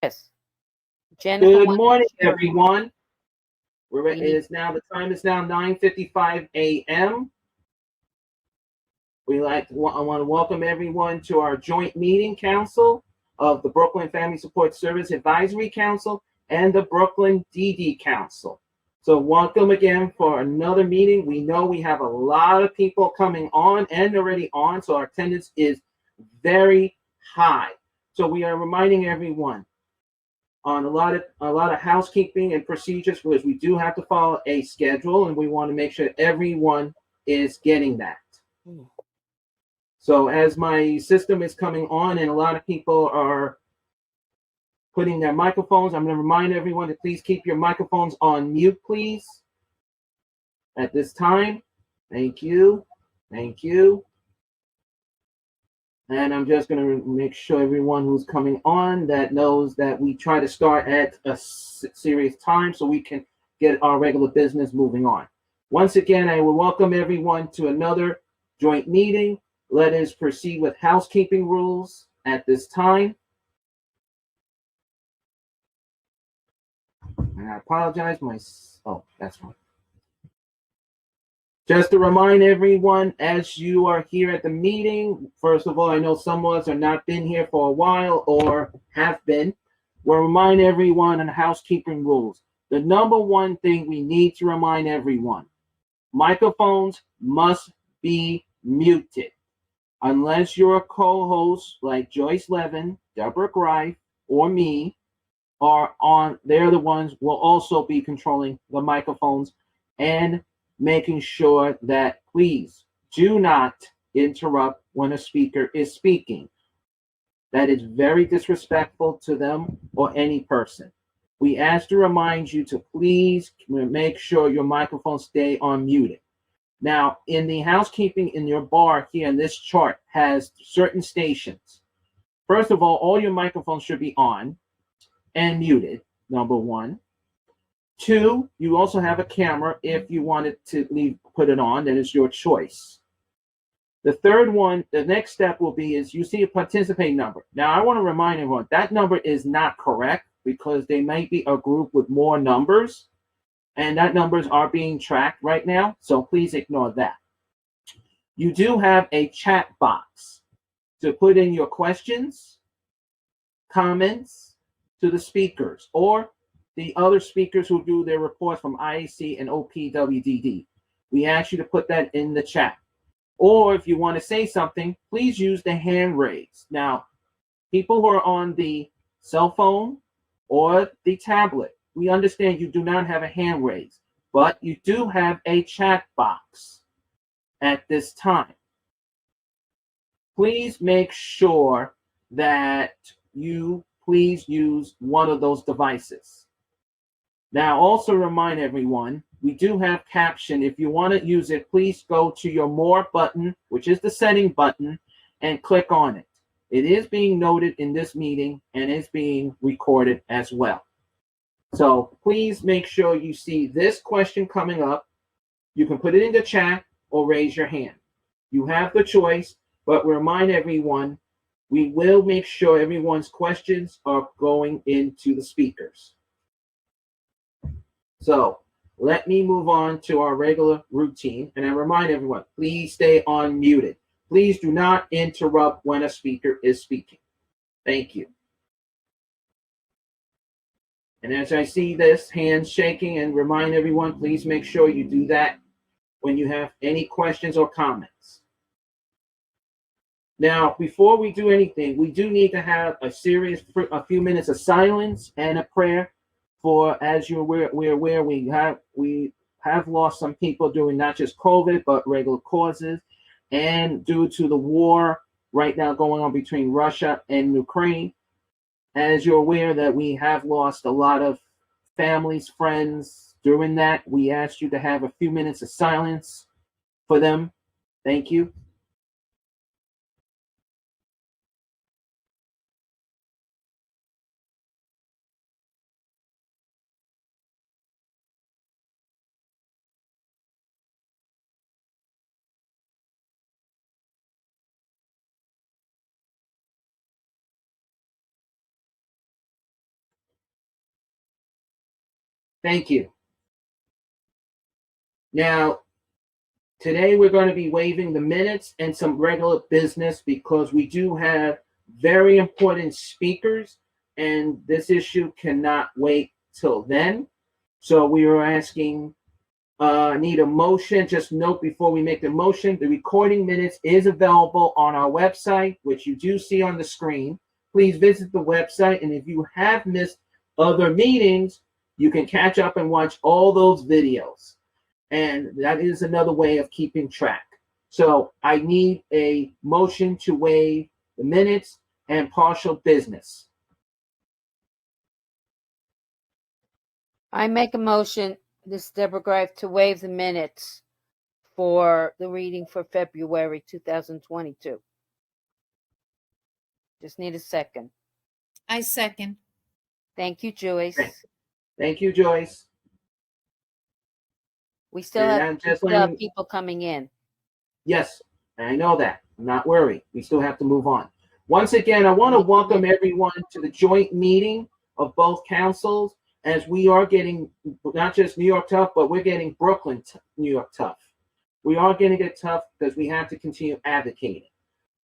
Yes. Jennifer Good wants morning, to share. everyone. We need. The time is now 9:55 a.m. I want to welcome everyone to our joint meeting council of the Brooklyn Family Support Service Advisory Council and the Brooklyn DD Council. So welcome again for another meeting. We know we have a lot of people coming on and already on, so our attendance is very high. So we are reminding everyone on a lot of housekeeping and procedures, because we do have to follow a schedule and we want to make sure everyone is getting that. So as my system is coming on and a lot of people are putting their microphones, I'm going to remind everyone to please keep your microphones on mute, please, at this time. Thank you. Thank you. And I'm just going to make sure everyone who's coming on that knows that we try to start at a serious time so we can get our regular business moving on. Once again, I will welcome everyone to another joint meeting. Let us proceed with housekeeping rules at this time. And I apologize. That's wrong. Just to remind everyone, as you are here at the meeting, first of all, I know some of us have not been here for a while or have been. We'll remind everyone on housekeeping rules. The number one thing we need to remind everyone, microphones must be muted. Unless you're a co-host like Joyce Levin, Deborah Greif, or me, are on, they're the ones will also be controlling the microphones and making sure that please do not interrupt when a speaker is speaking. That is very disrespectful to them or any person. We ask to remind you to please make sure your microphones stay unmuted. Now, in the housekeeping in your bar here in this chart has certain stations. First of all your microphones should be on and muted, number one. Two, you also have a camera. If you wanted to put it on, then it's your choice. The third one, the next step will be is you see a participate number. Now, I want to remind everyone that number is not correct because they might be a group with more numbers, and that numbers are being tracked right now, so please ignore that. You do have a chat box to put in your questions, comments to the speakers or the other speakers who do their reports from IAC and OPWDD. We ask you to put that in the chat. Or if you want to say something, please use the hand raise. Now, people who are on the cell phone or the tablet, we understand you do not have a hand raise, but you do have a chat box at this time. Please make sure that you please use one of those devices. Now, also remind everyone, we do have caption. If you want to use it, please go to your More button, which is the setting button, and click on it. It is being noted in this meeting and is being recorded as well. So please make sure you see this question coming up. You can put it in the chat or raise your hand. You have the choice, but remind everyone, we will make sure everyone's questions are going into the speakers. So let me move on to our regular routine. And I remind everyone, please stay unmuted. Please do not interrupt when a speaker is speaking. Thank you. And as I see this, hands shaking, and remind everyone, please make sure you do that when you have any questions or comments. Now, before we do anything, we do need to have a few minutes of silence and a prayer. For as we're aware, we have lost some people during not just COVID but regular causes, and due to the war right now going on between Russia and Ukraine. As you're aware that we have lost a lot of families, friends during that, we ask you to have a few minutes of silence for them. Thank you. Thank you. Now, today we're going to be waiving the minutes and some regular business because we do have very important speakers and this issue cannot wait till then. So we are asking, need a motion. Just note before we make the motion, the recording minutes is available on our website, which you do see on the screen. Please visit the website, and if you have missed other meetings, you can catch up and watch all those videos. And that is another way of keeping track. So I need a motion to waive the minutes and partial business. I make a motion, this is Deborah Greif, to waive the minutes for the reading for February 2022. Just need a second. I second. Thank you, Joyce. Thank you, Joyce. We still And have, I'm just still have letting- people coming in. Yes, I know that. I'm not worried. We still have to move on. Once again, I want to welcome everyone to the joint meeting of both councils as we are getting not just New York tough, but we're getting Brooklyn, New York tough. We are going to get tough because we have to continue advocating.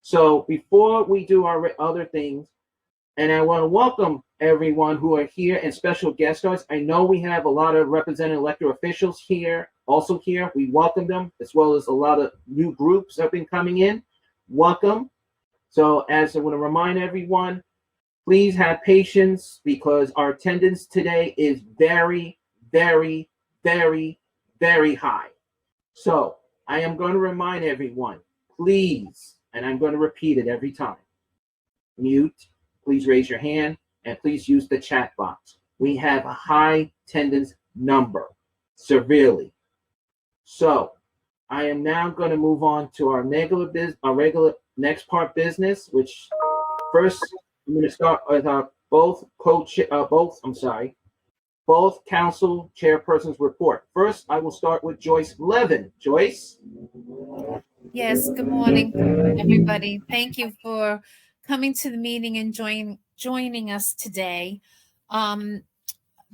So before we do our other things, and I want to welcome everyone who are here and special guest stars. I know we have a lot of representative elected officials here, also here. We welcome them, as well as a lot of new groups that have been coming in. Welcome. So as I want to remind everyone, please have patience because our attendance today is very, very, very, very high. So I am going to remind everyone, please, and I'm going to repeat it every time, mute, please raise your hand, and please use the chat box. We have a high attendance number, severely. So I am now going to move on to our regular next part business, which first I'm going to start with both council chairpersons report. First, I will start with Joyce Levin. Joyce? Yes, good morning, everybody. Thank you for coming to the meeting and joining us today.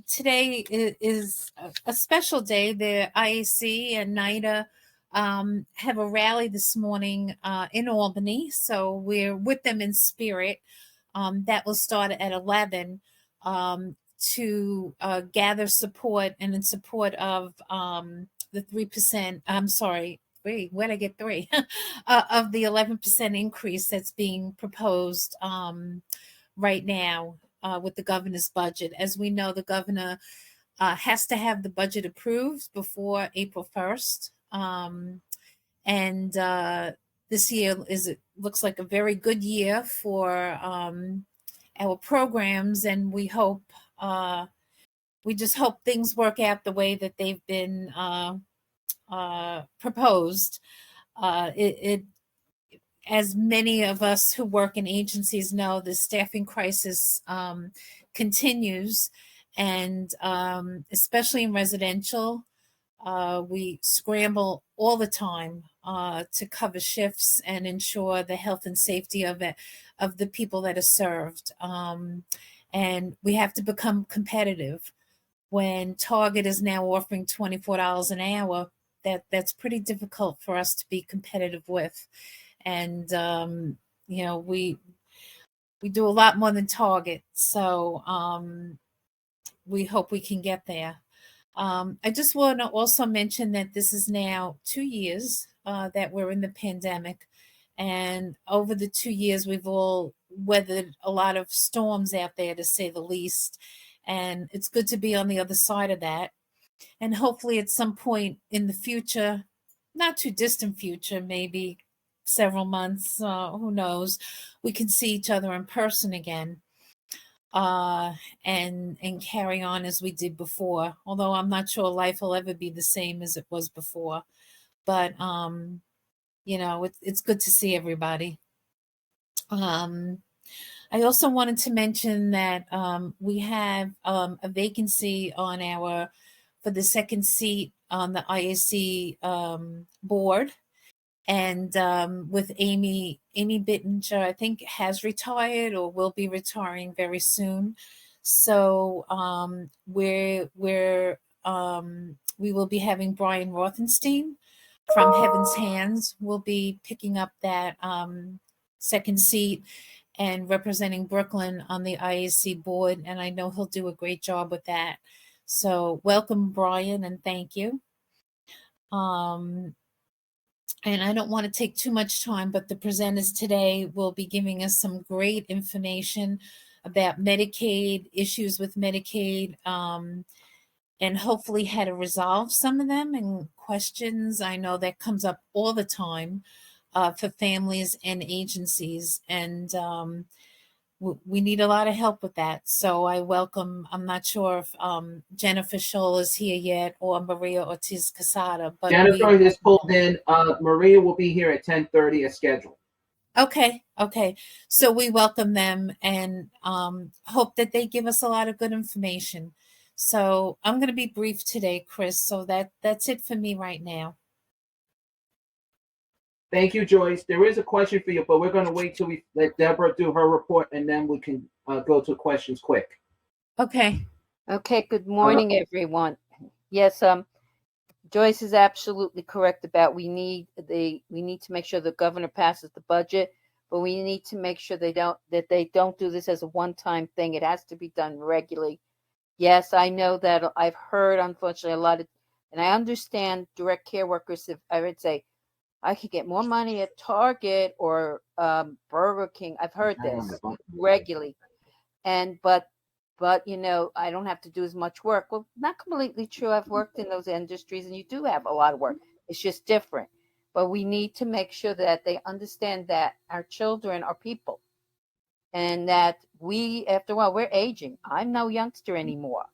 Today is a special day. The IAC and NIDA have a rally this morning in Albany, so we're with them in spirit. That will start at 11 to gather support and in support of the 3%. I'm sorry. Wait, where'd I get 3? Of the 11% increase that's being proposed right now with the governor's budget. As we know, the governor has to have the budget approved before April 1st. And this year looks like a very good year for our programs, and we just hope things work out the way that they've been proposed. As many of us who work in agencies know, the staffing crisis continues, and especially in residential, we scramble all the time to cover shifts and ensure the health and safety of the people that are served. And we have to become competitive. When Target is now offering $24 an hour, that's pretty difficult for us to be competitive with. And we do a lot more than Target, so we hope we can get there. I just want to also mention that this is now 2 years that we're in the pandemic, and over the 2 years we've all weathered a lot of storms out there, to say the least, and it's good to be on the other side of that. And hopefully at some point in the future, not too distant future, maybe several months, who knows, we can see each other in person again, and carry on as we did before. Although I'm not sure life will ever be the same as it was before, but it's good to see everybody. I also wanted to mention that we have a vacancy for the second seat on the IAC board. And with Amy Bittinger, I think has retired or will be retiring very soon. So we will be having Brian Rothenstein from Heaven's Hands will be picking up that second seat and representing Brooklyn on the IAC board. And I know he'll do a great job with that. So welcome, Brian, and thank you. And I don't want to take too much time, but the presenters today will be giving us some great information about Medicaid, issues with Medicaid, and hopefully how to resolve some of them and questions. I know that comes up all the time for families and agencies, and we need a lot of help with that. So I welcome, I'm not sure if Jennifer Scholl is here yet or Maria Ortiz Casada, but Jennifer is pulled in. Maria will be here at 10:30 as scheduled. Okay. So we welcome them and hope that they give us a lot of good information. So I'm going to be brief today, Chris. So that's it for me right now. Thank you, Joyce. There is a question for you, but we're going to wait till we let Deborah do her report, and then we can go to questions quick. Okay. Okay, good morning, everyone. Yes, Joyce is absolutely correct about we need to make sure the governor passes the budget, but we need to make sure they don't do this as a one-time thing. It has to be done regularly. Yes, I know that I've heard, unfortunately, a lot of, and I understand direct care workers, if I would say, I could get more money at Target or Burger King. I've heard this regularly. But I don't have to do as much work. Well, not completely true. I've worked in those industries and you do have a lot of work. It's just different. But we need to make sure that they understand that our children are people and that we, after a while, we're aging. I'm no youngster anymore.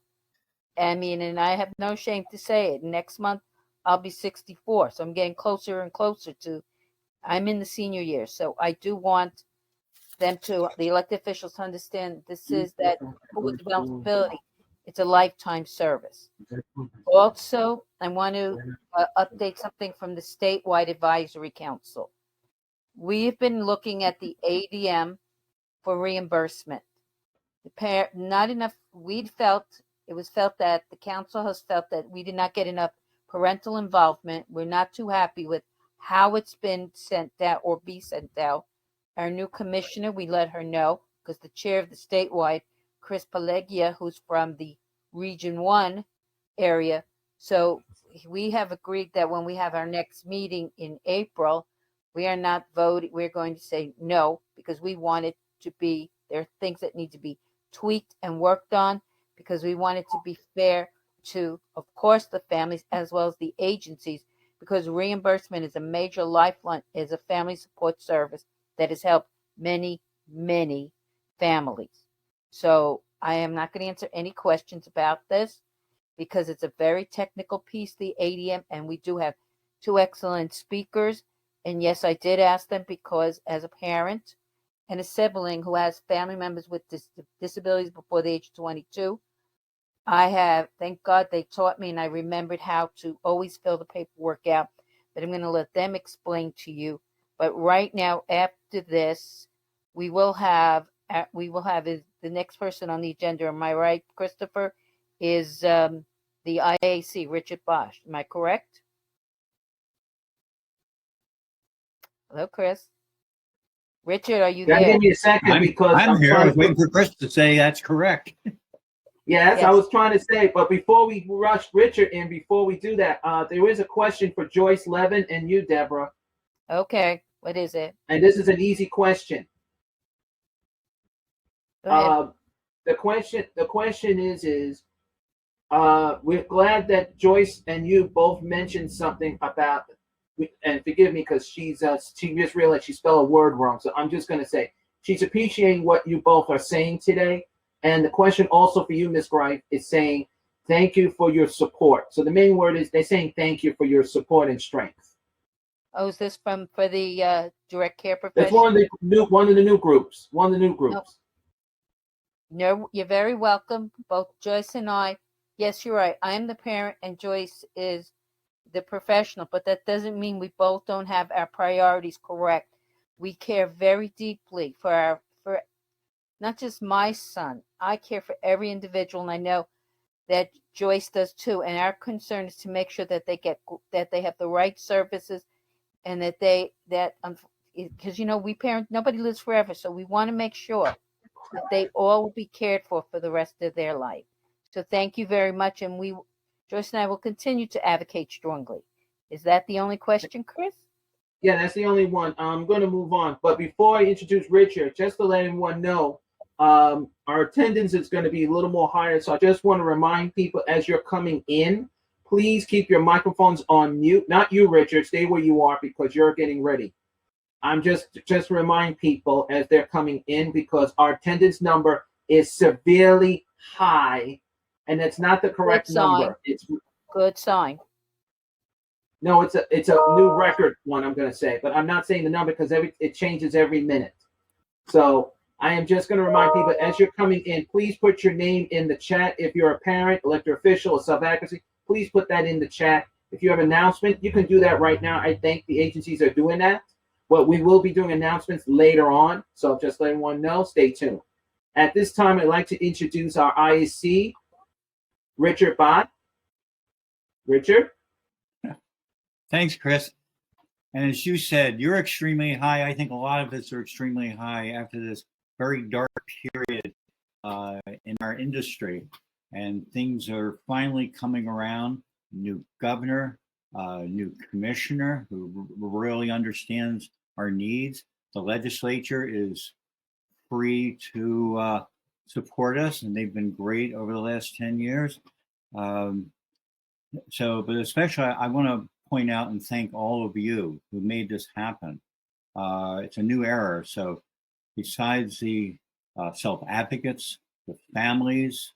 I mean, and I have no shame to say it. Next month, I'll be 64. So I'm getting closer and closer I'm in the senior year. So I do want the elected officials to understand this is that with developability, it's a lifetime service. Also, I want to update something from the statewide advisory council. We've been looking at the ADM for reimbursement. Not enough. It was felt that the council has felt that we did not get enough parental involvement. We're not too happy with how it's been sent out or be sent out. Our new commissioner, we let her know because the chair of the statewide, Chris Palegia, who's from the Region 1 area. So we have agreed that when we have our next meeting in April, we are not voting. We're going to say no because we want it to be, there are things that need to be tweaked and worked on because we want it to be fair to, of course, the families as well as the agencies because reimbursement is a major lifeline, is a family support service that has helped many, many families. So I am not going to answer any questions about this because it's a very technical piece, the ADM, and we do have two excellent speakers. And yes, I did ask them because as a parent and a sibling who has family members with disabilities before the age of 22, thank God they taught me and I remembered how to always fill the paperwork out, but I'm going to let them explain to you. But right now, after this, we will have the next person on the agenda. Am I right, Christopher? Is the IAC, Richard Bosch. Am I correct? Hello, Chris. Richard, are you there? Give me a second because I'm here. I was waiting for Chris to say that's correct. Yes, I was trying to say, but before we rush Richard in, before we do that, there is a question for Joyce Levin and you, Deborah. Okay, what is it? And this is an easy question. Go ahead. The question is we're glad that Joyce and you both mentioned something about, and forgive me because she just realized she spelled a word wrong. So I'm just going to say she's appreciating what you both are saying today. And the question also for you, Ms. Greif, is saying thank you for your support. So the main word is they're saying thank you for your support and strength. Oh, is this for the direct care profession? That's one of the new groups. No, you're very welcome. Both Joyce and I. Yes, you're right. I'm the parent and Joyce is the professional, but that doesn't mean we both don't have our priorities correct. We care very deeply for not just my son. I care for every individual, and I know that Joyce does too. And our concern is to make sure that they have the right services, and because we parent, nobody lives forever, so we want to make sure that they all will be cared for the rest of their life. So thank you very much, and Joyce and I will continue to advocate strongly. Is that the only question, Chris? Yeah, that's the only one. I'm going to move on. But before I introduce Richard, just to let everyone know, our attendance is going to be a little more higher. So I just want to remind people as you're coming in, please keep your microphones on mute. Not you, Richard. Stay where you are because you're getting ready. I'm just remind people as they're coming in because our attendance number is severely high, and it's not the correct Good sign. number. It's Good sign. No, it's a new record one, I'm going to say, but I'm not saying the number because it changes every minute. So I am just going to remind people as you're coming in, please put your name in the chat. If you're a parent, elected official, or self-advocacy, please put that in the chat. If you have an announcement, you can do that right now. I think the agencies are doing that, but we will be doing announcements later on. So just let everyone know, stay tuned. At this time, I'd like to introduce our IAC, Richard Bott. Richard? Thanks, Chris. And as you said, you're extremely high. I think a lot of us are extremely high after this very dark period in our industry. And things are finally coming around. New governor, new commissioner who really understands our needs. The legislature is free to support us, and they've been great over the last 10 years. But especially, I want to point out and thank all of you who made this happen. It's a new era. So besides the self-advocates, the families,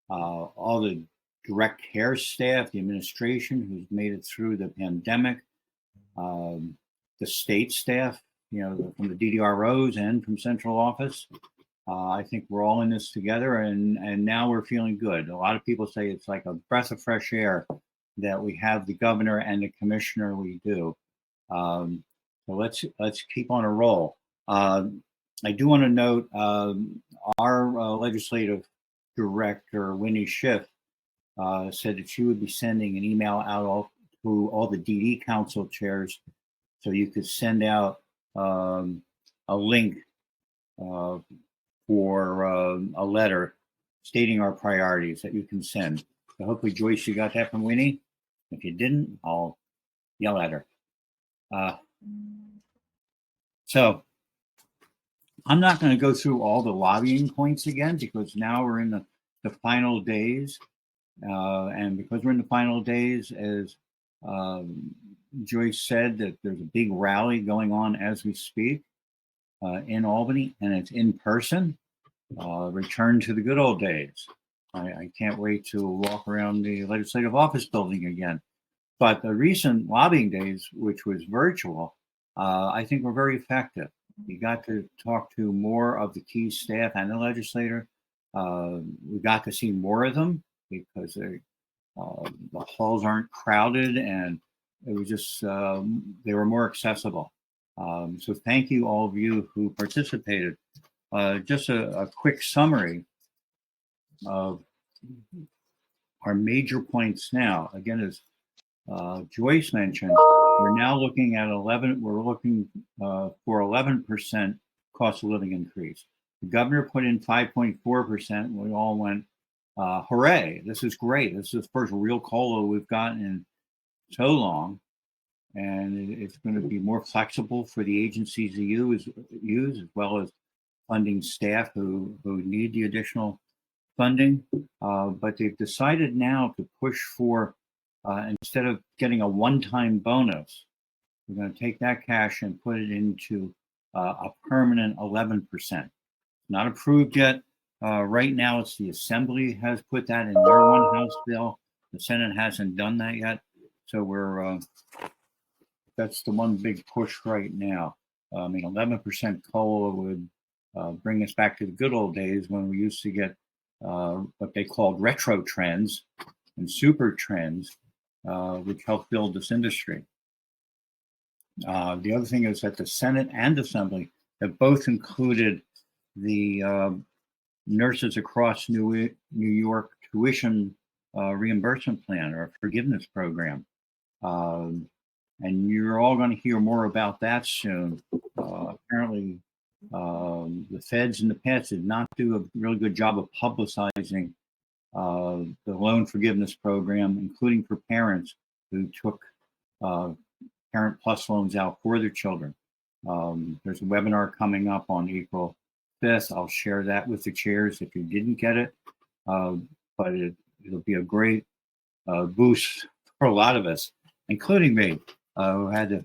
all the direct care staff, the administration who's made it through the pandemic, the state staff, from the DDROs and from central office. I think we're all in this together, and now we're feeling good. A lot of people say it's like a breath of fresh air that we have the governor and the commissioner. We do. So let's keep on a roll. I do want to note our legislative director, Winnie Schiff, said that she would be sending an email out to all the DD council chairs, so you could send out a link for a letter stating our priorities that you can send. So hopefully, Joyce, you got that from Winnie. If you didn't, I'll yell at her. So I'm not going to go through all the lobbying points again because now we're in the final days. And because we're in the final days, as Joyce said, that there's a big rally going on as we speak in Albany, and it's in person. Return to the good old days. I can't wait to walk around the legislative office building again. But the recent lobbying days, which was virtual, I think were very effective. We got to talk to more of the key staff and the legislator. We got to see more of them because the halls aren't crowded, and it was just they were more accessible. So thank you, all of you who participated. Just a quick summary of our major points now. Again, as Joyce mentioned, we're now looking at we're looking for 11% cost of living increase. The governor put in 5.4%. We all went, hooray, this is great. This is the first real COLA we've gotten in so long. And it's going to be more flexible for the agencies to use as well as funding staff who need the additional funding. But they've decided now to push for, instead of getting a one-time bonus, we're going to take that cash and put it into a permanent 11%. Not approved yet. Right now, it's the Assembly has put that in their one House bill. The Senate hasn't done that yet. So that's the one big push right now. 11% COLA would bring us back to the good old days when we used to get what they called retro trends and super trends, which helped build this industry. The other thing is that the Senate and Assembly have both included the Nurses Across New York tuition reimbursement plan or forgiveness program. And you're all going to hear more about that soon. Apparently, the feds in the past did not do a really good job of publicizing the loan forgiveness program, including for parents who took Parent Plus loans out for their children. There's a webinar coming up on April 5th. I'll share that with the chairs if you didn't get it. But it'll be a great boost for a lot of us, including me,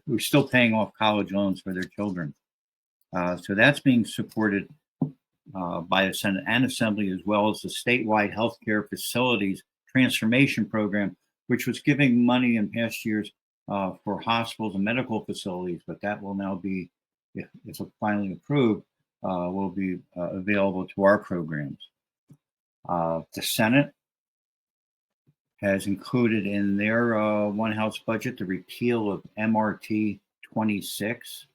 who's still paying off college loans for their children. So that's being supported by the Senate and Assembly, as well as the statewide healthcare facilities transformation program, which was giving money in past years for hospitals and medical facilities, but that will now be, if it's finally approved, will be available to our programs. The Senate has included in their one House budget the repeal of MRT 26.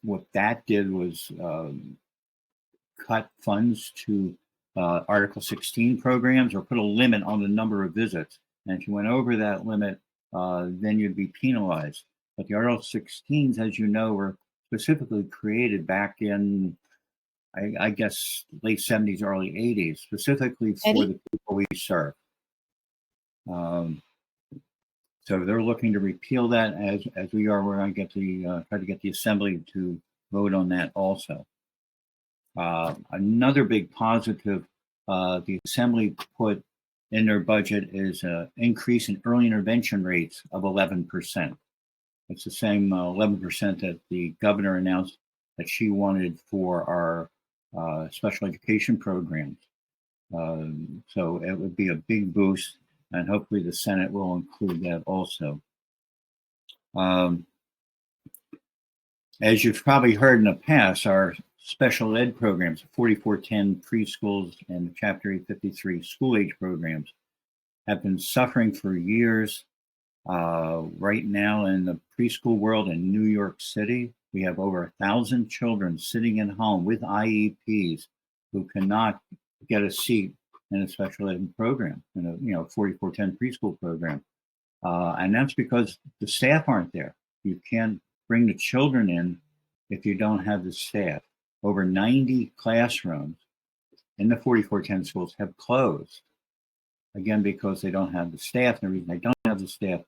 What that did was cut funds to Article 16 programs or put a limit on the number of visits. And if you went over that limit, then you'd be penalized. But the Article 16s, as you know, were specifically created back in, I guess, late 70s, early 80s, specifically for the people we serve. So they're looking to repeal that as we are. We're going to get try to get the Assembly to vote on that also. Another big positive the Assembly put in their budget is an increase in early intervention rates of 11%. It's the same 11% that the governor announced that she wanted for our special education programs. So it would be a big boost, and hopefully the Senate will include that also. As you've probably heard in the past, our special ed programs, 4410 preschools and Chapter 853 school age programs, have been suffering for years. Right now in the preschool world in New York City, we have over 1,000 children sitting at home with IEPs who cannot get a seat in a special ed program, in a 4410 preschool program. And that's because the staff aren't there. You can't bring the children in if you don't have the staff. Over 90 classrooms in the 4410 schools have closed, again, because they don't have the staff. And the reason they don't have the staff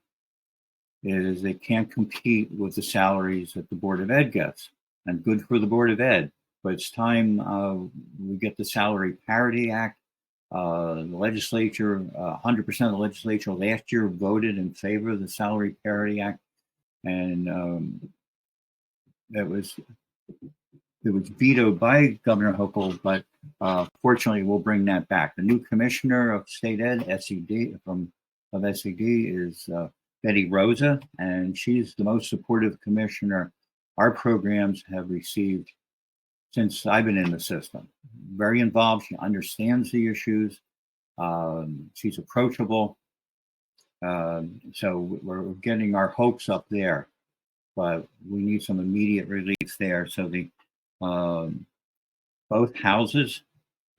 is they can't compete with the salaries that the Board of Ed gets. And good for the Board of Ed, but it's time we get the Salary Parity Act. The legislature, 100% of the legislature last year voted in favor of the Salary Parity Act, and it was vetoed by Governor Hochul, but fortunately we'll bring that back. The new commissioner of state ed, SED, is Betty Rosa, and she's the most supportive commissioner our programs have received since I've been in the system. Very involved. She understands the issues. She's approachable. So we're getting our hopes up there, but we need some immediate relief there. So the both houses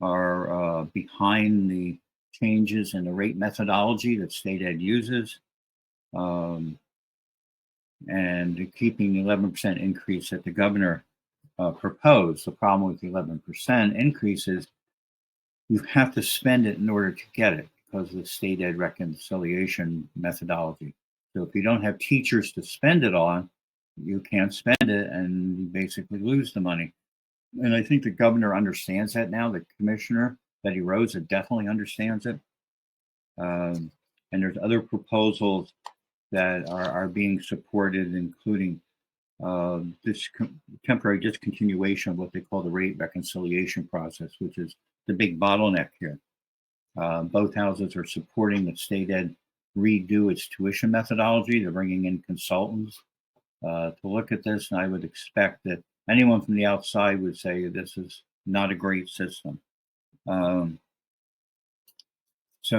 are behind the changes in the rate methodology that state ed uses, and keeping the 11% increase that the governor proposed. The problem with the 11% increase is you have to spend it in order to get it because of the state ed reconciliation methodology. So if you don't have teachers to spend it on, you can't spend it and you basically lose the money. And I think the governor understands that now. The commissioner, Betty Rosa, definitely understands it. And there's other proposals that are being supported, including this temporary discontinuation of what they call the rate reconciliation process, which is the big bottleneck here. Both houses are supporting that state ed redo its tuition methodology. They're bringing in consultants to look at this, and I would expect that anyone from the outside would say this is not a great system. So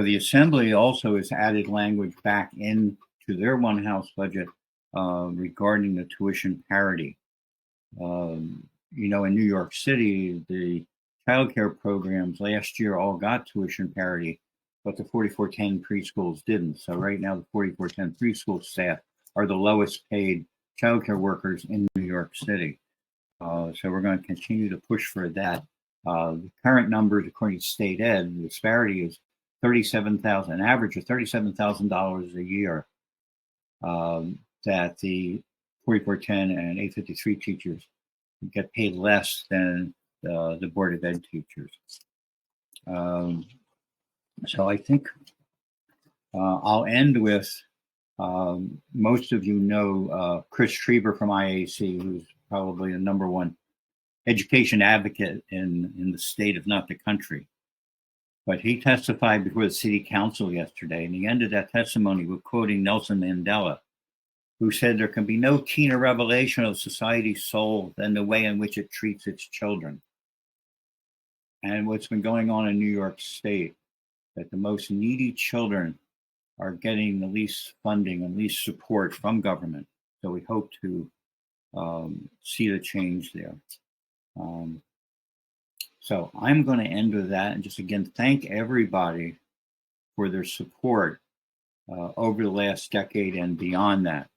the Assembly also has added language back into their one House budget regarding the tuition parity. In New York City, the childcare programs last year all got tuition parity, but the 4410 preschools didn't. So right now, the 4410 preschool staff are the lowest paid childcare workers in New York City. So we're going to continue to push for that. The current numbers, according to state ed, the disparity is $37,000, an average of $37,000 a year that the 4410 and 853 teachers get paid less than the Board of Ed teachers. So I think I'll end with, most of you know Chris Trieber from IAC, who's probably the #1 education advocate in the state, if not the country. But he testified before the city council yesterday, and he ended that testimony with quoting Nelson Mandela, who said there can be no keener revelation of society's soul than the way in which it treats its children. And what's been going on in New York State, that the most needy children are getting the least funding and least support from government. So we hope to see the change there. So I'm going to end with that and just again thank everybody for their support over the last decade and beyond that.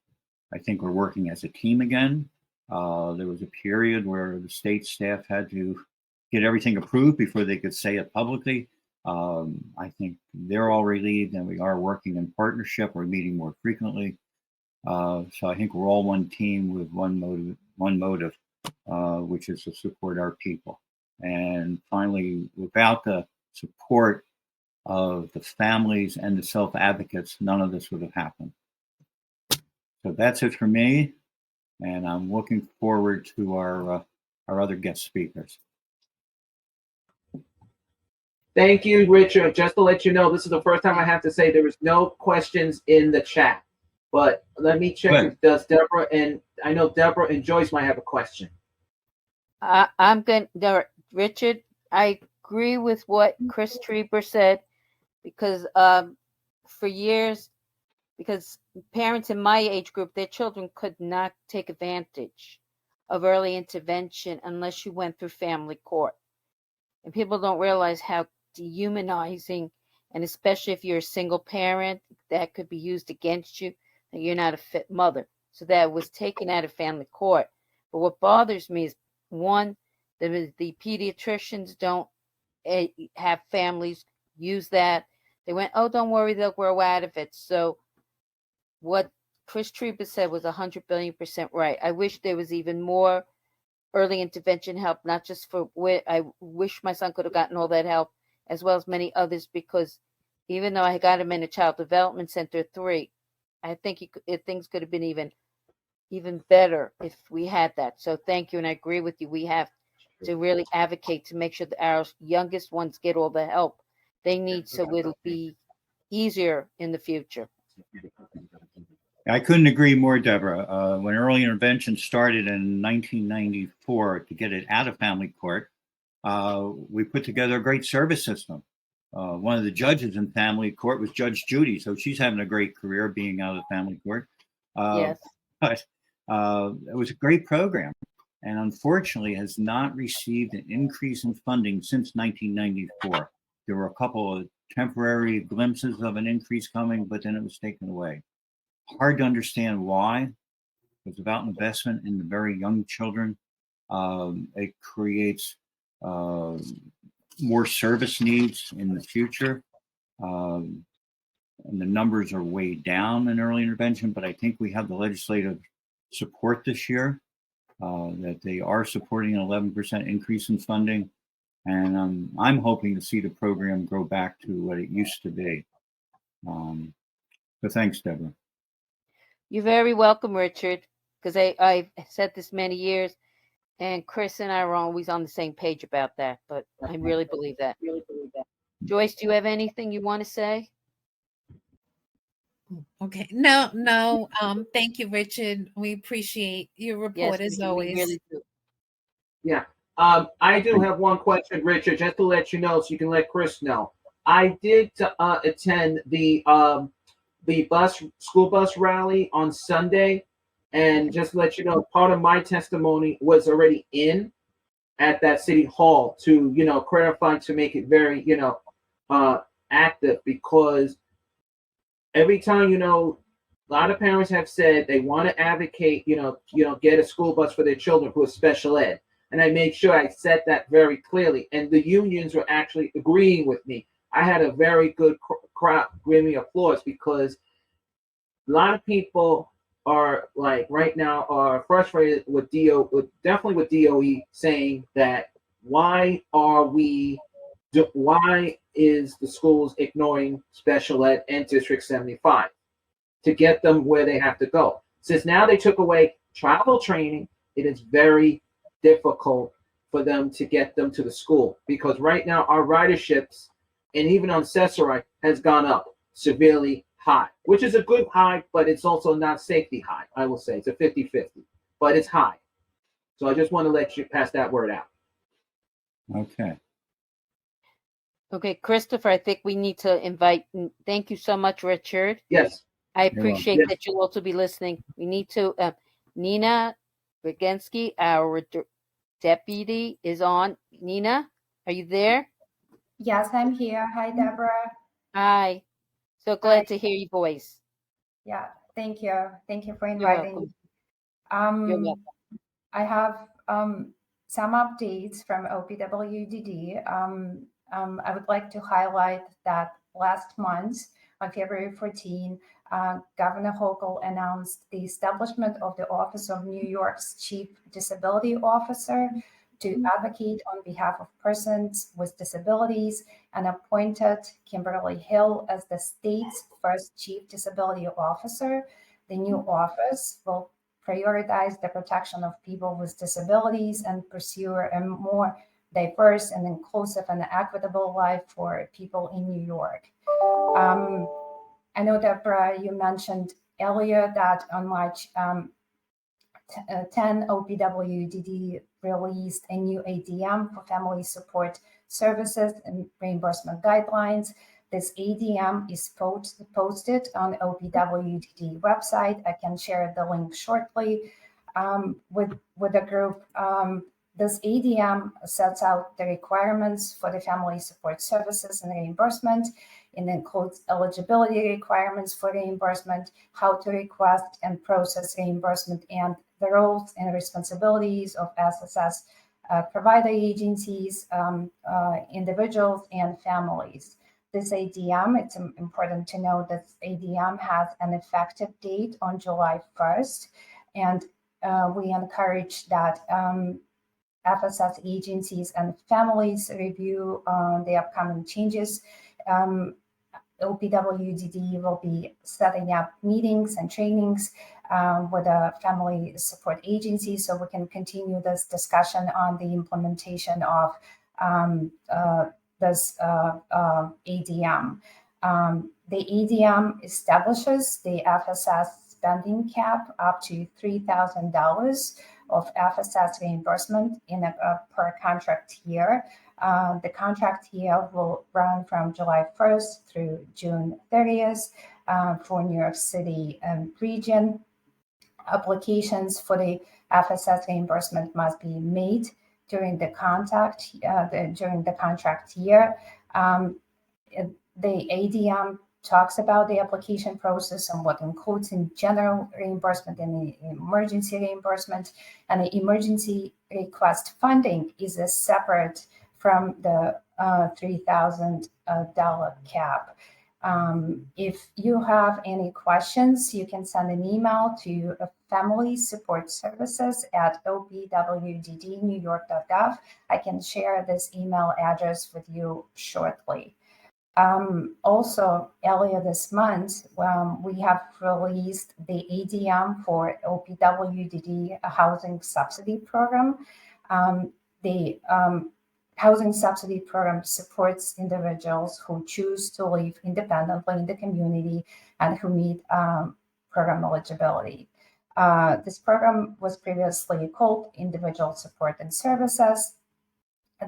I think we're working as a team again. There was a period where the state staff had to get everything approved before they could say it publicly. I think they're all relieved and we are working in partnership. We're meeting more frequently. So I think we're all one team with one motive, which is to support our people. And finally, without the support of the families and the self-advocates, none of this would have happened. So that's it for me. And I'm looking forward to our other guest speakers. Thank you, Richard. Just to let you know, this is the first time I have to say there is no questions in the chat. But let me check if does Deborah, and I know Deborah and Joyce might have a question. I'm going to, Richard, I agree with what Chris Trieber said, because for years, because parents in my age group, their children could not take advantage of early intervention unless you went through family court. And people don't realize how dehumanizing, and especially if you're a single parent, that could be used against you, that you're not a fit mother. So that was taken out of family court. But what bothers me is, one, the pediatricians don't have families use that. They went, oh, don't worry, they'll grow out of it. So what Chris Trieber said was 100 billion% right. I wish there was even more early intervention help, not just for where I wish my son could have gotten all that help, as well as many others, because even though I got him in a child development center 3, I think things could have been even better if we had that. So thank you, and I agree with you. We have to really advocate to make sure that our youngest ones get all the help they need, so it'll be easier in the future. I couldn't agree more, Deborah. When early intervention started in 1994 to get it out of family court, we put together a great service system. One of the judges in family court was Judge Judy, so she's having a great career being out of family court. Yes. But it was a great program, and unfortunately has not received an increase in funding since 1994. There were a couple of temporary glimpses of an increase coming, but then it was taken away. Hard to understand why. It's about investment in the very young children. It creates more service needs in the future. And the numbers are way down in early intervention, but I think we have the legislative support this year, that they are supporting an 11% increase in funding. And I'm hoping to see the program grow back to what it used to be. So thanks, Deborah. You're very welcome, Richard, because I've said this many years, and Chris and I are always on the same page about that, but I really believe that. Joyce, do you have anything you want to say? Okay. No. Thank you, Richard. We appreciate your report as always. Really do. Yeah. I do have one question, Richard, just to let you know, so you can let Chris know. I did attend the school bus rally on Sunday, and just to let you know, part of my testimony was already in. at that city hall to, credit fund to make it very, active, because every time, a lot of parents have said they want to advocate, get a school bus for their children who are special ed. And I made sure I said that very clearly. And the unions were actually agreeing with me. I had a very good crowd giving me applause, because a lot of people are like right now are frustrated with definitely with DOE, saying that why is the schools ignoring special ed and District 75 to get them where they have to go? Since now they took away travel training, it is very difficult for them to get them to the school, because right now our riderships and even on Cesarite has gone up severely high, which is a good high, but it's also not safety high. I will say it's a 50-50, but it's high. So I just want to let you pass that word out. Okay. Okay, Christopher, I think we need to invite. Thank you so much, Richard. Yes. I welcome. appreciate Yes. that you'll also be listening. We need to. Nina Bragensky, our deputy, is on. Nina, are you there? Yes, I'm here. Hi, Deborah. Hi. So glad to hear your voice. Yeah, thank you. Thank you for You're inviting welcome. me. You're welcome. I have some updates from OPWDD. I would like to highlight that last month, on February 14, Governor Hochul announced the establishment of the Office of New York's Chief Disability Officer to advocate on behalf of persons with disabilities, and appointed Kimberly Hill as the state's first Chief Disability Officer. The new office will prioritize the protection of people with disabilities and pursue a more diverse and inclusive and equitable life for people in New York. I know, Deborah, you mentioned earlier that on March 10, OPWDD released a new ADM for family support services and reimbursement guidelines. This ADM is posted on OPWDD website. I can share the link shortly with the group. This ADM sets out the requirements for the family support services and reimbursement. It includes eligibility requirements for reimbursement, how to request and process reimbursement, and the roles and responsibilities of SSS provider agencies, individuals, and families. This ADM, it's important to note that ADM has an effective date on July 1st, and we encourage that FSS agencies and families review the upcoming changes. OPWDD will be setting up meetings and trainings with the family support agencies, so we can continue this discussion on the implementation of this ADM. The ADM establishes the FSS spending cap up to $3,000 of FSS reimbursement in a per contract year. The contract year will run from July 1st through June 30th for New York City region. Applications for the FSS reimbursement must be made during the contract year. The ADM talks about the application process and what includes in general reimbursement and the emergency reimbursement. And the emergency request funding is a separate from the $3,000 cap. If you have any questions, you can send an email to Family Support Services at opwddnewyork.gov. I can share this email address with you shortly. Also, earlier this month, we have released the ADM for OPWDD Housing Subsidy Program. The Housing Subsidy Program supports individuals who choose to live independently in the community and who meet program eligibility. This program was previously called Individual Support and Services.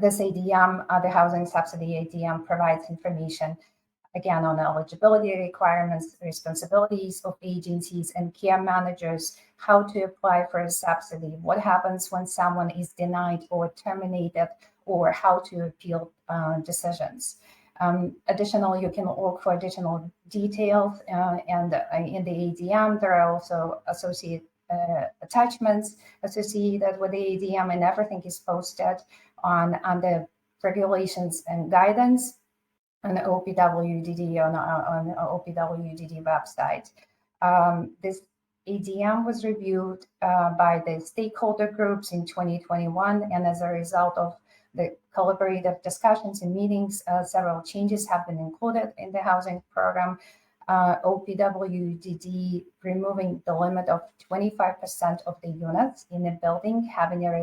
This ADM, the Housing Subsidy ADM, provides information again, on eligibility requirements, responsibilities of agencies and care managers, how to apply for a subsidy, what happens when someone is denied or terminated, or how to appeal decisions. Additionally, you can look for additional details, and in the ADM, there are also associated attachments associated with the ADM, and everything is posted on the regulations and guidance on the OPWDD on OPWDD website. This ADM was reviewed by the stakeholder groups in 2021, and as a result of the collaborative discussions and meetings, several changes have been included in the housing program. OPWDD removing the limit of 25% of the units in a building having a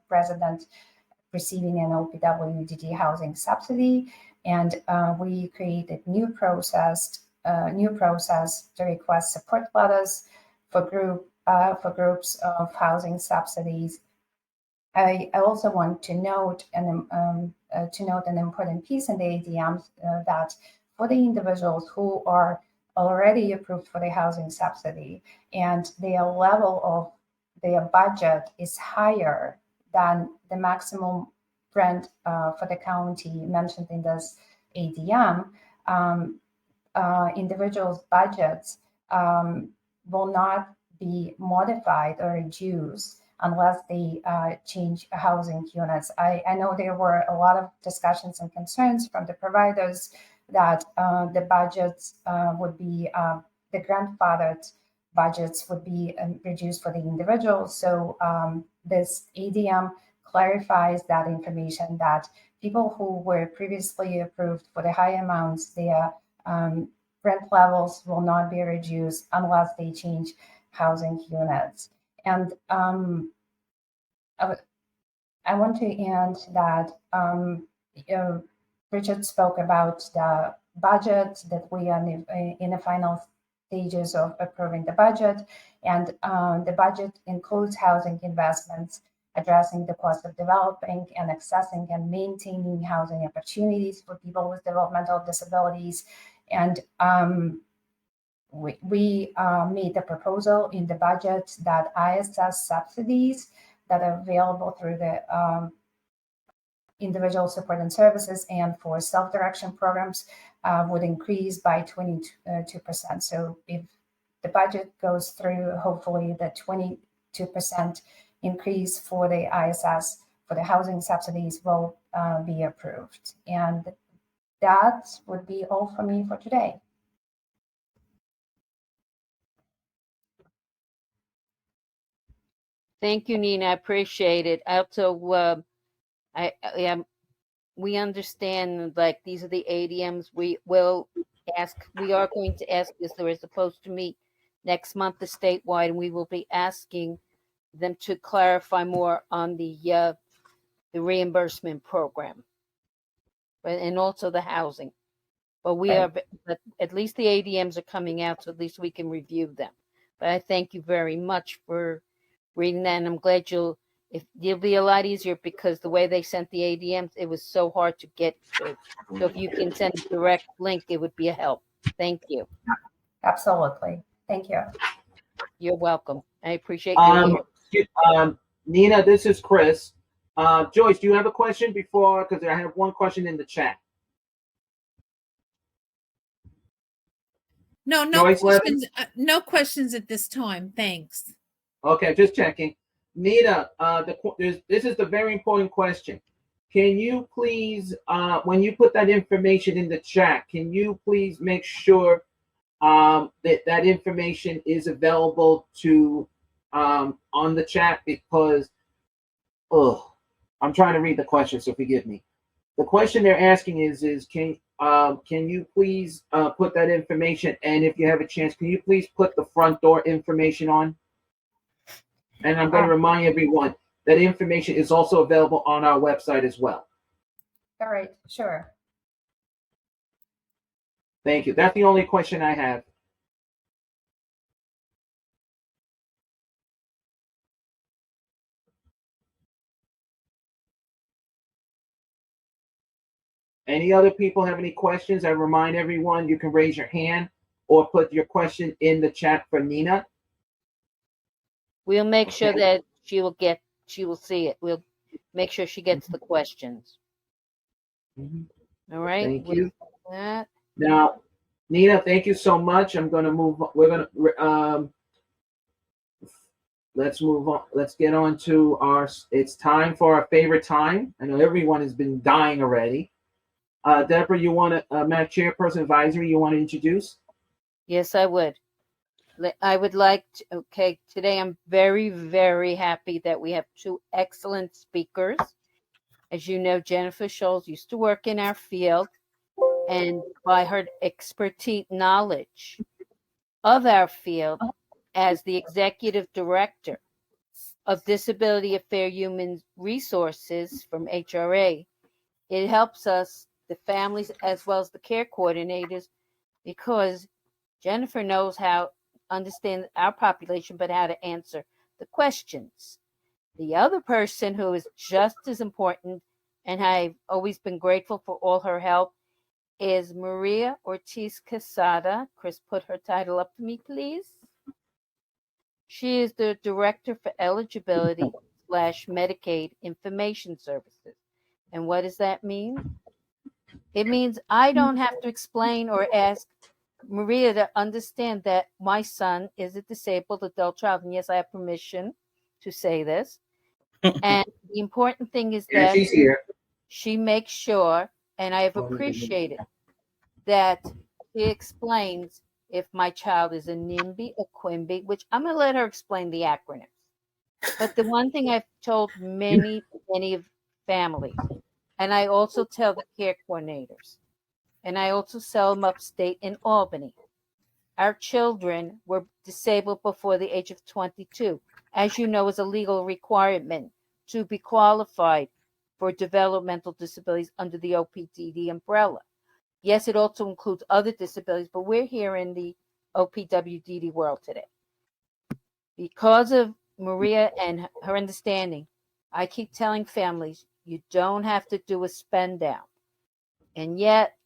resident receiving an OPWDD housing subsidy, and we created new process to request support letters for groups of housing subsidies. I also want to note an important piece in the ADM that for the individuals who are already approved for the housing subsidy and their level of their budget is higher than the maximum rent for the county mentioned in this ADM, individuals' budgets will not be modified or reduced unless they change housing units. I know there were a lot of discussions and concerns from the providers that the budgets would be, the grandfathered budgets would be reduced for the individuals. So this ADM clarifies that information, that people who were previously approved for the high amounts, their rent levels will not be reduced unless they change housing units. And I want to end that Richard spoke about the budget, that we are in the final stages of approving the budget, and the budget includes housing investments, addressing the cost of developing and accessing and maintaining housing opportunities for people with developmental disabilities. And we made a proposal in the budget that ISS subsidies that are available through the individual support and services and for self-direction programs would increase by 22%. So if the budget goes through, hopefully the 22% increase for the ISS for the housing subsidies will be approved. And that would be all for me for today. Thank you, Nina. I appreciate it. Also, we understand, like, these are the ADMs. We are going to ask, as they were supposed to meet next month, the statewide, and we will be asking them to clarify more on the reimbursement program, and also the housing. But but at least the ADMs are coming out, so at least we can review them. But I thank you very much for reading that, and I'm glad you'll be a lot easier, because the way they sent the ADMs, it was so hard to get to. So if you can send a direct link, it would be a help. Thank you. Absolutely. Thank you. You're welcome. I appreciate you here. Nina, this is Chris. Joyce, do you have a question before? Because I have one question in the chat. No Joyce questions. No questions at this time. Thanks. Okay, just checking. Nina, this is the very important question. Can you please, when you put that information in the chat, can you please make sure that information is available to on the chat? Because I'm trying to read the question, so forgive me. The question they're asking is can you please put that information, and if you have a chance, can you please put the front door information on? And I'm going to remind everyone that information is also available on our website as well. All right, sure. Thank you. That's the only question I have. Any other people have any questions? I remind everyone you can raise your hand or put your question in the chat for Nina. We'll make sure Okay. that she will see it. We'll make sure she gets the questions. All right. Thank with you. that, Now, Nina, thank you so much. I'm going to move. We're going to let's move on. Let's get on to our. It's time for our favorite time. I know everyone has been dying already. Deborah, you want to, Madam Chairperson Advisory, you want to introduce? yes, I would. I would like to, okay, today I'm very, very happy that we have two excellent speakers. As you know, Jennifer Scholes used to work in our field, and by her expertise, knowledge of our field as the executive director of Disability Affairs Human Resources from HRA, it helps us, the families, as well as the care coordinators, because Jennifer knows how understand our population, but how to answer the questions. The other person who is just as important, and I've always been grateful for all her help, is Maria Ortiz Quesada. Chris, put her title up for me, please. She is the Director for Eligibility / Medicaid Information Services. And what does that mean? It means I don't have to explain or ask Maria to understand that my son is a disabled adult child. And yes, I have permission to say this. And the important thing is Yeah, that she's here. she makes sure, and I have appreciated that she explains if my child is a NIMBY or QUIMBY, which I'm going to let her explain the acronyms. But the one thing I've told many of families, and I also tell the care coordinators, and I also sell them upstate in Albany. Our children were disabled before the age of 22. As you know, is a legal requirement to be qualified for developmental disabilities under the OPDD umbrella. Yes, it also includes other disabilities, but we're here in the OPWDD world today. Because of Maria and her understanding, I keep telling families, you don't have to do a spend down. And yet,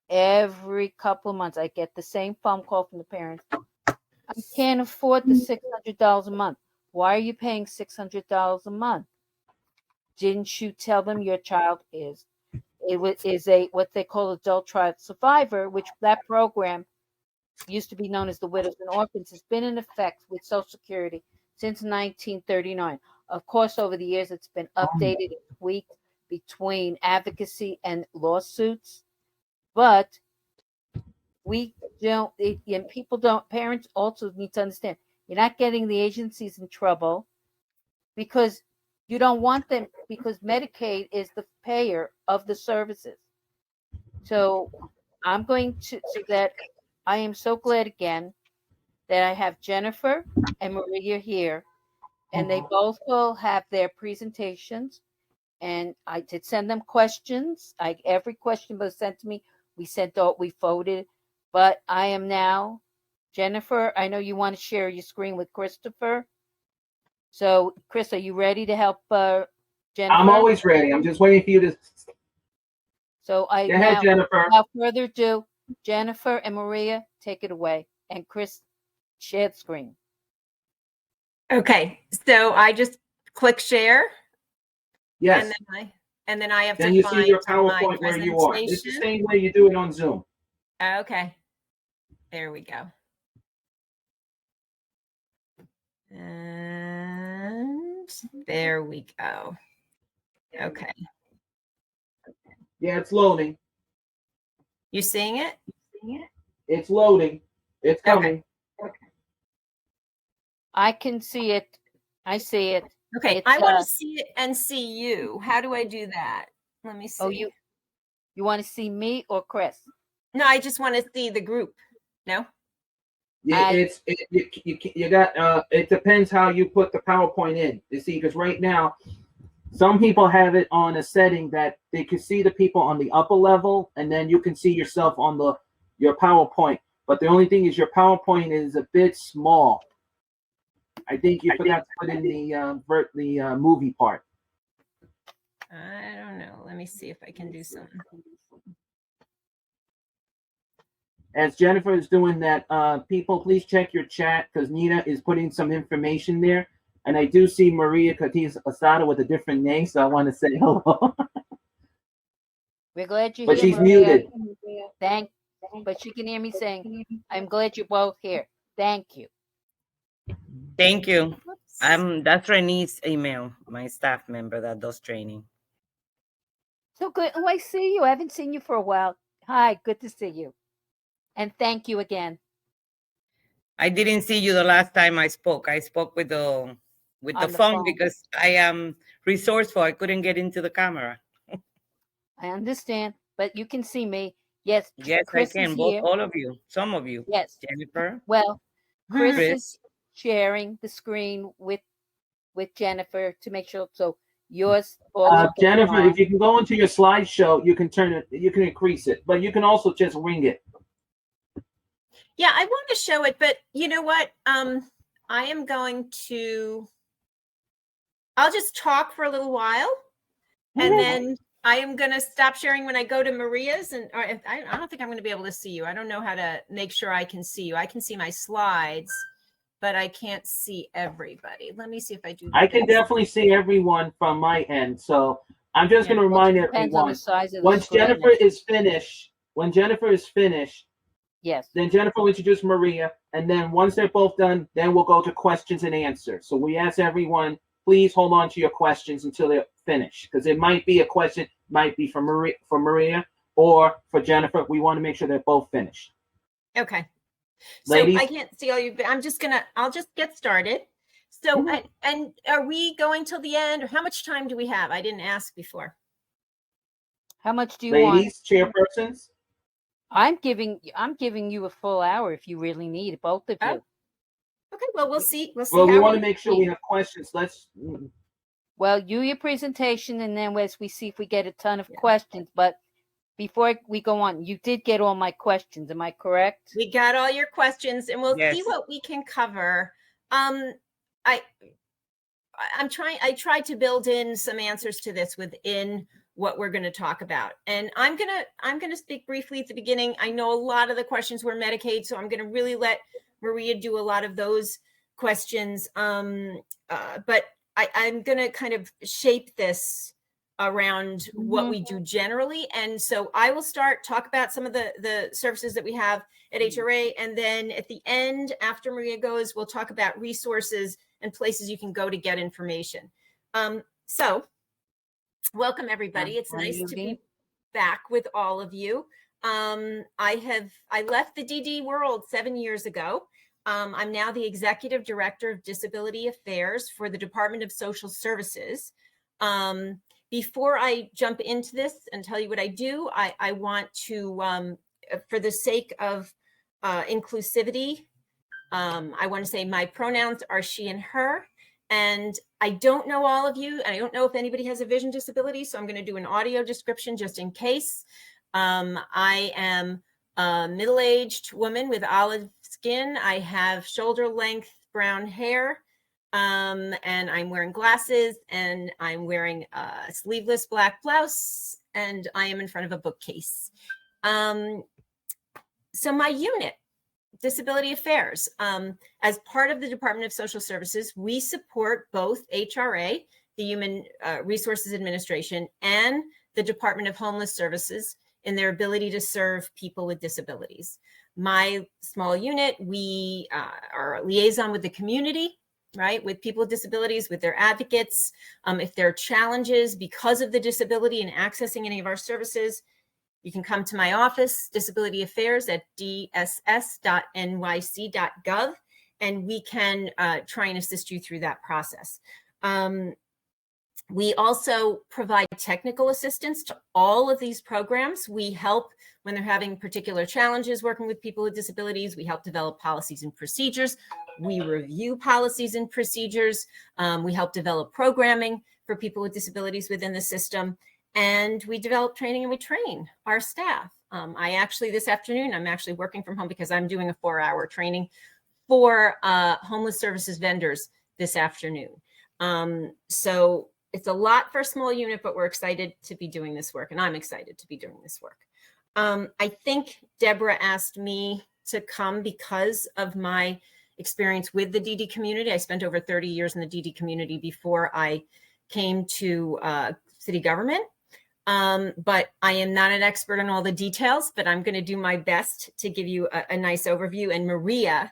every couple of months, I get the same phone call from the parents. I can't afford the $600 a month. Why are you paying $600 a month? Didn't you tell them your child is a what they call adult child survivor, which that program used to be known as the Widows and Orphans, has been in effect with Social Security since 1939. Of course, over the years, it's been updated and tweaked between advocacy and lawsuits. But we don't, and people don't, parents also need to understand, you're not getting the agencies in trouble because you don't want them, because Medicaid is the payer of the services. So I'm going to, so that I am so glad again that I have Jennifer and Maria here, and they both will have their presentations. And I did send them questions. Every question was sent to me. We sent out, we voted, but I am now, Jennifer, I know you want to share your screen with Christopher. So Chris, are you ready to help Jennifer? I'm always ready. I'm just waiting for you to. So I Go ahead, now, Jennifer. without further ado, Jennifer and Maria, take it away. And Chris, share the screen. Okay, so I just click share. Yes. And then I have Then to you find see your my PowerPoint where you are. It's the same way you do it on Zoom. Okay, there we go. And there we go. Okay, Yeah, it's loading. you seeing it? It's loading. It's coming. I can see it. I see it. Okay, It's, I want to see it and see you. How do I do that? Let me see. Oh, you want to see me or Chris? No, I just want to see the group. No? Yeah, you got it depends how you put the PowerPoint in. You see, because right now some people have it on a setting that they can see the people on the upper level, and then you can see yourself on your PowerPoint. But the only thing is your PowerPoint is a bit small. I think you forgot to put in the movie part. I don't know. Let me see if I can do something. As Jennifer is doing that, people, please check your chat because Nina is putting some information there. And I do see Maria Catiz Asada with a different name, so I want to say hello. We're glad you're But here, she's Maria. muted. But she can hear me saying, I'm glad you're both here. Thank you. Thank you. Whoops. That's Reni's email, my staff member that does training. So good. Oh, I see you. I haven't seen you for a while. Hi, good to see you. And thank you again. I didn't see you the last time I spoke. I spoke with the On the phone phone. because I am resourceful. I couldn't get into the camera. I understand, but you can see me. Yes, Yes, Chris I can. is Both, here. all of you, some of you. Yes. Jennifer. Well, Chris Chris. is sharing the screen with Jennifer to make sure. So yours all looking Jennifer, fine. if you can go into your slideshow, you can turn it, you can increase it, but you can also just ring it. Yeah, I want to show it, but you know what? I am going to, I'll just talk for a little while and then I am going to stop sharing when I go to Maria's. And I don't think I'm going to be able to see you. I don't know how to make sure I can see you. I can see my slides, but I can't see everybody. Let me see if I do I can this. definitely see everyone from my end. So I'm just Yeah. going to Well, it remind depends on everyone, the size of the once screen. Jennifer is finished, Yes. then Jennifer will introduce Maria. And then once they're both done, then we'll go to questions and answers. So we ask everyone, please hold on to your questions until they're finished. Because it might be a question, might be for Maria or for Jennifer. We want to make sure they're both finished. Okay. So Ladies? I can't see all you, but I'll just get started. So, Mhm. and are we going till the end or how much time do we have? I didn't ask before. How much do you want? Ladies, chairpersons? I'm giving you a full hour if you really need it, both of you. Oh. Okay, well, we'll see. We'll see Well, we how want to make sure we have questions. Well, do your presentation, and then as we see if we get a ton of Yeah. questions. But before we go on, you did get all my questions. Am I correct? We got all your questions and we'll see Yes. what we can cover. I tried to build in some answers to this within what we're going to talk about. And I'm going to speak briefly at the beginning. I know a lot of the questions were Medicaid, so I'm going to really let Maria do a lot of those questions. But I'm going to kind of shape this around what we do generally. And so I will talk about some of the services that we have at HRA. And then at the end, after Maria goes, we'll talk about resources and places you can go to get information. So welcome everybody. It's nice to be back with all of you. I left the DD world 7 years ago. I'm now the Executive Director of Disability Affairs for the Department of Social Services. Before I jump into this and tell you what I do, I want to, for the sake of inclusivity, I want to say my pronouns are she and her. And I don't know all of you, and I don't know if anybody has a vision disability, so I'm going to do an audio description just in case. I am a middle-aged woman with olive skin. I have shoulder-length brown hair, and I'm wearing glasses, and I'm wearing a sleeveless black blouse, and I am in front of a bookcase. So my unit, Disability Affairs. As part of the Department of Social Services, we support both HRA, the Human Resources Administration, and the Department of Homeless Services in their ability to serve people with disabilities. My small unit, we are a liaison with the community, right, with people with disabilities, with their advocates. If there are challenges because of the disability in accessing any of our services, you can come to my office, Disability Affairs at dss.nyc.gov, and we can try and assist you through that process. We also provide technical assistance to all of these programs. We help when they're having particular challenges working with people with disabilities. We help develop policies and procedures. We review policies and procedures. We help develop programming for people with disabilities within the system. And we develop training and we train our staff. This afternoon, I'm actually working from home because I'm doing a 4-hour training for homeless services vendors this afternoon. So it's a lot for a small unit, but we're excited to be doing this work, and I'm excited to be doing this work. I think Deborah asked me to come because of my experience with the DD community. I spent over 30 years in the DD community before I came to city government. But I am not an expert on all the details, but I'm going to do my best to give you a nice overview. And Maria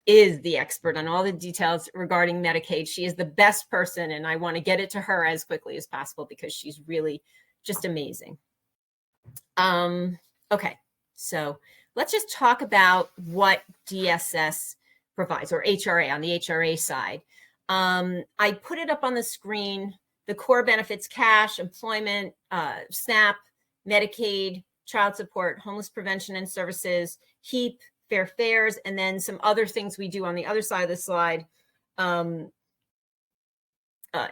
is the expert on all the details regarding Medicaid. She is the best person, and I want to get it to her as quickly as possible because she's really just amazing. Okay, so let's just talk about what DSS provides, or HRA on the HRA side. I put it up on the screen. The core benefits: cash, employment, SNAP, Medicaid, child support, homeless prevention and services, HEAP, fair fares, and then some other things we do on the other side of the slide.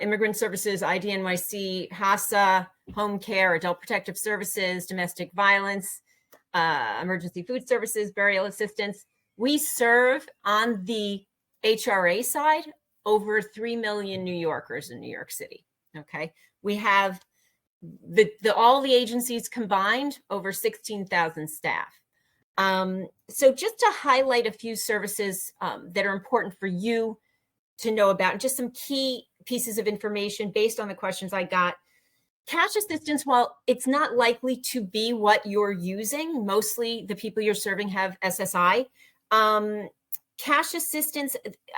Immigrant services, IDNYC, HACA, home care, adult protective services, domestic violence, emergency food services, burial assistance. We serve on the HRA side over 3 million New Yorkers in New York City. Okay, we have all the agencies combined, over 16,000 staff. So just to highlight a few services that are important for you to know about, and just some key pieces of information based on the questions I got. Cash assistance, while it's not likely to be what you're using, mostly the people you're serving have SSI. Cash assistance,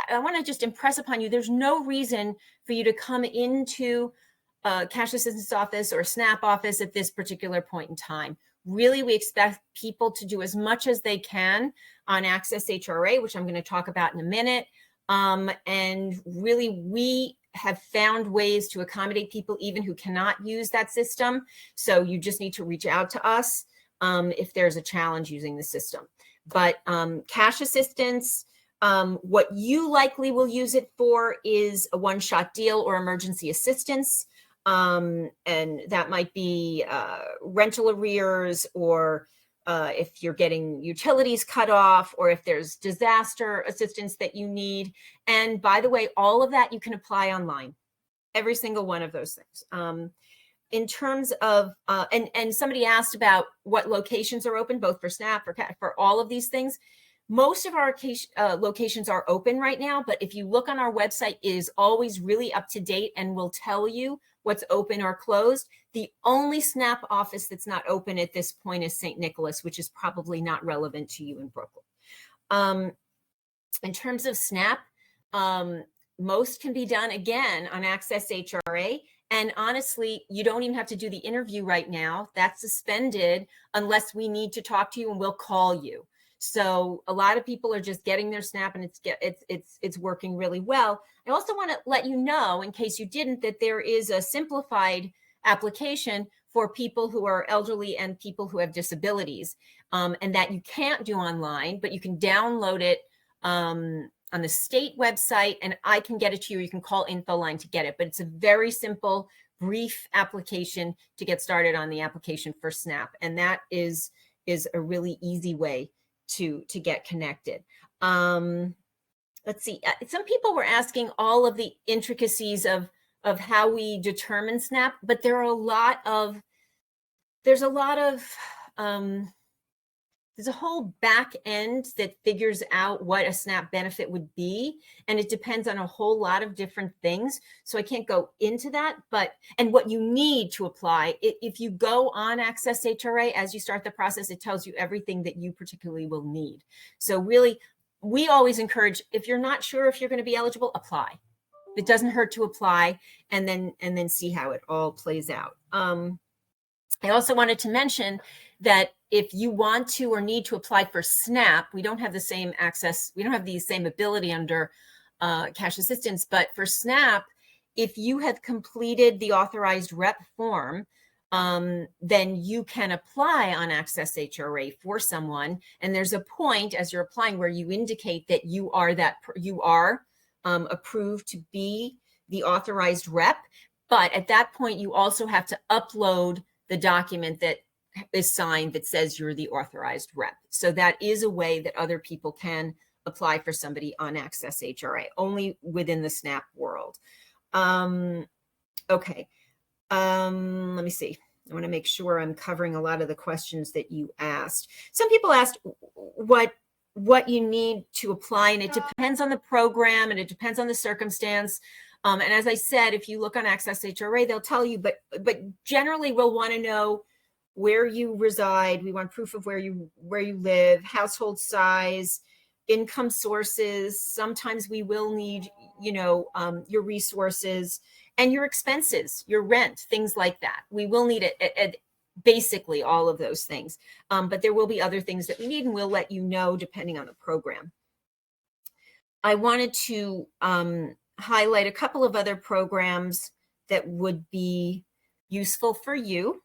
I want to just impress upon you, there's no reason for you to come into a cash assistance office or a SNAP office at this particular point in time. Really, we expect people to do as much as they can on Access HRA, which I'm going to talk about in a minute. And really, we have found ways to accommodate people even who cannot use that system. So you just need to reach out to us if there's a challenge using the system. But cash assistance, what you likely will use it for is a one-shot deal or emergency assistance. And that might be rental arrears, or if you're getting utilities cut off, or if there's disaster assistance that you need. And by the way, all of that you can apply online, every single one of those things. In terms of, and somebody asked about what locations are open, both for SNAP, for all of these things. Most of our locations are open right now, but if you look on our website, it is always really up to date and will tell you what's open or closed. The only SNAP office that's not open at this point is St. Nicholas, which is probably not relevant to you in Brooklyn. In terms of SNAP, most can be done again on Access HRA. And honestly, you don't even have to do the interview right now. That's suspended unless we need to talk to you, and we'll call you. So a lot of people are just getting their SNAP, and it's working really well. I also want to let you know, in case you didn't, that there is a simplified application for people who are elderly and people who have disabilities, and that you can't do online, but you can download it on the state website, and I can get it to you. You can call InfoLine to get it, but it's a very simple, brief application to get started on the application for SNAP, and that is a really easy way to get connected. Let's see. Some people were asking all of the intricacies of how we determine SNAP, but there's a whole back end that figures out what a SNAP benefit would be, and it depends on a whole lot of different things. So I can't go into that, and what you need to apply, if you go on Access HRA, as you start the process, it tells you everything that you particularly will need. So really, we always encourage, if you're not sure if you're going to be eligible, apply. It doesn't hurt to apply, and then see how it all plays out. I also wanted to mention that if you want to or need to apply for SNAP, we don't have the same access. We don't have the same ability under cash assistance. But for SNAP, if you have completed the authorized rep form, then you can apply on Access HRA for someone. And there's a point as you're applying where you indicate that you are approved to be the authorized rep. But at that point, you also have to upload the document that is signed that says you're the authorized rep. So that is a way that other people can apply for somebody on Access HRA, only within the SNAP world. Okay. Let me see. I want to make sure I'm covering a lot of the questions that you asked. Some people asked what you need to apply, and it depends on the program and it depends on the circumstance. And as I said, if you look on Access HRA, they'll tell you, but generally we'll want to know where you reside. We want proof of where you live, household size, income sources. Sometimes we will need, your resources and your expenses, your rent, things like that. We will need it, basically all of those things. But there will be other things that we need, and we'll let you know depending on the program. I wanted to highlight a couple of other programs that would be useful for you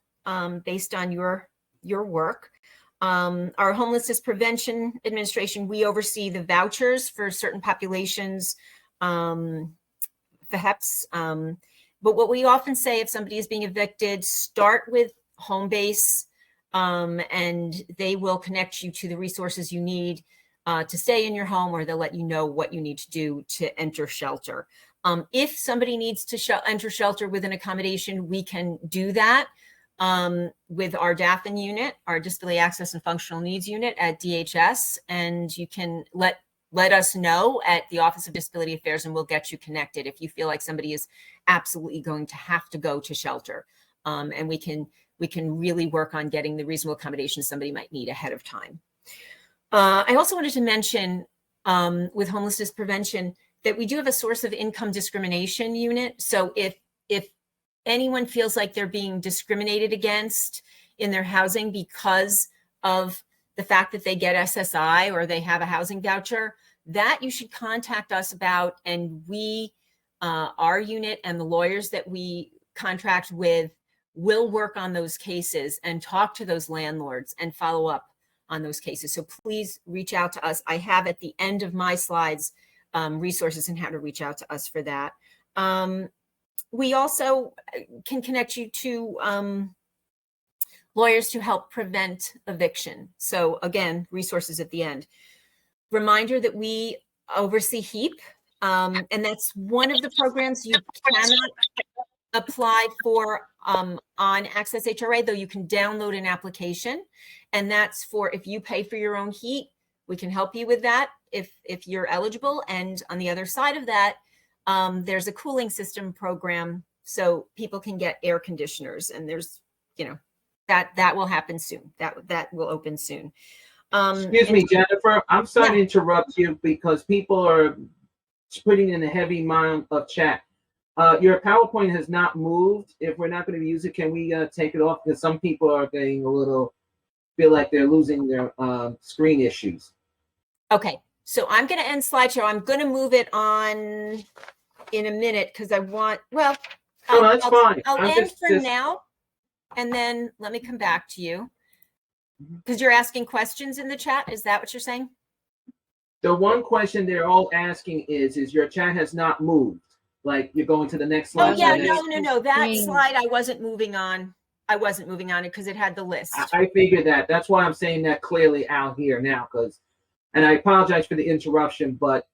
based on your work. Our Homelessness Prevention Administration, we oversee the vouchers for certain populations, the HEPs. But what we often say, if somebody is being evicted, start with home base, and they will connect you to the resources you need to stay in your home, or they'll let you know what you need to do to enter shelter. If somebody needs to enter shelter with an accommodation, we can do that with our DAFN unit, our Disability Access and Functional Needs unit at DHS, and you can let us know at the Office of Disability Affairs, and we'll get you connected if you feel like somebody is absolutely going to have to go to shelter. And we can really work on getting the reasonable accommodation somebody might need ahead of time. I also wanted to mention with homelessness prevention that we do have a source of income discrimination unit. So if anyone feels like they're being discriminated against in their housing because of the fact that they get SSI or they have a housing voucher, that you should contact us about, and we, our unit and the lawyers that we contract with will work on those cases and talk to those landlords and follow up on those cases. So please reach out to us. I have at the end of my slides resources and how to reach out to us for that. We also can connect you to lawyers to help prevent eviction. So again, resources at the end. Reminder that we oversee HEAP, and that's one of the programs you cannot apply for on Access HRA, though you can download an application, and that's for if you pay for your own heat, we can help you with that if you're eligible. And on the other side of that, there's a cooling system program so people can get air conditioners, and there's, that will happen soon. That will open soon. Excuse me, Jennifer. I'm sorry to interrupt you because people are putting in a heavy amount of chat. Your PowerPoint has not moved. If we're not going to use it, can we take it off? Because some people are getting feel like they're losing their screen issues. Okay, so I'm going to end slideshow. I'm going to move it on in a minute because I want, no, that's fine. I'll end for now, and then let me come back to you. Because you're asking questions in the chat. Is that what you're saying? The one question they're all asking is your chat has not moved. Like you're going to the next slide. Oh yeah, no. That slide I wasn't moving on. I wasn't moving on it because it had the list. I figured that. That's why I'm saying that clearly out here now. And I apologize for the interruption, but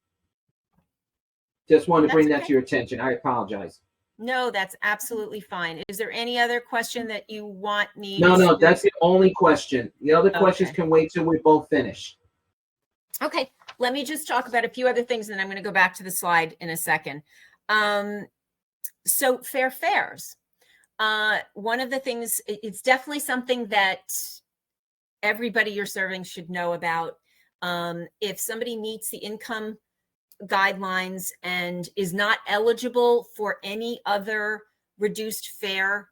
just wanted to bring that to your attention. I apologize. No, that's absolutely fine. Is there any other question that you want me No, that's the only question. The other questions can wait till we both finish. Okay, let me just talk about a few other things, and then I'm going to go back to the slide in a second. So fair fares. One of the things, it's definitely something that everybody you're serving should know about. If somebody meets the income guidelines and is not eligible for any other reduced fare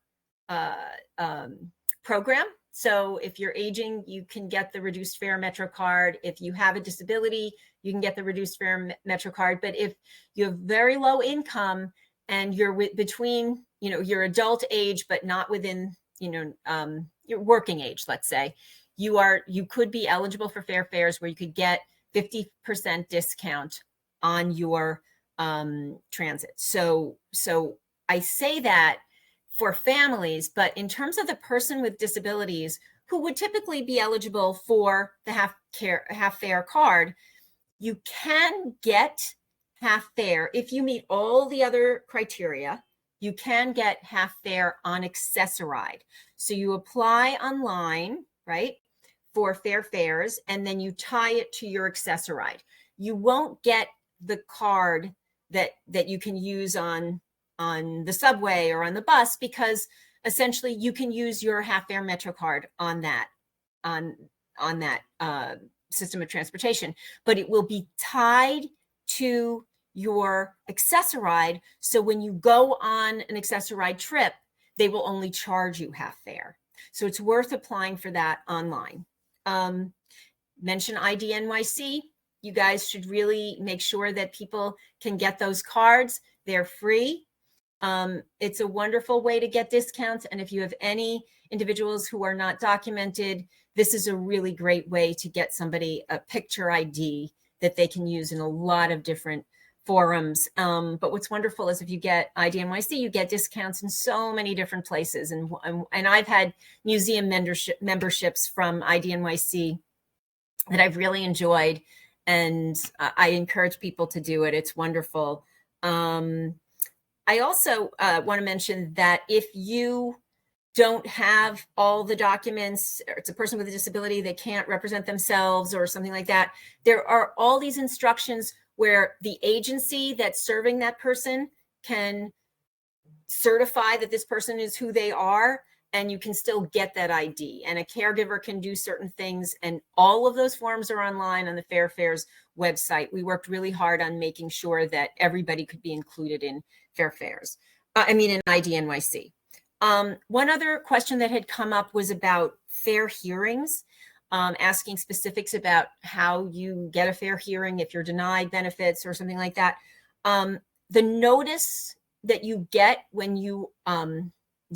program. So if you're aging, you can get the reduced fare Metro card. If you have a disability, you can get the reduced fare Metro card. But if you have very low income and you're between, your adult age, but not within, your working age, let's say, you could be eligible for fair fares where you could get 50% discount on your transit. So I say that for families, but in terms of the person with disabilities who would typically be eligible for the half fare card, you can get half fare if you meet all the other criteria. you can get half fare on Access-a-Ride. So you apply online, right, for Fair Fares, and then you tie it to your Access-a-Ride. You won't get the card that you can use on the subway or on the bus, because essentially you can use your half fare Metro card on that system of transportation, but it will be tied to your Access-a-Ride. So when you go on an Access-a-Ride trip, they will only charge you half fare. So it's worth applying for that online. Mention ID NYC. You guys should really make sure that people can get those cards. They're free. It's a wonderful way to get discounts. And if you have any individuals who are not documented, this is a really great way to get somebody a picture ID that they can use in a lot of different forums. But what's wonderful is if you get ID NYC, you get discounts in so many different places. And I've had museum memberships from ID NYC that I've really enjoyed. And I encourage people to do it. It's wonderful. I also want to mention that if you don't have all the documents, or it's a person with a disability that can't represent themselves or something like that, there are all these instructions where the agency that's serving that person can certify that this person is who they are, and you can still get that ID. And a caregiver can do certain things, and all of those forms are online on the Fair Fares website. We worked really hard on making sure that everybody could be included in Fair Fares. In ID NYC. One other question that had come up was about fair hearings, asking specifics about how you get a fair hearing if you're denied benefits or something like that. The notice that you get when you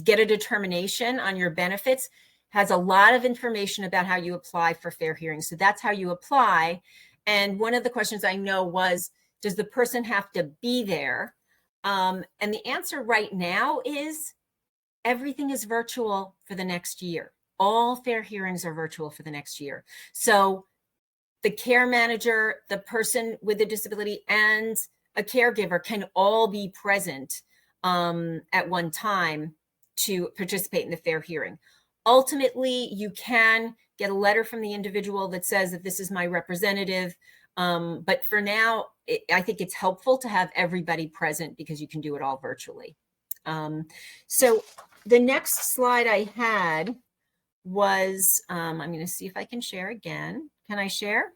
get a determination on your benefits has a lot of information about how you apply for fair hearings. So that's how you apply. And one of the questions I know was, does the person have to be there? And the answer right now is everything is virtual for the next year. All fair hearings are virtual for the next year. So the care manager, the person with a disability, and a caregiver can all be present at one time to participate in the fair hearing. Ultimately, you can get a letter from the individual that says that this is my representative. But for now, I think it's helpful to have everybody present because you can do it all virtually. So the next slide I had was, I'm going to see if I can share again. Can I share?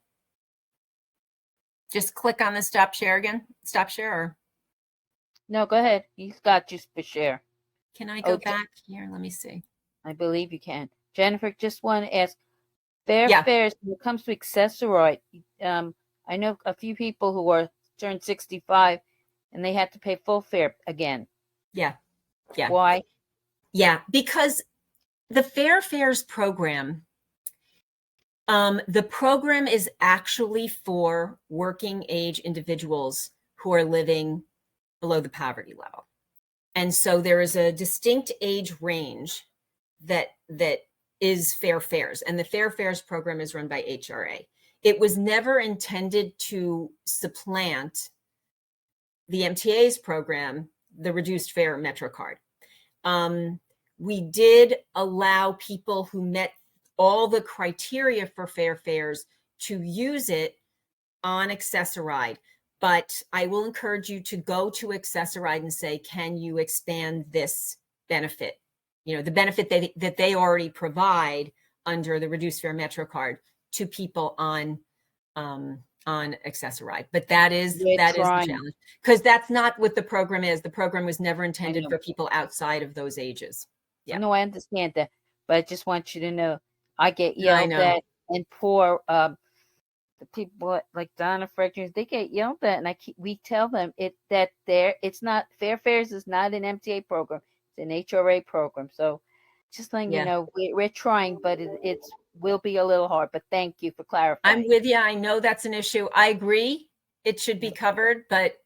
Just click on the stop share again. Stop share, or No, go ahead. He's got you for share. can I go Okay. back here? Let me see. I believe you can. Jennifer, just want to ask, Fair Yeah. Fares, when it comes to Access-a-Ride, I know a few people who are turned 65 and they had to pay full fare again. Yeah. Yeah. Why? Yeah, because the Fair Fares program, the program is actually for working age individuals who are living below the poverty level. And so there is a distinct age range that is Fair Fares, and the Fair Fares program is run by HRA. It was never intended to supplant the MTA's program, the reduced fare Metro card. We did allow people who met all the criteria for Fair Fares to use it on Access-a-Ride. But I will encourage you to go to Access-a-Ride and say, can you expand this benefit? You know, the benefit that they already provide under the reduced fare Metro card to people on Access-a-Ride. But that is the challenge, because that's not what the program is. The program was never intended for people outside of those ages. Yeah. No, I understand that, but I just want you to know I get yelled at, and poor the people like Donna Frederick, they get yelled at, and we tell them it's not Fair Fares is not an MTA program, it's an HRA program. So just letting you know, we're trying, but it will be a little hard. But thank you for clarifying. I'm with you. I know that's an issue. I agree. It should be covered, but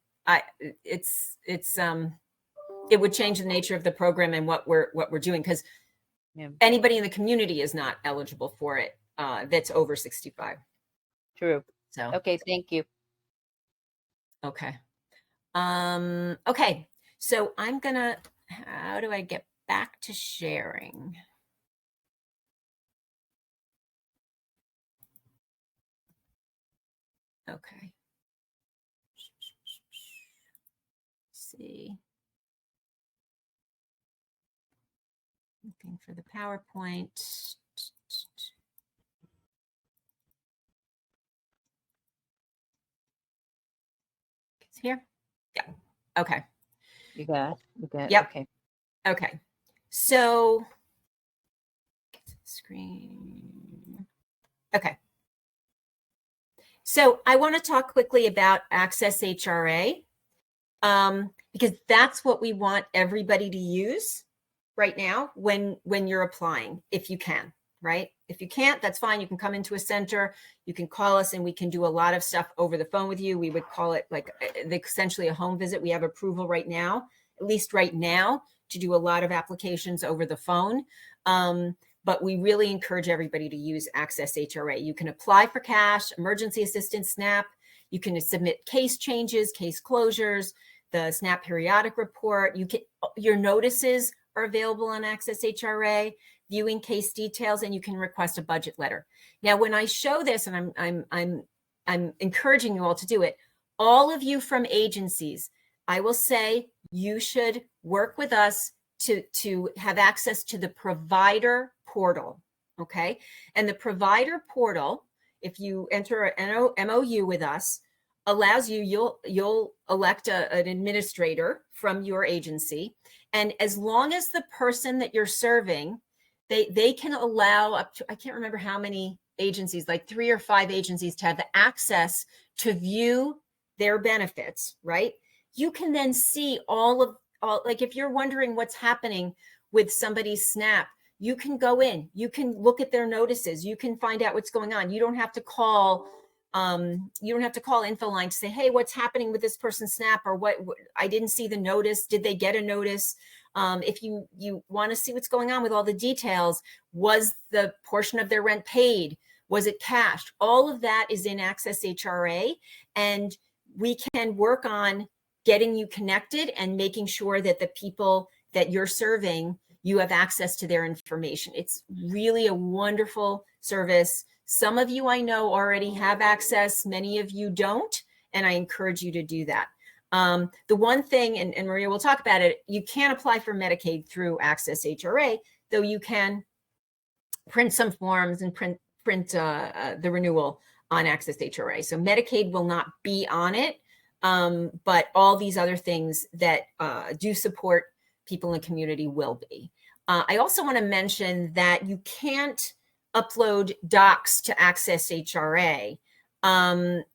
it would change the nature of the program and what we're doing, because anybody in the community is not eligible for it that's over 65. True. So okay, thank you. Okay. Okay. So I'm gonna how do I get back to sharing? Okay. Let's see. Looking for the PowerPoint. It's here. Yeah. Okay. You got it? You got it? Yep. Okay. Okay. So screen. Okay. So I want to talk quickly about Access HRA, because that's what we want everybody to use right now when you're applying, if you can, right? If you can't, that's fine. You can come into a center, you can call us, and we can do a lot of stuff over the phone with you. We would call it like essentially a home visit. We have approval right now, at least right now, to do a lot of applications over the phone. But we really encourage everybody to use Access HRA. You can apply for cash, emergency assistance, SNAP. You can submit case changes, case closures, the SNAP periodic report. Your notices are available on Access HRA, viewing case details, and you can request a budget letter. Now, when I show this, and I'm encouraging you all to do it, all of you from agencies, I will say you should work with us to have access to the provider portal, okay? And the provider portal, if you enter an MOU with us, allows you'll elect an administrator from your agency, and as long as the person that you're serving, they can allow up to, I can't remember how many agencies, like 3 or 5 agencies, to have the access to view their benefits, right? You can then see all, like if you're wondering what's happening with somebody's SNAP, you can go in, you can look at their notices, you can find out what's going on. You don't have to call Infoline to say, hey, what's happening with this person's SNAP, or what I didn't see the notice. Did they get a notice? If you want to see what's going on with all the details, was the portion of their rent paid? Was it cashed? All of that is in Access HRA, and we can work on getting you connected and making sure that the people that you're serving, you have access to their information. It's really a wonderful service. Some of you I know already have access, many of you don't, and I encourage you to do that. The one thing, and Maria will talk about it, you can't apply for Medicaid through Access HRA, though you can print some forms and print the renewal on Access HRA. So Medicaid will not be on it, but all these other things that do support people in the community will be. I also want to mention that you can't upload docs to Access HRA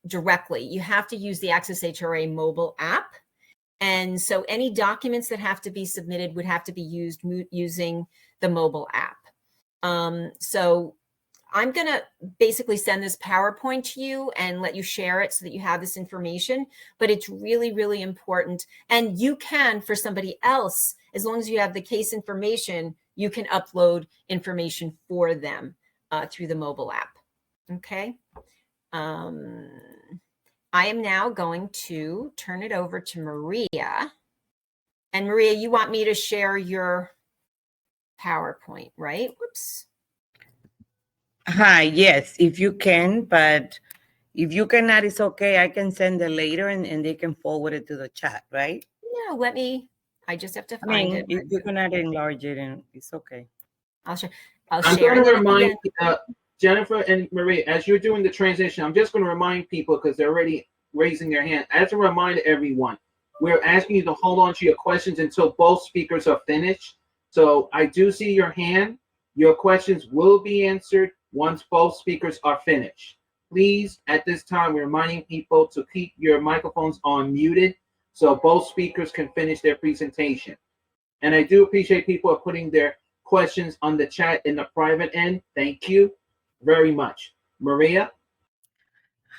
directly. You have to use the Access HRA mobile app. And so any documents that have to be submitted would have to be used using the mobile app. So I'm going to basically send this PowerPoint to you and let you share it so that you have this information, but it's really, really important. And you can, for somebody else, as long as you have the case information, you can upload information for them through the mobile app. Okay. I am now going to turn it over to Maria. And Maria, you want me to share your PowerPoint, right? Whoops. Hi, yes, if you can, but if you cannot, it's okay. I can send it later and they can forward it to the chat, right? No, I just have to I find mean, it. if you cannot enlarge it, and it's okay. I'll share I'm it going to at the remind end. Jennifer and Maria, as you're doing the transition, I'm just going to remind people, because they're already raising their hand. As a reminder, everyone, we're asking you to hold on to your questions until both speakers are finished. So I do see your hand. Your questions will be answered once both speakers are finished. Please, at this time, we're reminding people to keep your microphones on muted so both speakers can finish their presentation. And I do appreciate people are putting their questions on the chat in the private end. Thank you very much. Maria?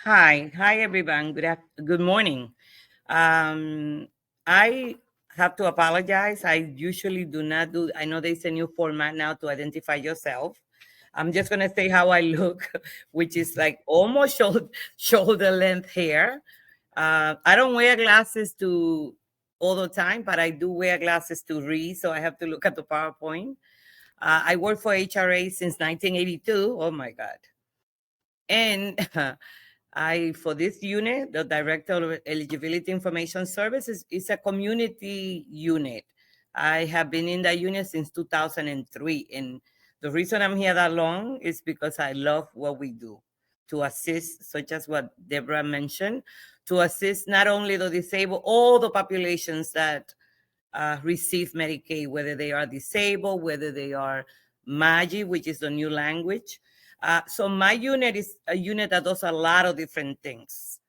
Hi, everyone. Good morning. I have to apologize. I usually do not do. I know there's a new format now to identify yourself. I'm just gonna say how I look, which is like almost shoulder length hair. I don't wear glasses to all the time, but I do wear glasses to read, so I have to look at the PowerPoint. I work for HRA since 1982. Oh my God. And for this unit, the Director of Eligibility Information Services is a community unit. I have been in that unit since 2003. And the reason I'm here that long is because I love what we do to assist, such as what Deborah mentioned, to assist not only the disabled, all the populations that receive Medicaid, whether they are disabled, whether they are MAGI, which is the new language. So my unit is a unit that does a lot of different things.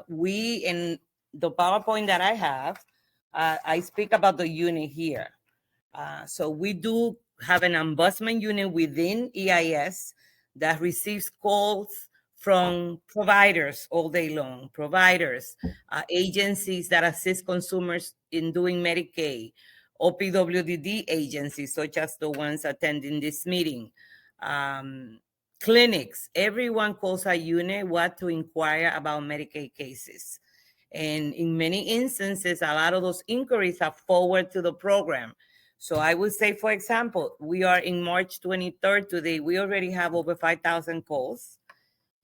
We, in the PowerPoint that I have, I speak about the unit here. So we do have an ombudsman unit within EIS that receives calls from providers all day long, providers, agencies that assist consumers in doing Medicaid, OPWDD agencies, such as the ones attending this meeting, clinics. Everyone calls a unit what to inquire about Medicaid cases. And in many instances, a lot of those inquiries are forwarded to the program. So I would say, for example, we are in March 23rd today. We already have over 5,000 calls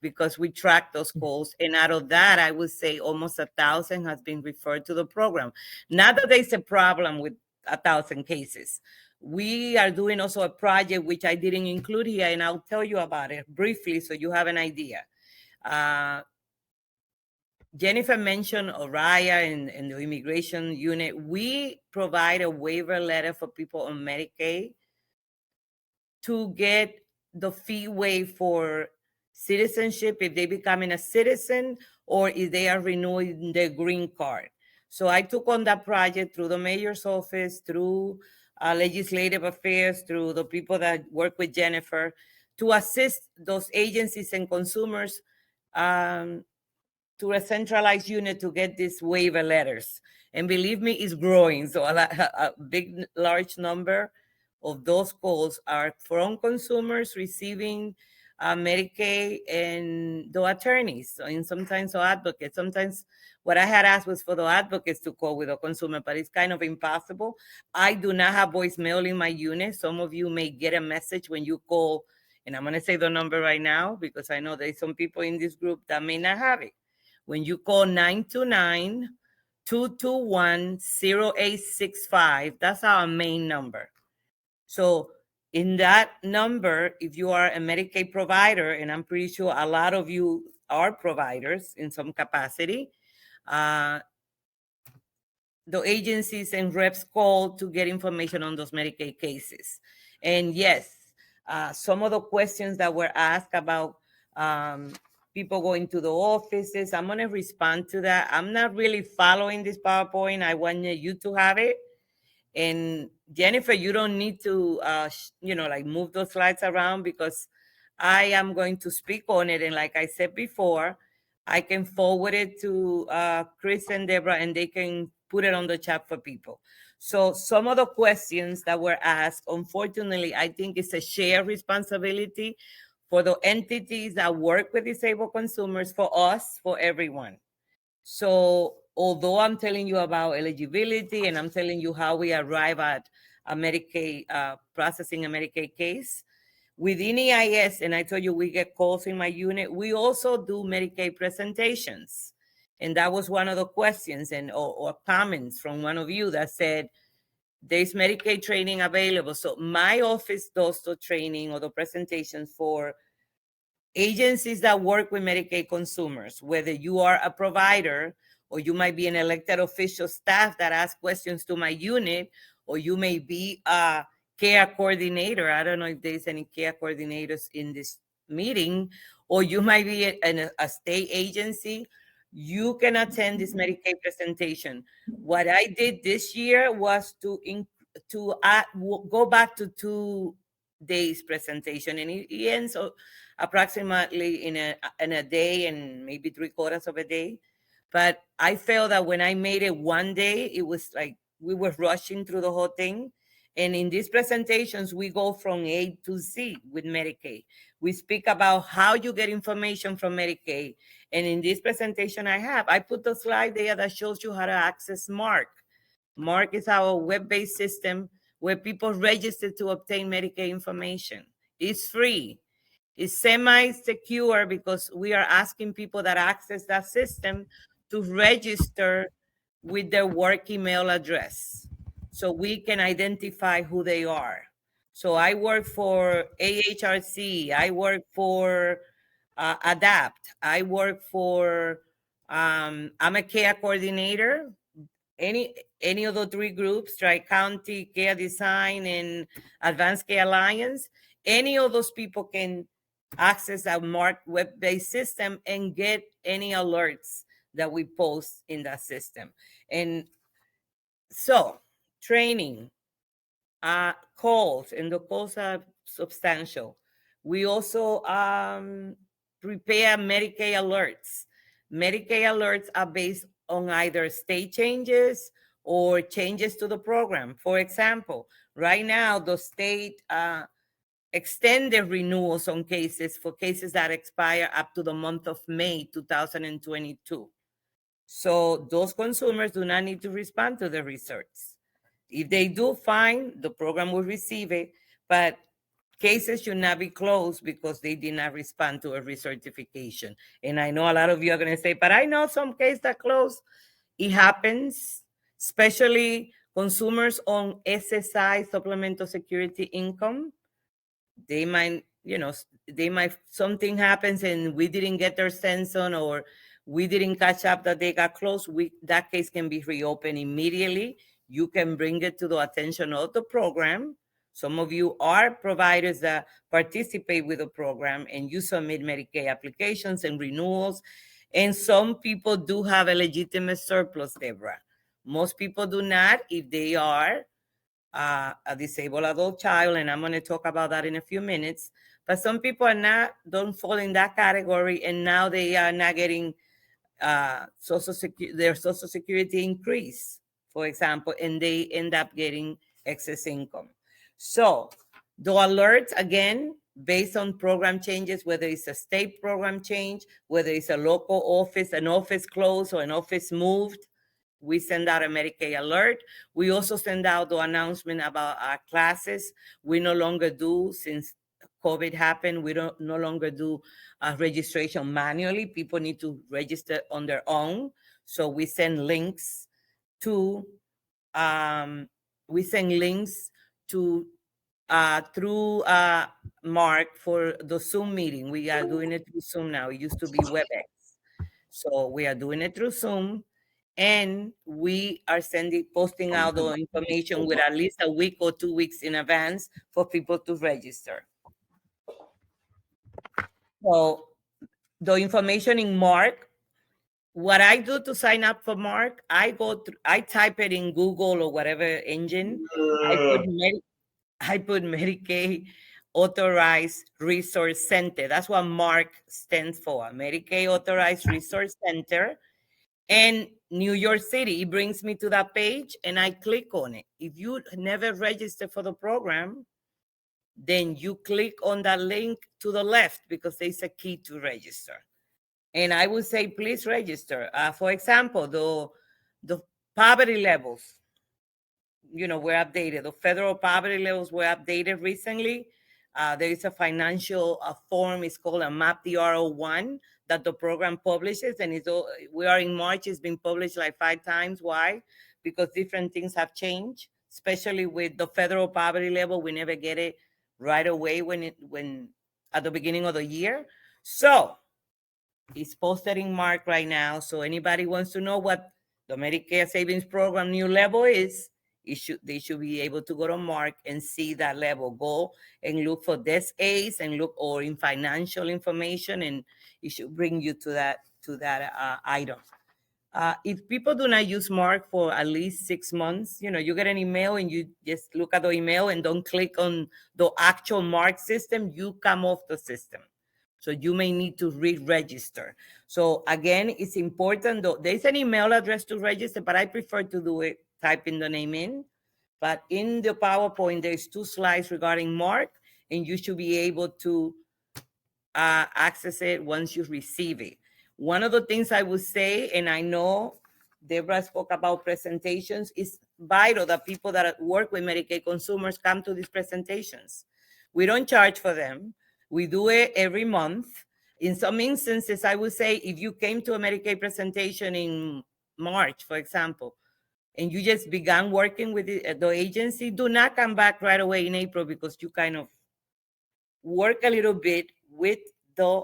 because we track those calls. And out of that, I would say almost 1,000 has been referred to the program. Not that there's a problem with 1,000 cases. We are doing also a project, which I didn't include here, and I'll tell you about it briefly so you have an idea. Jennifer mentioned Oriya and the immigration unit. We provide a waiver letter for people on Medicaid to get the fee waived for citizenship if they becoming a citizen or if they are renewing their green card. So I took on that project through the mayor's office, through legislative affairs, through the people that work with Jennifer, to assist those agencies and consumers to a centralized unit to get these waiver letters. And believe me, it's growing. So a big, large number of those calls are from consumers receiving Medicaid and the attorneys, and sometimes the advocates. Sometimes what I had asked was for the advocates to call with a consumer, but it's kind of impossible. I do not have voicemail in my unit. Some of you may get a message when you call, and I'm going to say the number right now because I know there's some people in this group that may not have it. When you call 929-221-0865, that's our main number. So in that number, if you are a Medicaid provider, and I'm pretty sure a lot of you are providers in some capacity, the agencies and reps call to get information on those Medicaid cases. And yes, some of the questions that were asked about people going to the offices, I'm going to respond to that. I'm not really following this PowerPoint. I want you to have it. And Jennifer, you don't need to, like move those slides around because I am going to speak on it. And like I said before, I can forward it to Chris and Deborah, and they can put it on the chat for people. So some of the questions that were asked, unfortunately, I think it's a shared responsibility for the entities that work with disabled consumers, for us, for everyone. So although I'm telling you about eligibility and I'm telling you how we arrive at a Medicaid, processing a Medicaid case, within EIS, and I told you we get calls in my unit, we also do Medicaid presentations. And that was one of the questions or comments from one of you that said, there's Medicaid training available. So my office does the training or the presentations for agencies that work with Medicaid consumers, whether you are a provider or you might be an elected official staff that ask questions to my unit, or you may be a care coordinator. I don't know if there's any care coordinators in this meeting, or you might be a state agency. You can attend this Medicaid presentation. What I did this year was to go back to 2 days presentation, and it ends approximately in a day and maybe 3/4 of a day. But I felt that when I made it 1 day, it was like we were rushing through the whole thing. And in these presentations, we go from A to Z with Medicaid. We speak about how you get information from Medicaid. And in this presentation I put the slide there that shows you how to access MARC. MARC is our web-based system where people register to obtain Medicaid information. It's free. It's semi-secure because we are asking people that access that system to register with their work email address so we can identify who they are. So I work for AHRC, I work for ADAPT, I work for, I'm a care coordinator. Any of the three groups, Tri-County, Care Design, and Advanced Care Alliance, any of those people can access our MARC web-based system and get any alerts that we post in that system. And so training, calls, and the calls are substantial. We also prepare Medicaid alerts. Medicaid alerts are based on either state changes or changes to the program. For example, right now, the state extended renewals on cases for cases that expire up to the month of May 2022. So those consumers do not need to respond to the research. If they do, fine, the program will receive it, but cases should not be closed because they did not respond to a recertification. And I know a lot of you are going to say, but I know some cases that close. It happens, especially consumers on SSI, Supplemental Security Income. They might, something happens and we didn't get their sense on, or we didn't catch up that they got closed. That case can be reopened immediately. You can bring it to the attention of the program. Some of you are providers that participate with the program and you submit Medicaid applications and renewals. And some people do have a legitimate surplus, Deborah. Most people do not if they are a disabled adult child, and I'm going to talk about that in a few minutes. But some people don't fall in that category, and now they are not getting their Social Security increase, for example, and they end up getting excess income. So the alerts, again, based on program changes, whether it's a state program change, whether it's a local office, an office closed or an office moved, we send out a Medicaid alert. We also send out the announcement about our classes. We no longer do, since COVID happened, we no longer do registration manually. People need to register on their own. So we send links to, through MARC for the Zoom meeting. We are doing it through Zoom now. It used to be WebEx. So we are doing it through Zoom. And we are posting out the information with at least a week or 2 weeks in advance for people to register. So the information in MARC, what I do to sign up for MARC, I type it in Google or whatever engine. I put Medicaid Authorized Resource Center. That's what MARC stands for, Medicaid Authorized Resource Center. And New York City, it brings me to that page and I click on it. If you never registered for the program, then you click on that link to the left because there's a key to register. And I would say, please register. For example, the poverty levels, were updated. The federal poverty levels were updated recently. There is a financial form, it's called a MAPDR01 that the program publishes, and we are in March. It's been published like 5 times. Why? Because different things have changed, especially with the federal poverty level. We never get it right away when at the beginning of the year. So it's posted in MARC right now. So anybody wants to know what the Medicare Savings Program new level is, they should be able to go to MARC and see that level. Go and look for desk aids and look, or in financial information, and it should bring you to that item. If people do not use MARC for at least 6 months, you get an email and you just look at the email and don't click on the actual MARC system, you come off the system. So you may need to re-register. So again, it's important though. There's an email address to register, but I prefer to do it typing the name in. But in the PowerPoint, there's 2 slides regarding MARC, and you should be able to access it once you receive it. One of the things I would say, and I know Deborah spoke about presentations, is vital that people that work with Medicaid consumers come to these presentations. We don't charge for them. We do it every month. In some instances, I would say if you came to a Medicaid presentation in March, for example, and you just began working with the agency, do not come back right away in April, because you kind of work a little bit with the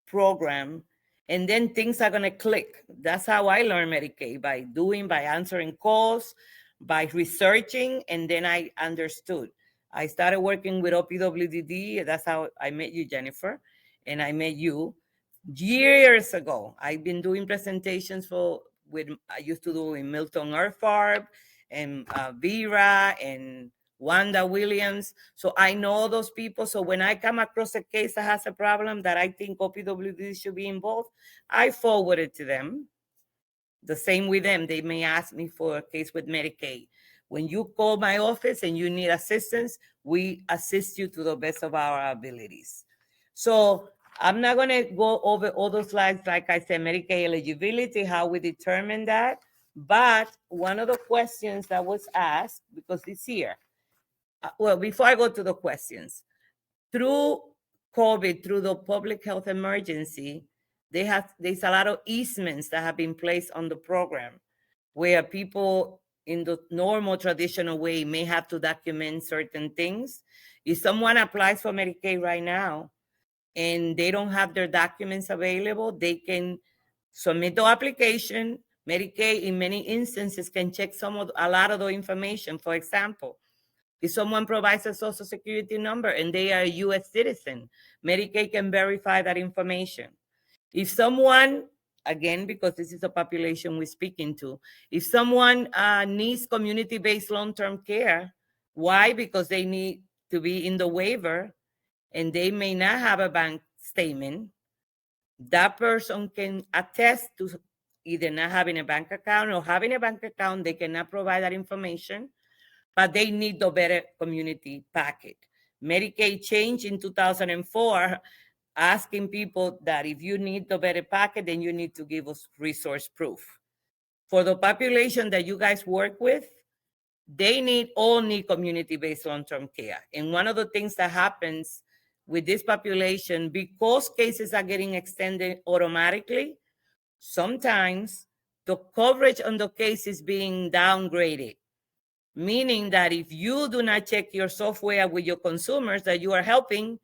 program, and then things are going to click. That's how I learned Medicaid, by answering calls, by researching, and then I understood. I started working with OPWDD. That's how I met you, Jennifer, and I met you years ago. I've been doing presentations I used to do in Milton Erfarb and Vera and Wanda Williams. So I know those people. So when I come across a case that has a problem that I think OPWD should be involved, I forward it to them. The same with them. They may ask me for a case with Medicaid. When you call my office and you need assistance, we assist you to the best of our abilities. So I'm not going to go over all those slides. Like I said, Medicaid eligibility, how we determine that. But one of the questions that was asked, because it's here. Well, before I go to the questions, through COVID, through the public health emergency, there's a lot of easements that have been placed on the program, where people in the normal traditional way may have to document certain things. If someone applies for Medicaid right now and they don't have their documents available, they can submit the application. Medicaid, in many instances, can check a lot of the information. For example, if someone provides a social security number and they are a U.S. citizen, Medicaid can verify that information. If someone, again, because this is a population we're speaking to, if someone needs community-based long-term care, why? Because they need to be in the waiver and they may not have a bank statement, that person can attest to either not having a bank account or having a bank account. They cannot provide that information, but they need the better community packet. Medicaid changed in 2004, asking people that if you need the better packet, then you need to give us resource proof. For the population that you guys work with, they all need community-based long-term care. And one of the things that happens with this population, because cases are getting extended automatically, sometimes the coverage on the case is being downgraded. Meaning that if you do not check your software with your consumers that you are helping,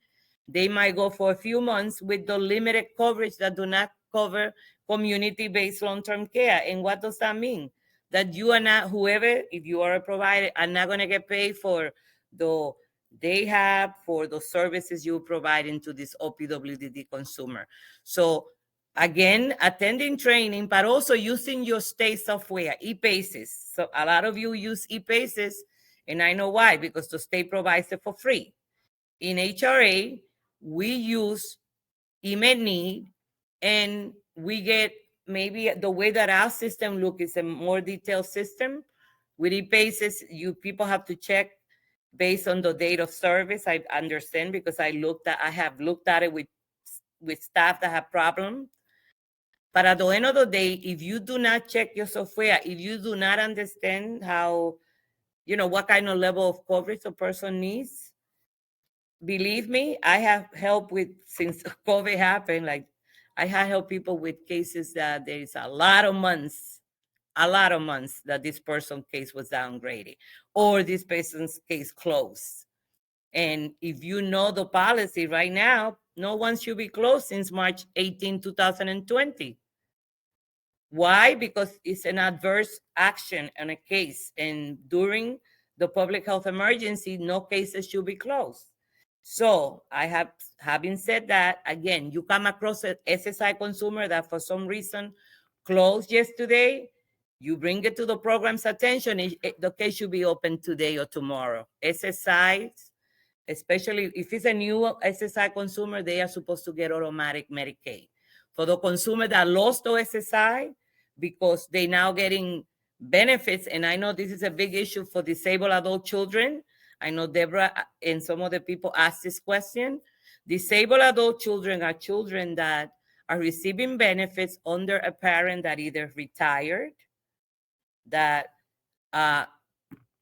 they might go for a few months with the limited coverage that do not cover community-based long-term care. And what does that mean? That you are not, whoever, if you are a provider, are not going to get paid for the services you provide into this OPWDD consumer. So again, attending training, but also using your state software, ePaces. So a lot of you use ePaces, and I know why, because the state provides it for free. In HRA, we use eMedNeed, and we get maybe the way that our system looks is a more detailed system. With ePaces, people have to check based on the date of service. I understand, because I have looked at it with staff that have problems. But at the end of the day, if you do not check your software, if you do not understand how, what kind of level of coverage a person needs, believe me, I have helped since COVID happened, I have helped people with cases that there is a lot of months that this person's case was downgraded or this person's case closed. And if you know the policy right now, no one should be closed since March 18, 2020. Why? Because it's an adverse action on a case. And during the public health emergency, no cases should be closed. So having said that, again, you come across an SSI consumer that for some reason closed yesterday, you bring it to the program's attention, the case should be open today or tomorrow. SSIs, especially if it's a new SSI consumer, they are supposed to get automatic Medicaid. For the consumer that lost the SSI, because they now getting benefits, and I know this is a big issue for disabled adult children. I know Deborah and some other people asked this question. Disabled adult children are children that are receiving benefits under a parent that either retired, that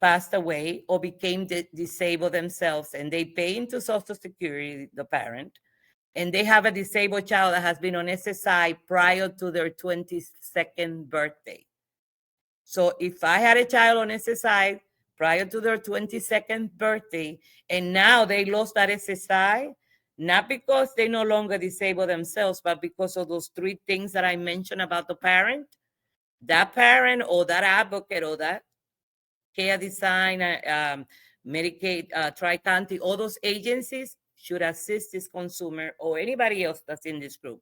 passed away, or became disabled themselves, and they pay into Social Security, the parent, and they have a disabled child that has been on SSI prior to their 22nd birthday. So if I had a child on SSI prior to their 22nd birthday, and now they lost that SSI, not because they no longer disable themselves, but because of those three things that I mentioned about the parent, that parent or that advocate or that care design, Medicaid, Tri-County, all those agencies should assist this consumer or anybody else that's in this group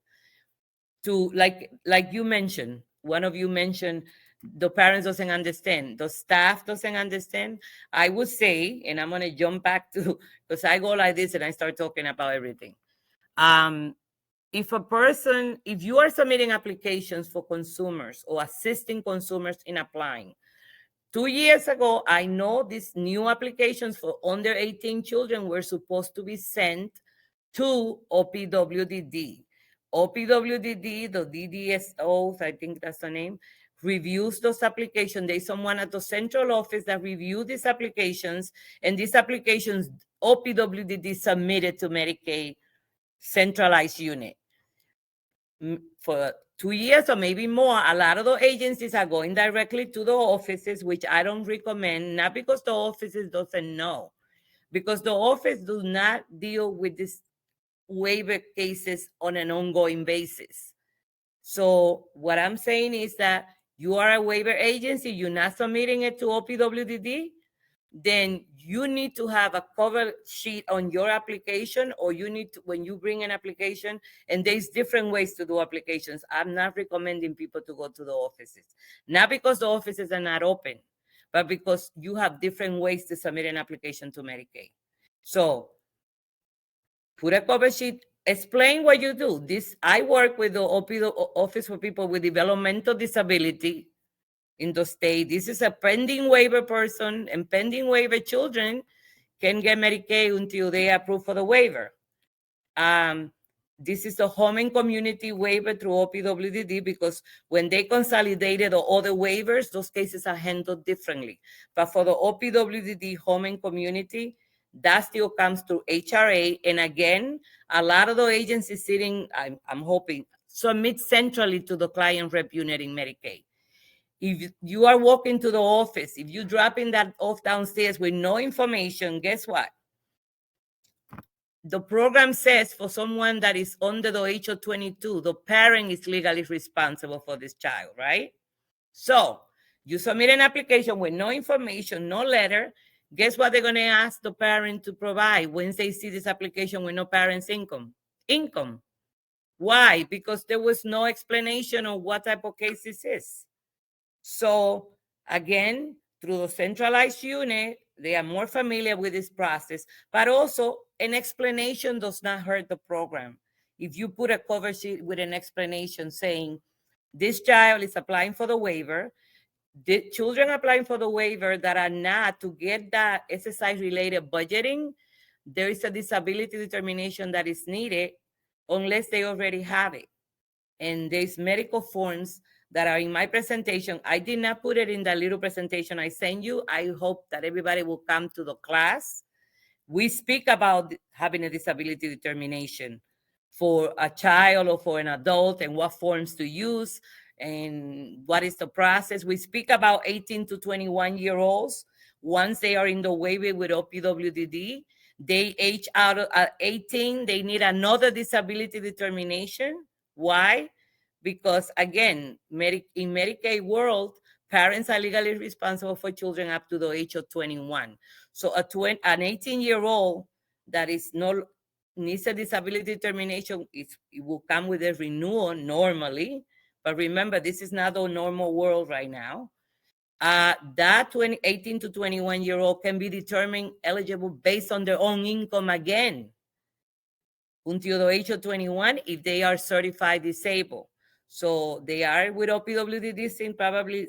to, like you mentioned, one of you mentioned, the parents doesn't understand, the staff doesn't understand. I would say, and I'm going to jump back to, because I go like this and I start talking about everything. If you are submitting applications for consumers or assisting consumers in applying, 2 years ago, I know these new applications for under 18 children were supposed to be sent to OPWDD. OPWDD, the DDSOs, I think that's the name, reviews those applications. There's someone at the central office that review these applications, and these applications OPWDD submitted to Medicaid centralized unit. For 2 years or maybe more, a lot of the agencies are going directly to the offices, which I don't recommend, not because the offices doesn't know, because the office does not deal with these waiver cases on an ongoing basis. So what I'm saying is that you are a waiver agency, you're not submitting it to OPWDD, then you need to have a cover sheet on your application, or you need to, when you bring an application, and there's different ways to do applications. I'm not recommending people to go to the offices, not because the offices are not open, but because you have different ways to submit an application to Medicaid. So put a cover sheet, explain what you do. I work with the Office for People with Developmental Disability in the state. This is a pending waiver person, and pending waiver children can get Medicaid until they approve for the waiver. This is the home and community waiver through OPWDD, because when they consolidated the other waivers, those cases are handled differently. But for the OPWDD home and community, that still comes through HRA. And again, a lot of the agencies sitting, I'm hoping, submit centrally to the client rep unit in Medicaid. If you are walking to the office, if you dropping that off downstairs with no information, guess what? The program says for someone that is under the age of 22, the parent is legally responsible for this child, right? So you submit an application with no information, no letter. Guess what they're going to ask the parent to provide once they see this application with no parent's income? Income. Why? Because there was no explanation of what type of case this is. So again, through the centralized unit, they are more familiar with this process, but also an explanation does not hurt the program. If you put a cover sheet with an explanation saying, this child is applying for the waiver, the children applying for the waiver that are not to get that SSI related budgeting, there is a disability determination that is needed unless they already have it. And there's medical forms that are in my presentation. I did not put it in the little presentation I sent you. I hope that everybody will come to the class. We speak about having a disability determination for a child or for an adult, and what forms to use and what is the process. We speak about 18 to 21-year-olds. Once they are in the waiver with OPWDD, they age out at 18, they need another disability determination. Why? Because again, in Medicaid world, parents are legally responsible for children up to the age of 21. So an 18-year-old that needs a disability determination, it will come with a renewal normally. But remember, this is not the normal world right now. That 18 to 21-year-old can be determined eligible based on their own income again until the age of 21 if they are certified disabled. So they are with OPWDD, probably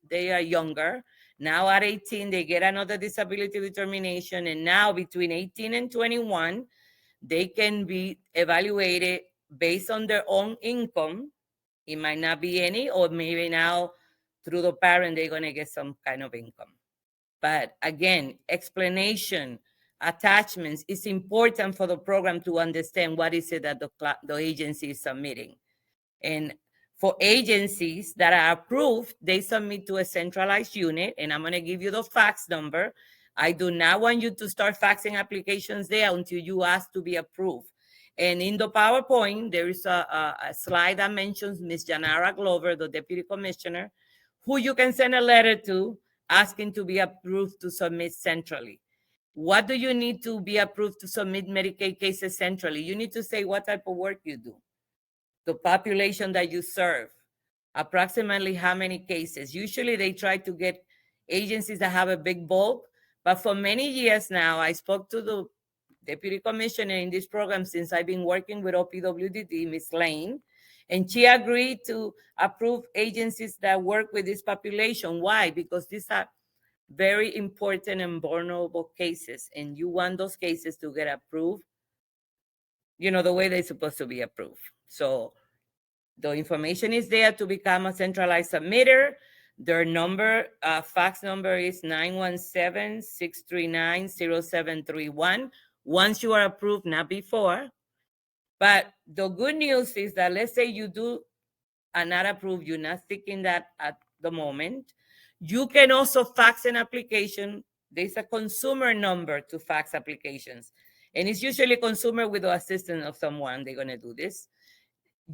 they are younger. Now at 18, they get another disability determination. And now between 18 and 21, they can be evaluated based on their own income. It might not be any, or maybe now through the parent, they're going to get some kind of income. But again, explanation, attachments is important for the program to understand what is it that the agency is submitting. And for agencies that are approved, they submit to a centralized unit, and I'm going to give you the fax number. I do not want you to start faxing applications there until you ask to be approved. And in the PowerPoint, there is a slide that mentions Ms. Janara Glover, the Deputy Commissioner, who you can send a letter to asking to be approved to submit centrally. What do you need to be approved to submit Medicaid cases centrally? You need to say what type of work you do, the population that you serve, approximately how many cases. Usually they try to get agencies that have a big bulk, but for many years now, I spoke to the Deputy Commissioner in this program since I've been working with OPWDD, Ms. Lane, and she agreed to approve agencies that work with this population. Why? Because these are very important and vulnerable cases, and you want those cases to get approved, the way they're supposed to be approved. So the information is there to become a centralized submitter. Their number, fax number is 917-639-0731. Once you are approved, not before. But the good news is that let's say you are not approved, you're not seeking that at the moment. You can also fax an application. There's a consumer number to fax applications. And it's usually consumer with the assistance of someone. They're going to do this.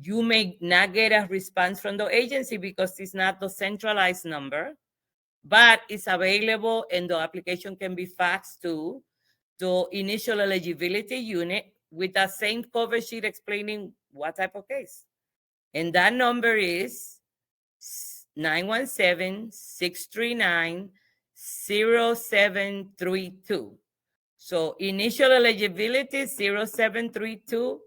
You may not get a response from the agency because it's not the centralized number, but it's available and the application can be faxed to the initial eligibility unit with that same cover sheet explaining what type of case. And that number is 917-639-0732. So initial eligibility 0732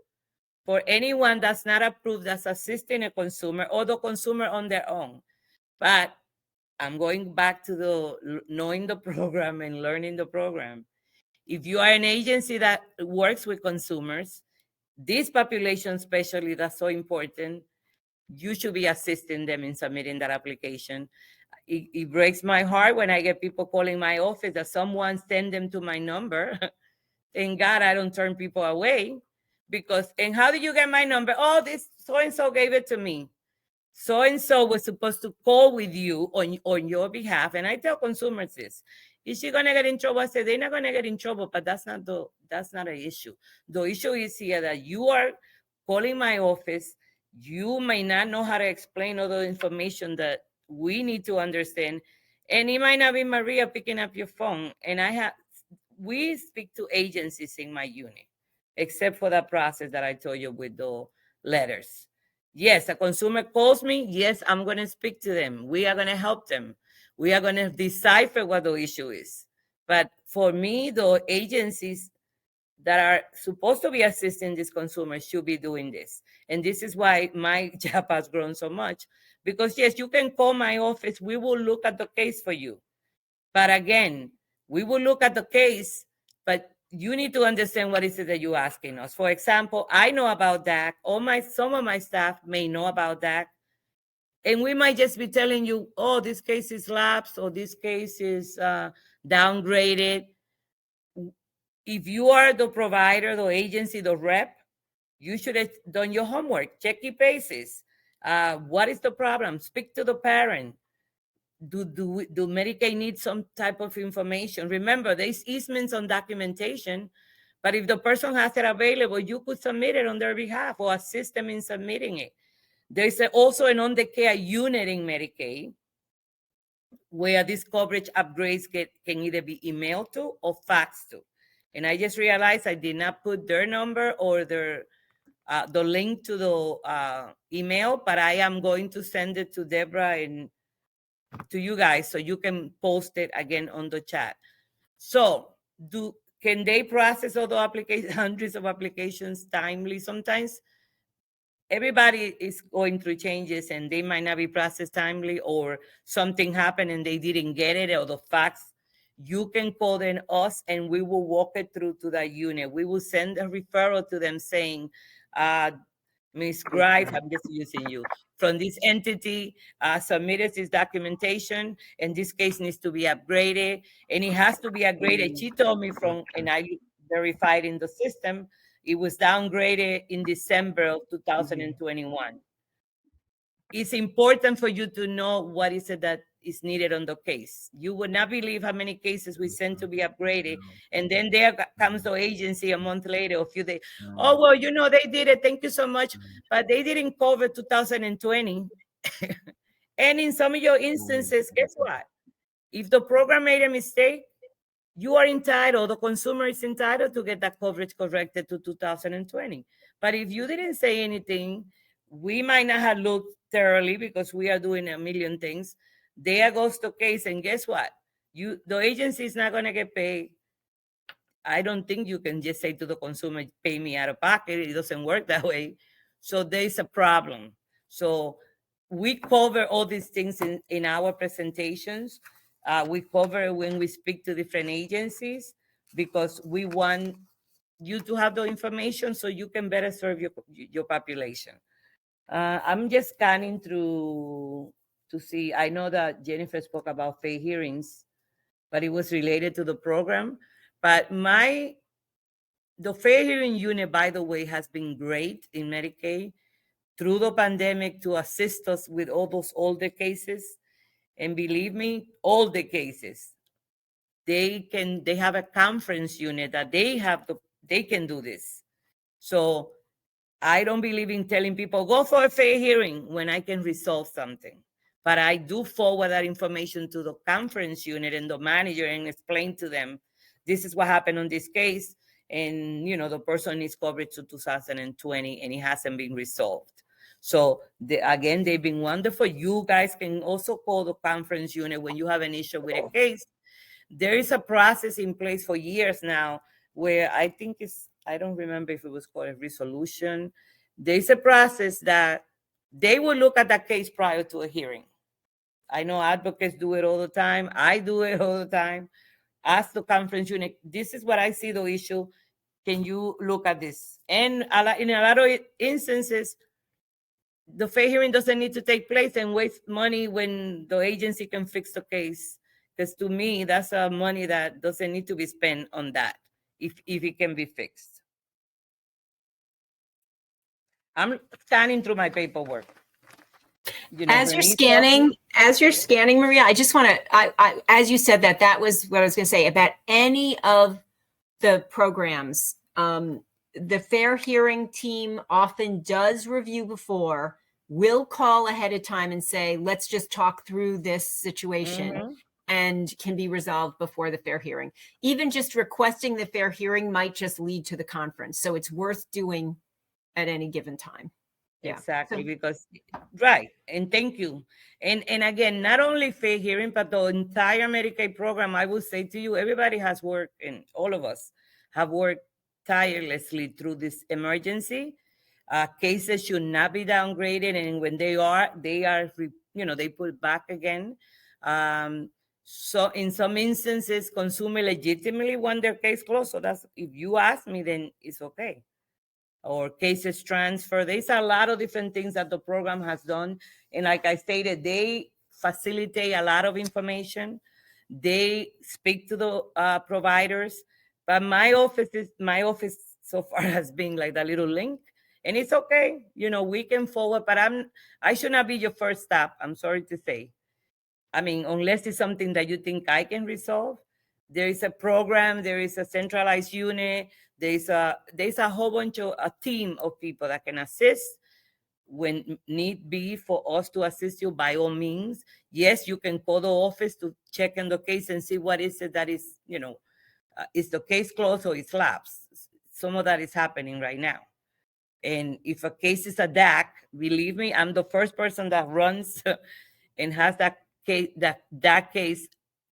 for anyone that's not approved that's assisting a consumer or the consumer on their own. But I'm going back to the knowing the program and learning the program. If you are an agency that works with consumers, this population especially, that's so important, you should be assisting them in submitting that application. It breaks my heart when I get people calling my office that someone send them to my number. Thank God I don't turn people away because, and how did you get my number? Oh, this so-and-so gave it to me. So-and-so was supposed to call with you on your behalf. And I tell consumers this, is she gonna get in trouble? I say, they're not gonna get in trouble, but that's not an issue. The issue is here that you are calling my office. You may not know how to explain all the information that we need to understand. And it might not be Maria picking up your phone. And we speak to agencies in my unit, except for that process that I told you with the letters. Yes, a consumer calls me. Yes, I'm going to speak to them. We are going to help them. We are going to decipher what the issue is. But for me, the agencies that are supposed to be assisting these consumers should be doing this. And this is why my job has grown so much. Because yes, you can call my office. We will look at the case for you. But again, we will look at the case, but you need to understand what is it that you're asking us. For example, I know about DAC. Some of my staff may know about DAC. And we might just be telling you, oh, this case is lapsed or this case is downgraded. If you are the provider, the agency, the rep, you should have done your homework. Check your bases. What is the problem? Speak to the parent. Do Medicaid need some type of information? Remember, there's easements on documentation, but if the person has it available, you could submit it on their behalf or assist them in submitting it. There's also an on-the-care unit in Medicaid where these coverage upgrades can either be emailed to or faxed to. And I just realized I did not put their number or the link to the email, but I am going to send it to Deborah and to you guys so you can post it again on the chat. So can they process all the applications, hundreds of applications timely? Sometimes everybody is going through changes and they might not be processed timely or something happened and they didn't get it or the fax. you can call then us and we will walk it through to that unit. We will send a referral to them saying, Ms. Grife, I'm just using you, from this entity submitted this documentation, and this case needs to be upgraded, and it has to be upgraded. She told me and I verified in the system, it was downgraded in December of 2021. It's important for you to know what is it that is needed on the case. You would not believe how many cases we send to be upgraded. And then there comes the agency a month later, a few days. Oh, well, they did it. Thank you so much. But they didn't cover 2020. And in some of your instances, guess what? If the program made a mistake, you are entitled, the consumer is entitled to get that coverage corrected to 2020. But if you didn't say anything, we might not have looked thoroughly because we are doing a million things. There goes the case, and guess what? The agency is not going to get paid. I don't think you can just say to the consumer, pay me out of pocket. It doesn't work that way. So there's a problem. So we cover all these things in our presentations. We cover it when we speak to different agencies because we want you to have the information so you can better serve your population. I'm just scanning through to see. I know that Jennifer spoke about fair hearings, but it was related to the program. But the fair hearing unit, by the way, has been great in Medicaid through the pandemic to assist us with all those older cases. And believe me, all the cases, they have a conference unit that they can do this. So I don't believe in telling people, go for a fair hearing when I can resolve something. But I do forward that information to the conference unit and the manager and explain to them, this is what happened on this case. And, the person needs coverage to 2020 and it hasn't been resolved. So again, they've been wonderful. You guys can also call the conference unit when you have an issue with a case. There is a process in place for years now where I think I don't remember if it was called a resolution. There's a process that they will look at that case prior to a hearing. I know advocates do it all the time. I do it all the time. Ask the conference unit, this is what I see the issue. Can you look at this? And in a lot of instances, the fair hearing doesn't need to take place and waste money when the agency can fix the case. Because to me, that's money that doesn't need to be spent on that if it can be fixed. I'm scanning through my paperwork. As you're scanning, Maria, I just want to, as you said that was what I was going to say about any of the programs. The fair hearing team often does review before, will call ahead of time and say, let's just talk through this situation and can be resolved before the fair hearing. Even just requesting the fair hearing might just lead to the conference. So it's worth doing at any given time. Yeah. Exactly, because right. And thank you. And again, not only fair hearing, but the entire Medicaid program, I will say to you, everybody has worked, and all of us have worked tirelessly through this emergency. Cases should not be downgraded, and when they are, they put it back again. So in some instances, consumer legitimately want their case closed. So that's, if you ask me, then it's okay. Or cases transfer. There's a lot of different things that the program has done. And like I stated, they facilitate a lot of information. They speak to the providers. But my office so far has been like that little link. And it's okay. We can forward, but I should not be your first stop. I'm sorry to say. I mean, unless it's something that you think I can resolve. There is a program, there is a centralized unit, there's a whole bunch of a team of people that can assist when need be for us to assist you by all means. Yes, you can call the office to check in the case and see what is it that is, is the case closed or it's lapsed. Some of that is happening right now. And if a case is a DAC, believe me, I'm the first person that runs and has that case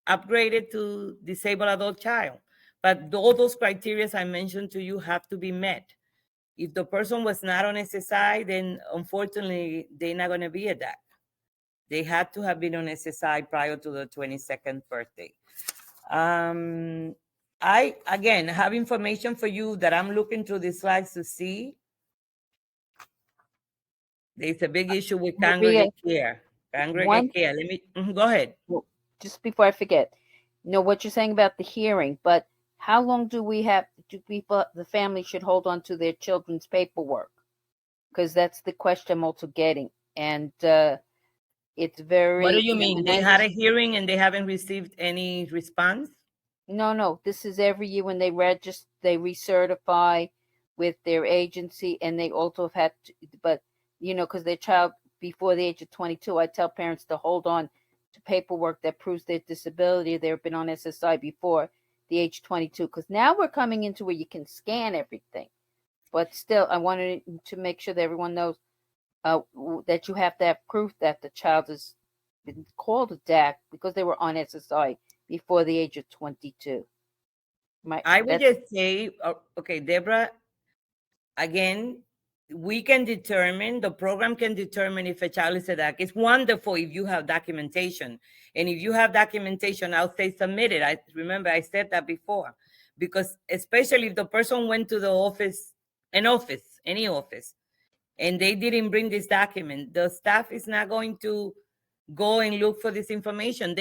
upgraded to disabled adult child. But all those criteria I mentioned to you have to be met. If the person was not on SSI, then unfortunately, they're not going to be a DAC. They had to have been on SSI prior to the 22nd birthday. I, again, have information for you that I'm looking through the slides to see. There's a big issue with Maria, congregate care. one- Congregate care. Let me, go ahead. well, just before I forget, you know what you're saying about the hearing, but how long do people, the family should hold on to their children's paperwork? Because that's the question I'm also getting. And it's very. What do you mean? They had a hearing and they haven't received any response? No. This is every year when they register, they recertify with their agency, and they also have had to, but you know, because their child before the age of 22, I tell parents to hold on to paperwork that proves their disability. They've been on SSI before the age 22, because now we're coming into where you can scan everything. But still, I wanted to make sure that everyone knows that you have to have proof that the child has been called a DAC because they were on SSI before the age of 22. I would just say, okay, Deborah, again, we can determine, the program can determine if a child is a DAC. It's wonderful if you have documentation. And if you have documentation, I'll say submit it. I remember I said that before, because especially if the person went to the office, any office, and they didn't bring this document, the staff is not going to go and look for this information.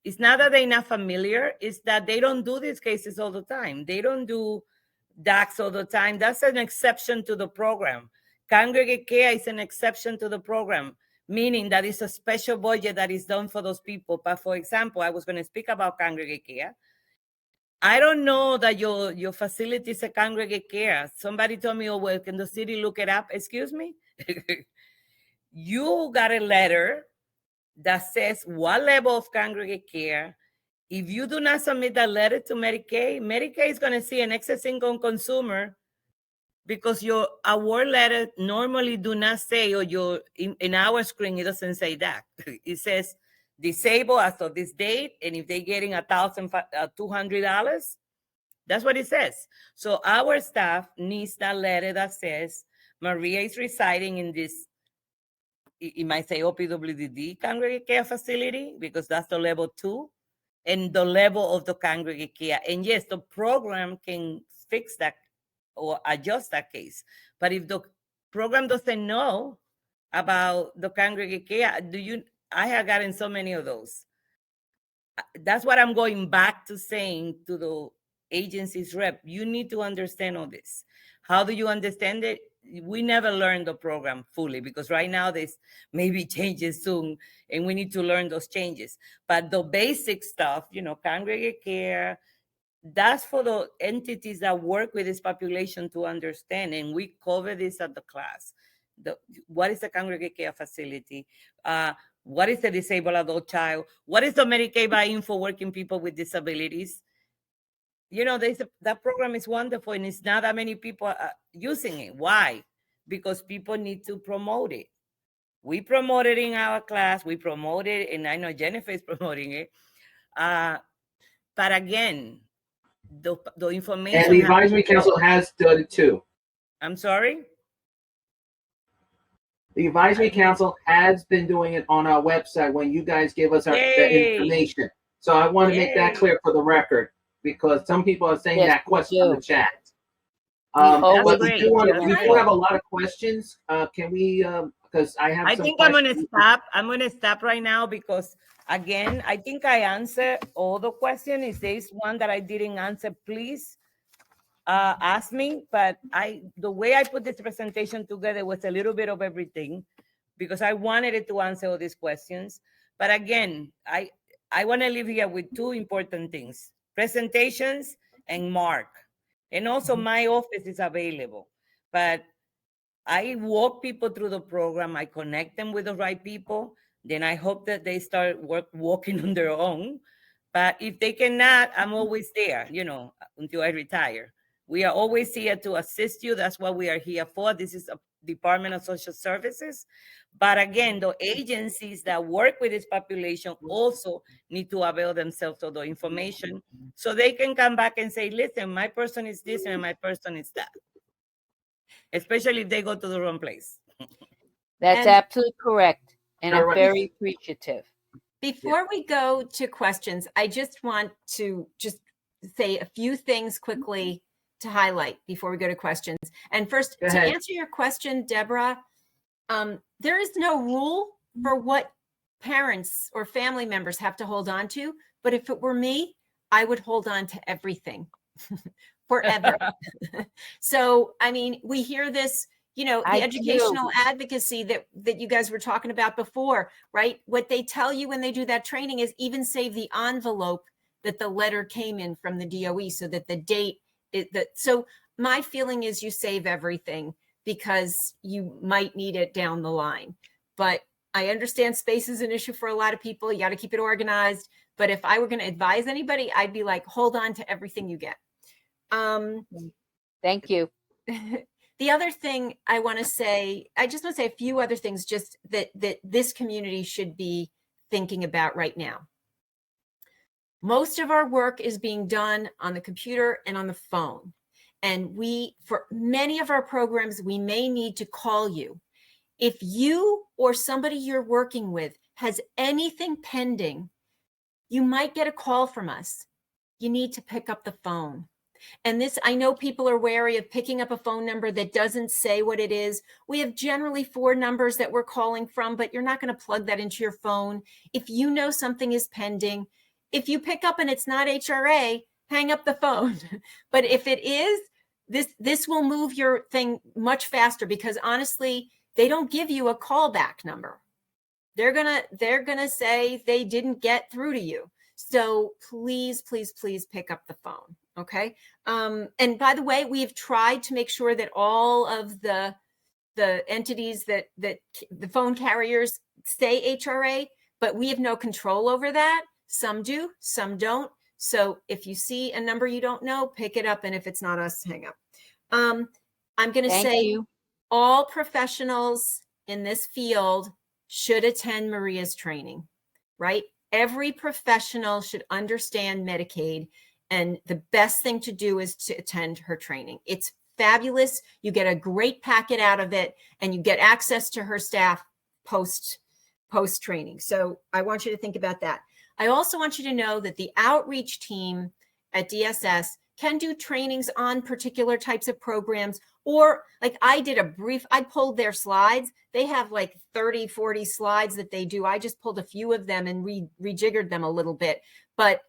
It's not that they're not familiar, it's that they don't do these cases all the time. They don't do DACs all the time. That's an exception to the program. Congregate care is an exception to the program, meaning that it's a special budget that is done for those people. But for example, I was going to speak about congregate care. I don't know that your facility is a congregate care. Somebody told me, oh, well, can the city look it up? Excuse me? You got a letter that says what level of congregate care. If you do not submit that letter to Medicaid, Medicaid is going to see an excess income consumer, because your award letter normally do not say, or in our screen, it doesn't say that. It says disabled as of this date, and if they're getting $1,200, that's what it says. So our staff needs that letter that says Maria is residing in this, it might say OPWDD congregate care facility, because that's the level 2, and the level of the congregate care. And yes, the program can fix that or adjust that case. But if the program doesn't know about the congregate care, I have gotten so many of those. That's what I'm going back to saying to the agency's rep. You need to understand all this. How do you understand it? We never learned the program fully, because right now there's maybe changes soon and we need to learn those changes. But the basic stuff, congregate care, that's for the entities that work with this population to understand. And we cover this at the class. What is a congregate care facility? What is a disabled adult child? What is the Medicaid buy-in for working people with disabilities? That program is wonderful, and it's not that many people using it. Why? Because people need to promote it. We promote it in our class. We promote it, and I know Jennifer is promoting it. But again, the information. And the advisory council has done it too. I'm sorry? The advisory council has been doing it on our website when you guys give us the information. So I want to make that clear for the record, because some people are saying that question in the chat. But we do have a lot of questions. Can we, because I have some questions. I'm going to stop right now, because again, I think I answered all the questions. If there's one that I didn't answer, please ask me. But the way I put this presentation together was a little bit of everything, because I wanted it to answer all these questions. But again, I want to leave here with two important things: presentations and Mark. And also my office is available. But I walk people through the program. I connect them with the right people. Then I hope that they start walking on their own. But if they cannot, I'm always there, until I retire. We are always here to assist you. That's what we are here for. This is a Department of Social Services. But again, the agencies that work with this population also need to avail themselves of the information, so they can come back and say, listen, my person is this and my person is that. Especially if they go to the wrong place. That's absolutely correct. And I'm very appreciative. Before we go to questions, I just want to just say a few things quickly to highlight before we go to questions. And first, Go to ahead. answer your question, Deborah, there is no rule for what parents or family members have to hold on to. But if it were me, I would hold on to everything forever. So, I mean, we hear this, you know, the I do. educational advocacy that you guys were talking about before, right? What they tell you when they do that training is even save the envelope that the letter came in from the DOE so that the date is that. So my feeling is you save everything because you might need it down the line. But I understand space is an issue for a lot of people. You got to keep it organized. But if I were going to advise anybody, I'd be like, hold on to everything you get. Thank you. The other thing I want to say, I just want to say a few other things just that this community should be thinking about right now. Most of our work is being done on the computer and on the phone. And for many of our programs, we may need to call you. If you or somebody you're working with has anything pending, you might get a call from us. You need to pick up the phone. And this, I know people are wary of picking up a phone number that doesn't say what it is. We have generally 4 numbers that we're calling from, but you're not going to plug that into your phone. If you know something is pending, if you pick up and it's not HRA, hang up the phone. But if it is, this will move your thing much faster because honestly, they don't give you a callback number. They're gonna say they didn't get through to you. So please, please, please pick up the phone. Okay. And by the way, we have tried to make sure that all of the entities that the phone carriers stay HRA, but we have no control over that. Some do, some don't. So if you see a number you don't know, pick it up. And if it's not us, hang up. I'm going to Thank say you. all professionals in this field should attend Maria's training, right? Every professional should understand Medicaid. And the best thing to do is to attend her training. It's fabulous. You get a great packet out of it and you get access to her staff post training. So I want you to think about that. I also want you to know that the outreach team at DSS can do trainings on particular types of programs, or like I pulled their slides. They have like 30, 40 slides that they do. I just pulled a few of them and rejiggered them a little bit, but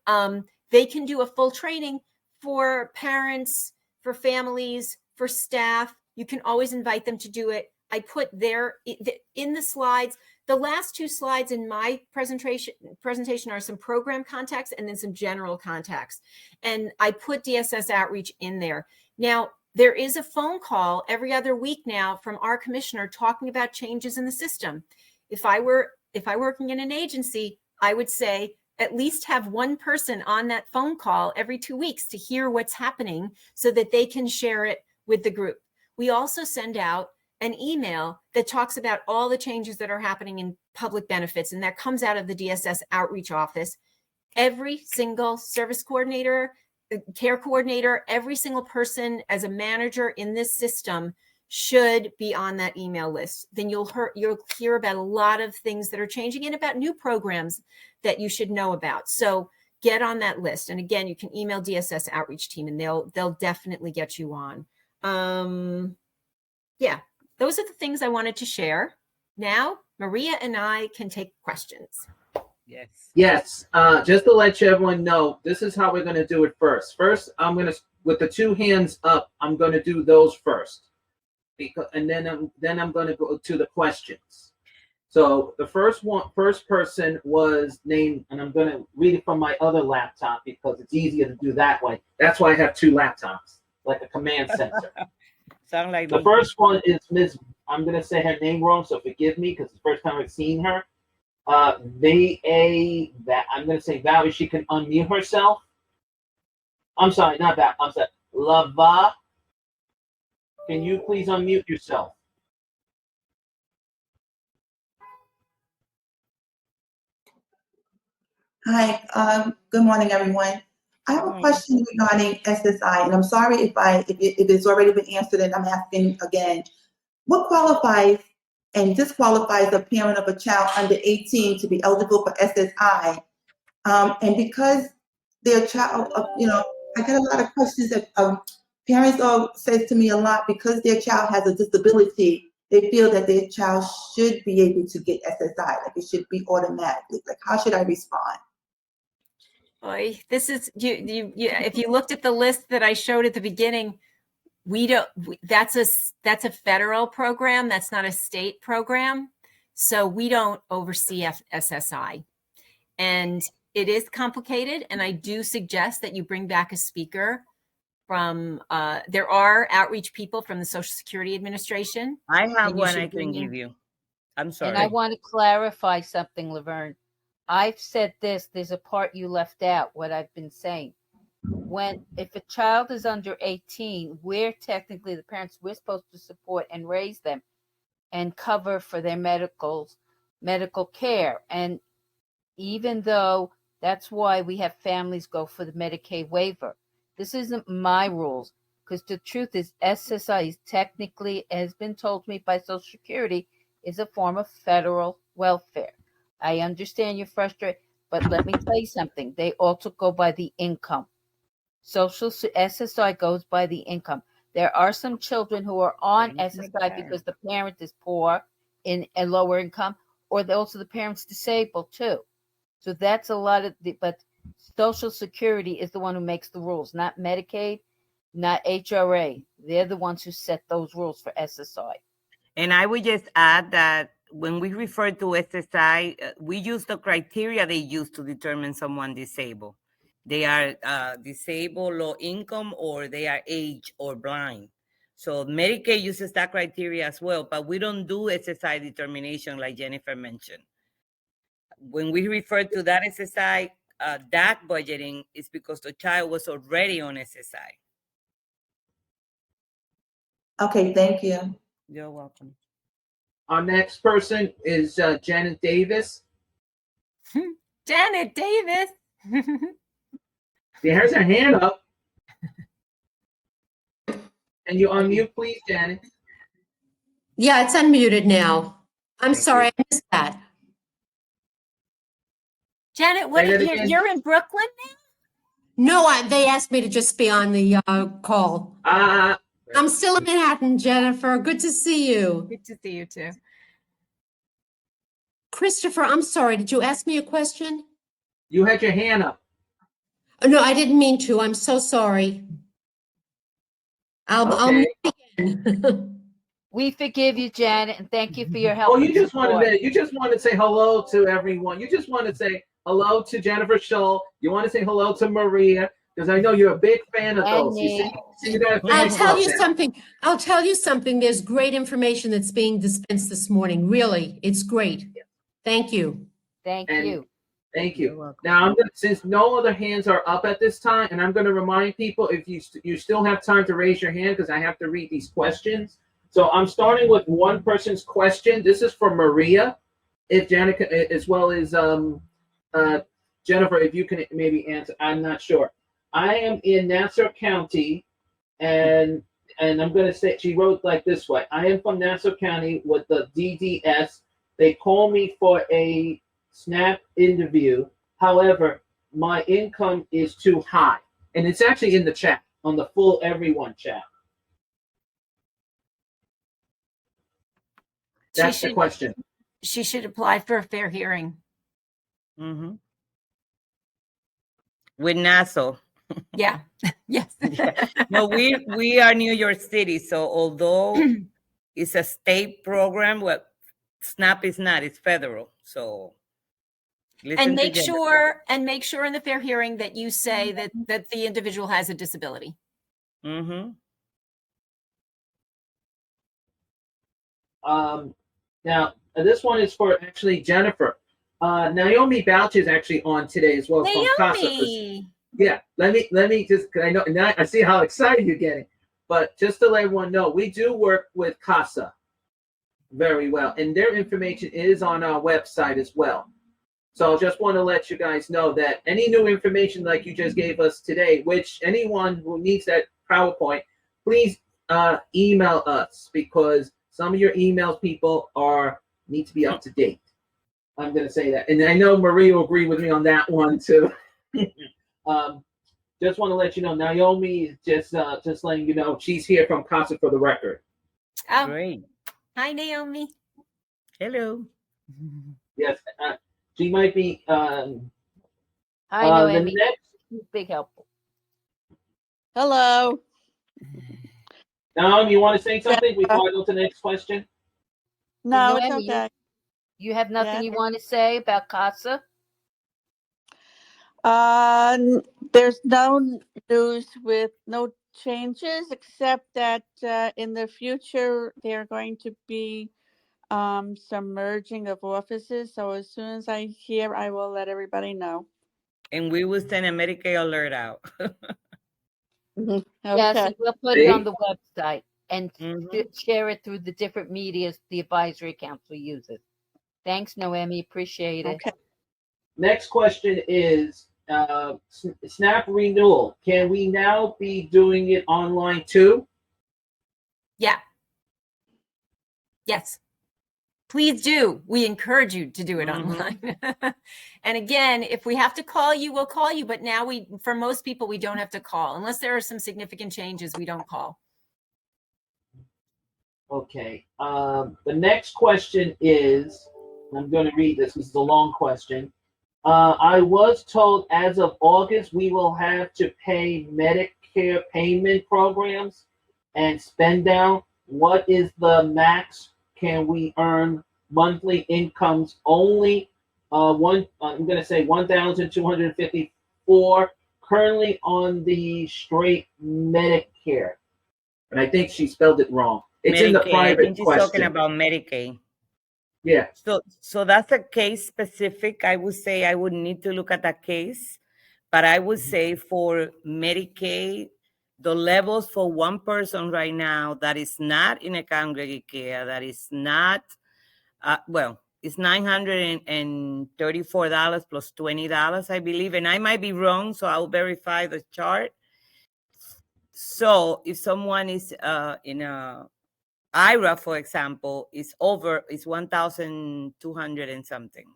they can do a full training for parents, for families, for staff. You can always invite them to do it. I put in the slides. The last 2 slides in my presentation are some program contacts and then some general contacts. And I put DSS outreach in there. Now, there is a phone call every other week now from our commissioner talking about changes in the system. If I were working in an agency, I would say at least have one person on that phone call every 2 weeks to hear what's happening so that they can share it with the group. We also send out an email that talks about all the changes that are happening in public benefits, and that comes out of the DSS outreach office. Every single service coordinator, care coordinator, every single person as a manager in this system should be on that email list. Then you'll hear about a lot of things that are changing and about new programs that you should know about. So get on that list. And again, you can email DSS outreach team and they'll definitely get you on. Yeah, those are the things I wanted to share. Now, Maria and I can take questions. Yes. Yes. Just to let everyone know, this is how we're going to do it first. First, I'm going to, with the 2 hands up, I'm going to do those first. And then I'm going to go to the questions. So the first person was named, and I'm going to read it from my other laptop because it's easier to do that way. That's why I have 2 laptops, like a command center. Sound like The me. first one is Ms. I'm going to say her name wrong, so forgive me because it's the first time I've seen her. That I'm going to say Val, she can unmute herself. I'm sorry, not that. I'm sorry. Lava, can you please unmute yourself? Hi, good morning, everyone. I have a question regarding SSI, and I'm sorry if it's already been answered and I'm asking again. What qualifies and disqualifies a parent of a child under 18 to be eligible for SSI. And because their child, I get a lot of questions that parents says to me a lot, because their child has a disability, they feel that their child should be able to get SSI, like it should be automatically. Like, how should I respond? Boy, this is you. If you looked at the list that I showed at the beginning, that's a federal program. That's not a state program. So we don't oversee SSI. And it is complicated. And I do suggest that you bring back a speaker from, there are outreach people from the Social Security Administration. I have And you one should I can bring in- give you. I'm sorry. And I want to clarify something, Laverne. I've said this, there's a part you left out, what I've been saying. If a child is under 18, we're technically the parents, we're supposed to support and raise them and cover for their medical care. And even though that's why we have families go for the Medicaid waiver, this isn't my rules, because the truth is SSI is technically, has been told to me by Social Security, is a form of federal welfare. I understand you're frustrated, but let me tell you something. They also go by the income. SSI goes by the income. There are some children who are on SSI because the parent is poor in a lower income, or also the parent's disabled too. So that's a lot of but Social Security is the one who makes the rules, not Medicaid, not HRA. They're the ones who set those rules for SSI. And I would just add that when we refer to SSI, we use the criteria they use to determine someone disabled. They are disabled, low income, or they are aged or blind. So Medicaid uses that criteria as well, but we don't do SSI determination like Jennifer mentioned. When we refer to that SSI, that budgeting is because the child was already on SSI. Okay, thank you. You're welcome. Our next person is Janet Davis. Janet Davis. There's her hand up. And you unmute, please, Janet. Yeah, it's unmuted now. I'm Thank sorry, you. I missed that. Janet, Say that again. you're in Brooklyn No, they asked me to just be on the call. I'm still in Manhattan, Jennifer. Good to see you. Good to see you too. Christopher, I'm sorry. Did you ask me a question? You had your hand up. Oh, no, I didn't mean to. I'm so sorry. I'll Okay. again. We forgive you, Janet, and thank you for your help. Oh, you and just support. want to say hello to everyone. You just want to say hello to Jennifer Shull. You want to say hello to Maria, because I know you're a big fan of those. You see that I'll fan tell club you there. something. I'll tell you something. There's great information that's being dispensed this morning. Really, it's great. Thank you. Thank And- you. Thank You're you. welcome. Now, since no other hands are up at this time, and I'm going to remind people, if you still have time to raise your hand, because I have to read these questions. So I'm starting with one person's question. This is for Maria, if Janet, as well as Jennifer, if you can maybe answer. I'm not sure. I am in Nassau County, and I'm going to say, she wrote like this way. I am from Nassau County with the DDS. They call me for a SNAP interview. However, my income is too high. And it's actually in the chat, on the full everyone chat. That's the question. She should apply for a fair hearing. Mm-hmm. With Nassau. Yeah. Yes. No, we are New York City, so although it's a state program, what SNAP is not, it's federal. So listen And to make Jennifer. sure in the fair hearing that you say that the individual has a disability. Mm-hmm. Now, this one is for actually Jennifer. Naomi Bouch is actually on today as well from CASA. Naomi. Yeah, let me just, cause I know now I see how excited you're getting, but just to let everyone know, we do work with CASA very well, and their information is on our website as well. So I just want to let you guys know that any new information like you just gave us today, which anyone who needs that PowerPoint, please email us, because some of your emails, people, need to be up to date. I'm going to say that. And I know Maria will agree with me on that one too. Just want to let you know, Naomi is just letting you know she's here from Casa for the record. Oh, Great. hi, Naomi. Hello. Yes, she might be. I know, The Emmy. next, Big help. Hello. Naomi, you want to say something before I go to the next question? No, it's Noemi, okay. You have nothing Yeah. you want to say about CASA? There's no news with no changes, except that in the future there are going to be some merging of offices. So as soon as I hear, I will let everybody know. And we will send a Medicaid alert out. Okay. Yes, and we'll put it See? on the website and Mhm. share it through the different medias the advisory council uses. Thanks, Noemi. Appreciate it. Okay. Next question is SNAP renewal. Can we now be doing it online too? Yeah. Yes. Please do. We encourage you to do it online. And again, if we have to call you, we'll call you. But now for most people, we don't have to call. Unless there are some significant changes, we don't call. Okay. The next question is, I'm going to read this. This is a long question. I was told as of August, we will have to pay Medicare payment programs and spend down. What is the max? Can we earn monthly incomes only? I'm going to say 1,254 currently on the straight Medicare. And I think she spelled it wrong. It's in the Medicaid. I private think she's talking question. about Medicaid. Yeah. So that's a case specific. I would say I would need to look at that case, but I would say for Medicaid, the levels for one person right now that is not in a congregate care, that is not, it's $934 plus $20, I believe, and I might be wrong, so I'll verify the chart. So if someone is in a IRA, for example, is 1,200 and something.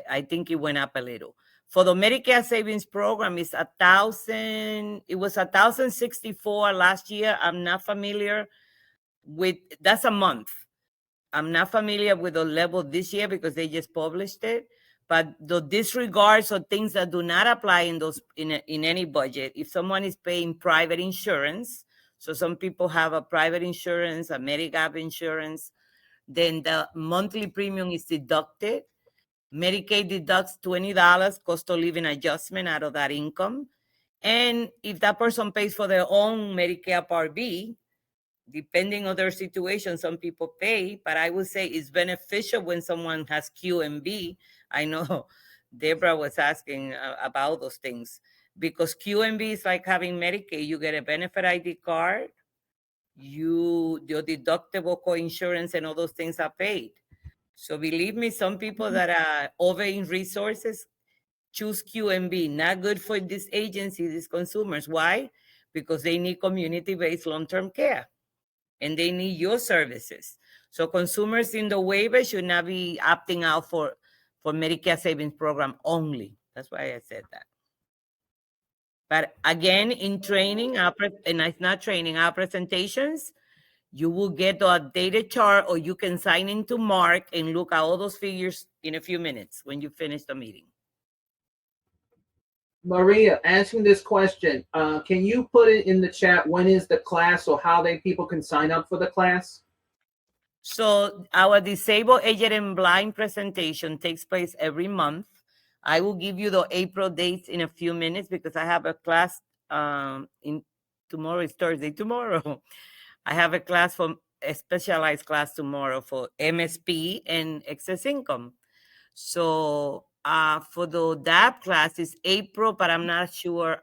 I think it went up a little. For the Medicare Savings Program, it's 1,000. It was 1,064 last year. I'm not familiar with, that's a month. I'm not familiar with the level this year because they just published it. But the disregards or things that do not apply in those in any budget, if someone is paying private insurance, so some people have a private insurance, a Medigap insurance, then the monthly premium is deducted. Medicaid deducts $20 cost of living adjustment out of that income. And if that person pays for their own Medicare Part B, depending on their situation, some people pay, but I would say it's beneficial when someone has QMB. I know Deborah was asking about those things because QMB is like having Medicaid. You get a benefit ID card, your deductible co-insurance and all those things are paid. So believe me, some people that are over in resources choose QMB. Not good for this agency, these consumers. Why? Because they need community-based long-term care and they need your services. So consumers in the waiver should not be opting out for Medicare Savings Program only. That's why I said that. But again, in training, and it's not training, our presentations, you will get the updated chart or you can sign into Mark and look at all those figures in a few minutes when you finish the meeting. Maria, answering this question, can you put it in the chat? When is the class or how people can sign up for the class? So our disabled, aged, and blind presentation takes place every month. I will give you the April dates in a few minutes because I have a class tomorrow is Thursday. Tomorrow, I have a specialized class tomorrow for MSP and excess income. So for the DAP class is April, but I'm not sure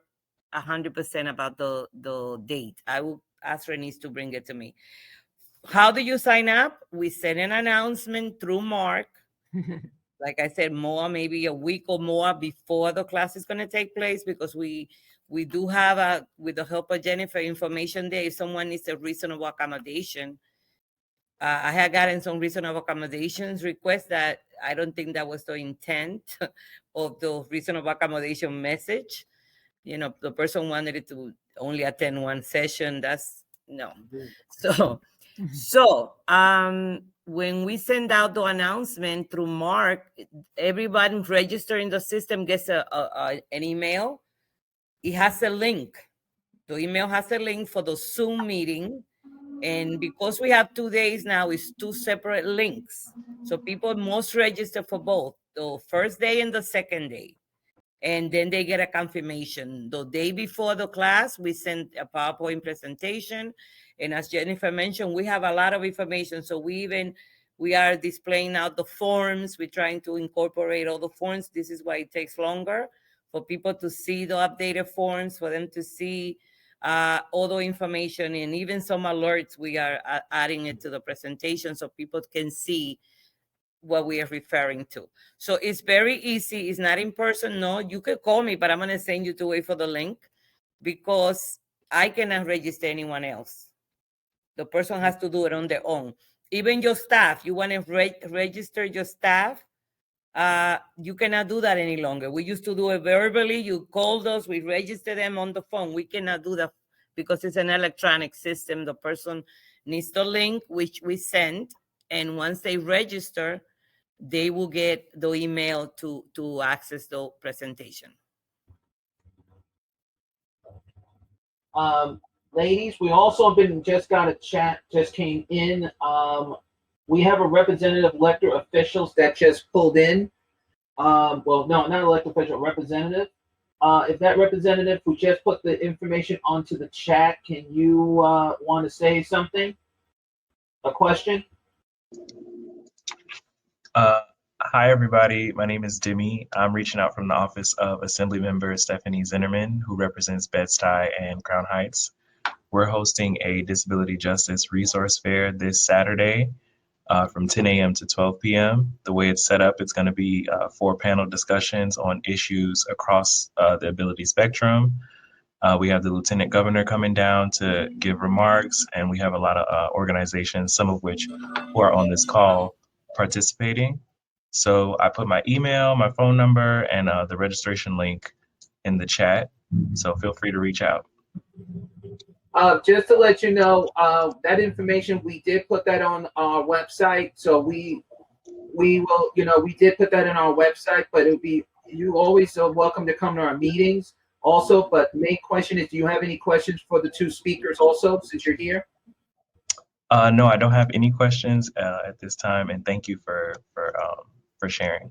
100% about the date. I will ask Renise to bring it to me. How do you sign up? We send an announcement through Mark. Like I said, maybe a week or more before the class is going to take place because we do have with the help of Jennifer, information there if someone needs a reasonable accommodation. I had gotten some reasonable accommodations requests that I don't think that was the intent of the reasonable accommodation message. You know, the person wanted it to only attend one session. That's no. So when we send out the announcement through Mark, everybody registered in the system gets an email. It has a link. The email has a link for the Zoom meeting. And because we have 2 days now, it's 2 separate links. So people must register for both the first day and the second day. And then they get a confirmation. The day before the class, we send a PowerPoint presentation. And as Jennifer mentioned, we have a lot of information. So we are displaying out the forms. We're trying to incorporate all the forms. This is why it takes longer for people to see the updated forms, for them to see all the information, and even some alerts. We are adding it to the presentation so people can see what we are referring to. So it's very easy. It's not in person. No, you could call me, but I'm going to send you to wait for the link because I cannot register anyone else. The person has to do it on their own. Even your staff, you want to register your staff, you cannot do that any longer. We used to do it verbally. You called us, we register them on the phone. We cannot do that because it's an electronic system. The person needs the link, which we send. And once they register, they will get the email to access the presentation. Ladies, we also just got a chat, just came in. We have a representative elected officials that just pulled in. Well, no, not elected official, representative. If that representative who just put the information onto the chat, can you want to say something? A question? Hi, everybody. My name is Demi. I'm reaching out from the office of Assemblymember Stephanie Zinnerman, who represents Bed-Stuy and Crown Heights. We're hosting a disability justice resource fair this Saturday from 10 a.m. to 12 p.m. The way it's set up, it's going to be 4 panel discussions on issues across the ability spectrum. We have the Lieutenant Governor coming down to give remarks, and we have a lot of organizations, some of which who are on this call participating. So I put my email, my phone number, and the registration link in the chat. So feel free to reach out. Just to let you know, that information, we did put that on our website. So we will, we did put that in our website, but it'll be, you always are welcome to come to our meetings also. But main question is, do you have any questions for the 2 speakers also, since you're here? No, I don't have any questions at this time, and thank you for sharing.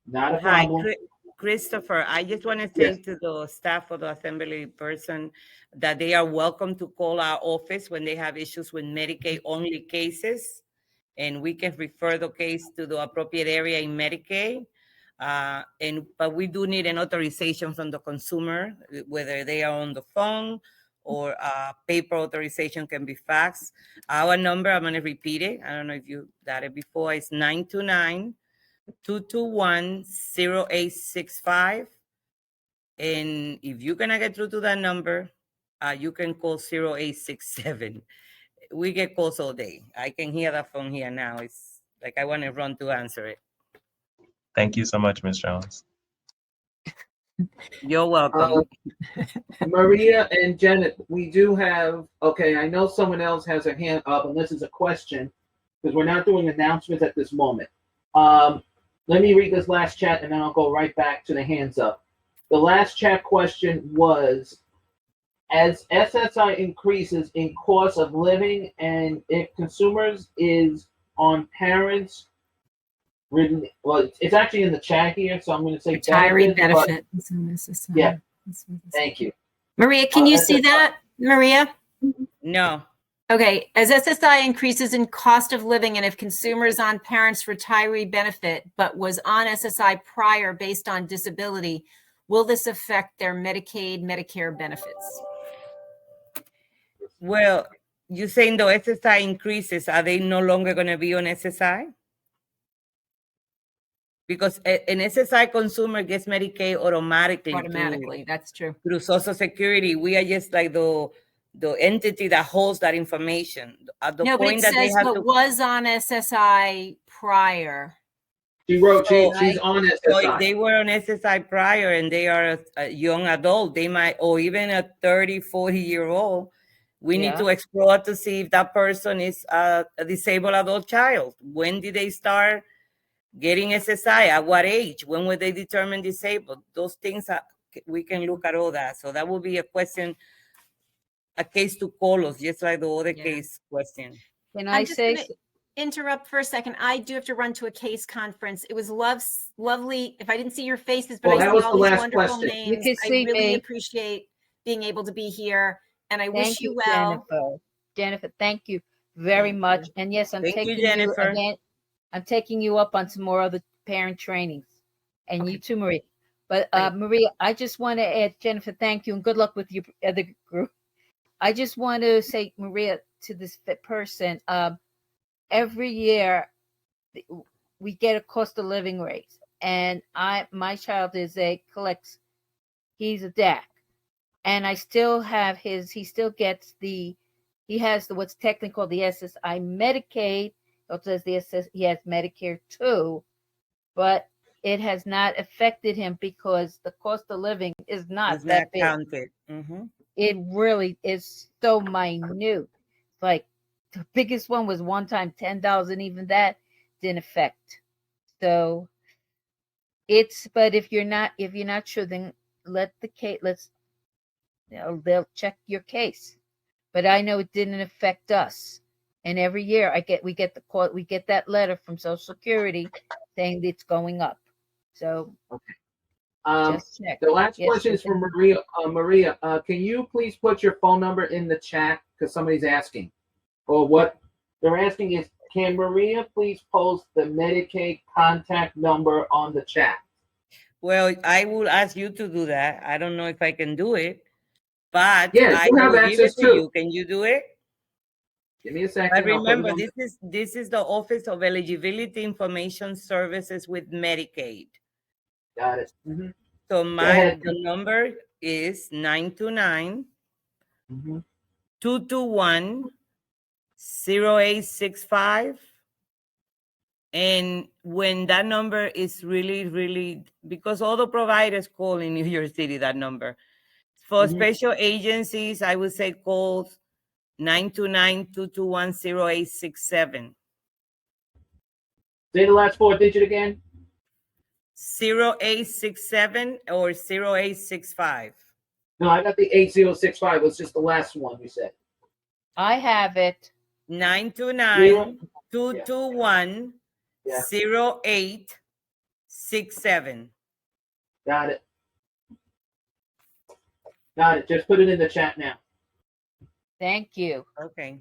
Not a problem. Hi, Christopher. I just want to say to the staff of the assembly person that they are welcome to call our office when they have issues with Medicaid-only cases, and we can refer the case to the appropriate area in Medicaid. But we do need an authorization from the consumer, whether they are on the phone or paper authorization can be faxed. Our number, I'm going to repeat it. I don't know if you got it before. It's 929-221-0865. And if you're going to get through to that number, you can call 0867. We get calls all day. I can hear that phone here now. It's like I want to run to answer it. Thank you so much, Ms. Jones. You're welcome. Maria and Janet, we do have, okay, I know someone else has a hand up, and this is a question, because we're not doing announcements at this moment. Let me read this last chat, and then I'll go right back to the hands up. The last chat question was, as SSI increases in cost of living, and if consumers is on parents, well, it's actually in the chat here, so I'm going to say retiree benefit. Yeah, thank you. Maria, can you see that? Maria? No. Okay, as SSI increases in cost of living and if consumers on parents' retiree benefit but was on SSI prior based on disability, will this affect their Medicaid, Medicare benefits? Well, you're saying the SSI increases, are they no longer going to be on SSI? Because an SSI consumer gets Medicaid automatically. Automatically, that's true. Through Social Security. We are just like the the entity that holds that information. At the No, but it point that they says have what to, was on SSI prior. She wrote, So she's on so if SSI. they were on SSI prior and they are a young adult, they might, or even a 30, 40-year-old, we need Yeah. to explore to see if that person is a disabled adult child. When did they start getting SSI? At what age? When were they determined disabled? Those things are, we can look at all that. So that would be a question, a case to call us, just like the other Yeah. case question. Can I'm I just say, gonna interrupt for a second. I do have to run to a case conference. It was lovely. If I didn't see your faces, but Well, I that see was all the these last wonderful question. You names. can I see really me. appreciate being able to be here, and I wish thank you you, well. Jennifer. Jennifer, thank you very Thank much. you. And yes, I'm Thank you, taking you Jennifer. again. I'm taking you up on some more other parent trainings, and you too, Maria. But Thank Maria, I just want to add, Jennifer, thank you and good luck with your other group. I just want to say, Maria, to this person, every year we get a cost of living raise, and my child is he's a DAC, and I still have he still gets he has what's technically called the SSI Medicaid. It says he has Medicare too, but it has not affected him because the cost of living is not It's that not big. counted. Mhm. It really is so minute. Like the biggest one was one time $10, and even that didn't affect. So but if you're not sure, then they'll check your case. But I know it didn't affect us. And every year we get that letter from Social Security saying that it's going up. So just check. The last Yes, question is from Maria. Maria, can you please put your phone number in the chat because somebody's asking, or what they're asking is, can Maria please post the Medicaid contact number on the chat? Well, I will ask you to do that. I don't know if I can do it, but Yeah, I you have will give access it to too. you. Can you do it? Give me a second. But I'll put it remember, on the- this is the Office of Eligibility Information Services with Medicaid. Got it. Mm-hmm. So ahead. the number is 929 Mm-hmm. 221 0865. And when that number is really, because all the providers call in New York City that number. For Mhm. special agencies, I would say call 929-221-0867. Say the last 4 digit again. 0867 or 0865. No, I got the 8065. It was just the last one you said. I have it. 929-221 Yeah. 0867. Got it. Got it. Just put it in the chat now. Thank you. Okay.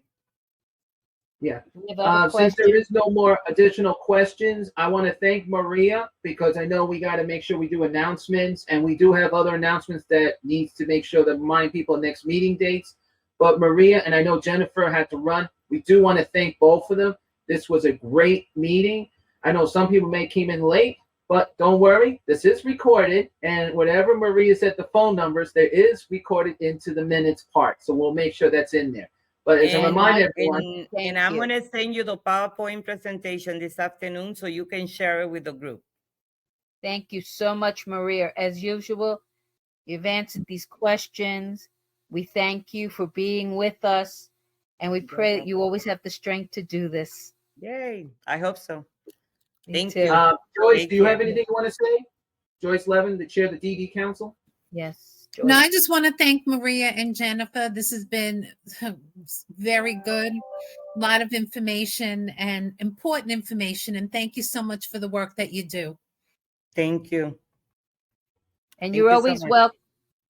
Yeah. We have other Since questions? there is no more additional questions, I want to thank Maria because I know we got to make sure we do announcements, and we do have other announcements that needs to make sure to remind people next meeting dates. But Maria, and I know Jennifer had to run, we do want to thank both of them. This was a great meeting. I know some people may came in late, but don't worry, this is recorded, and whatever Maria said, the phone numbers, there is recorded into the minutes part. So we'll make sure that's in there. But as a reminder, everyone, and I'm going to send you the PowerPoint presentation this afternoon so you can share it with the group. Thank you so much, Maria. As usual, you've answered these questions. We thank you for being with us, and we pray that you always have the strength to do this. Yay. I hope so. Me Thank too. you. Joyce, Take do you care. have anything you want to say? Joyce Levin, the chair of the DD Council? Yes. No, I just want to thank Maria and Jennifer. This has been very good. A lot of information and important information. And thank you so much for the work that you do. Thank you. And Thank you're you so always much. welcome.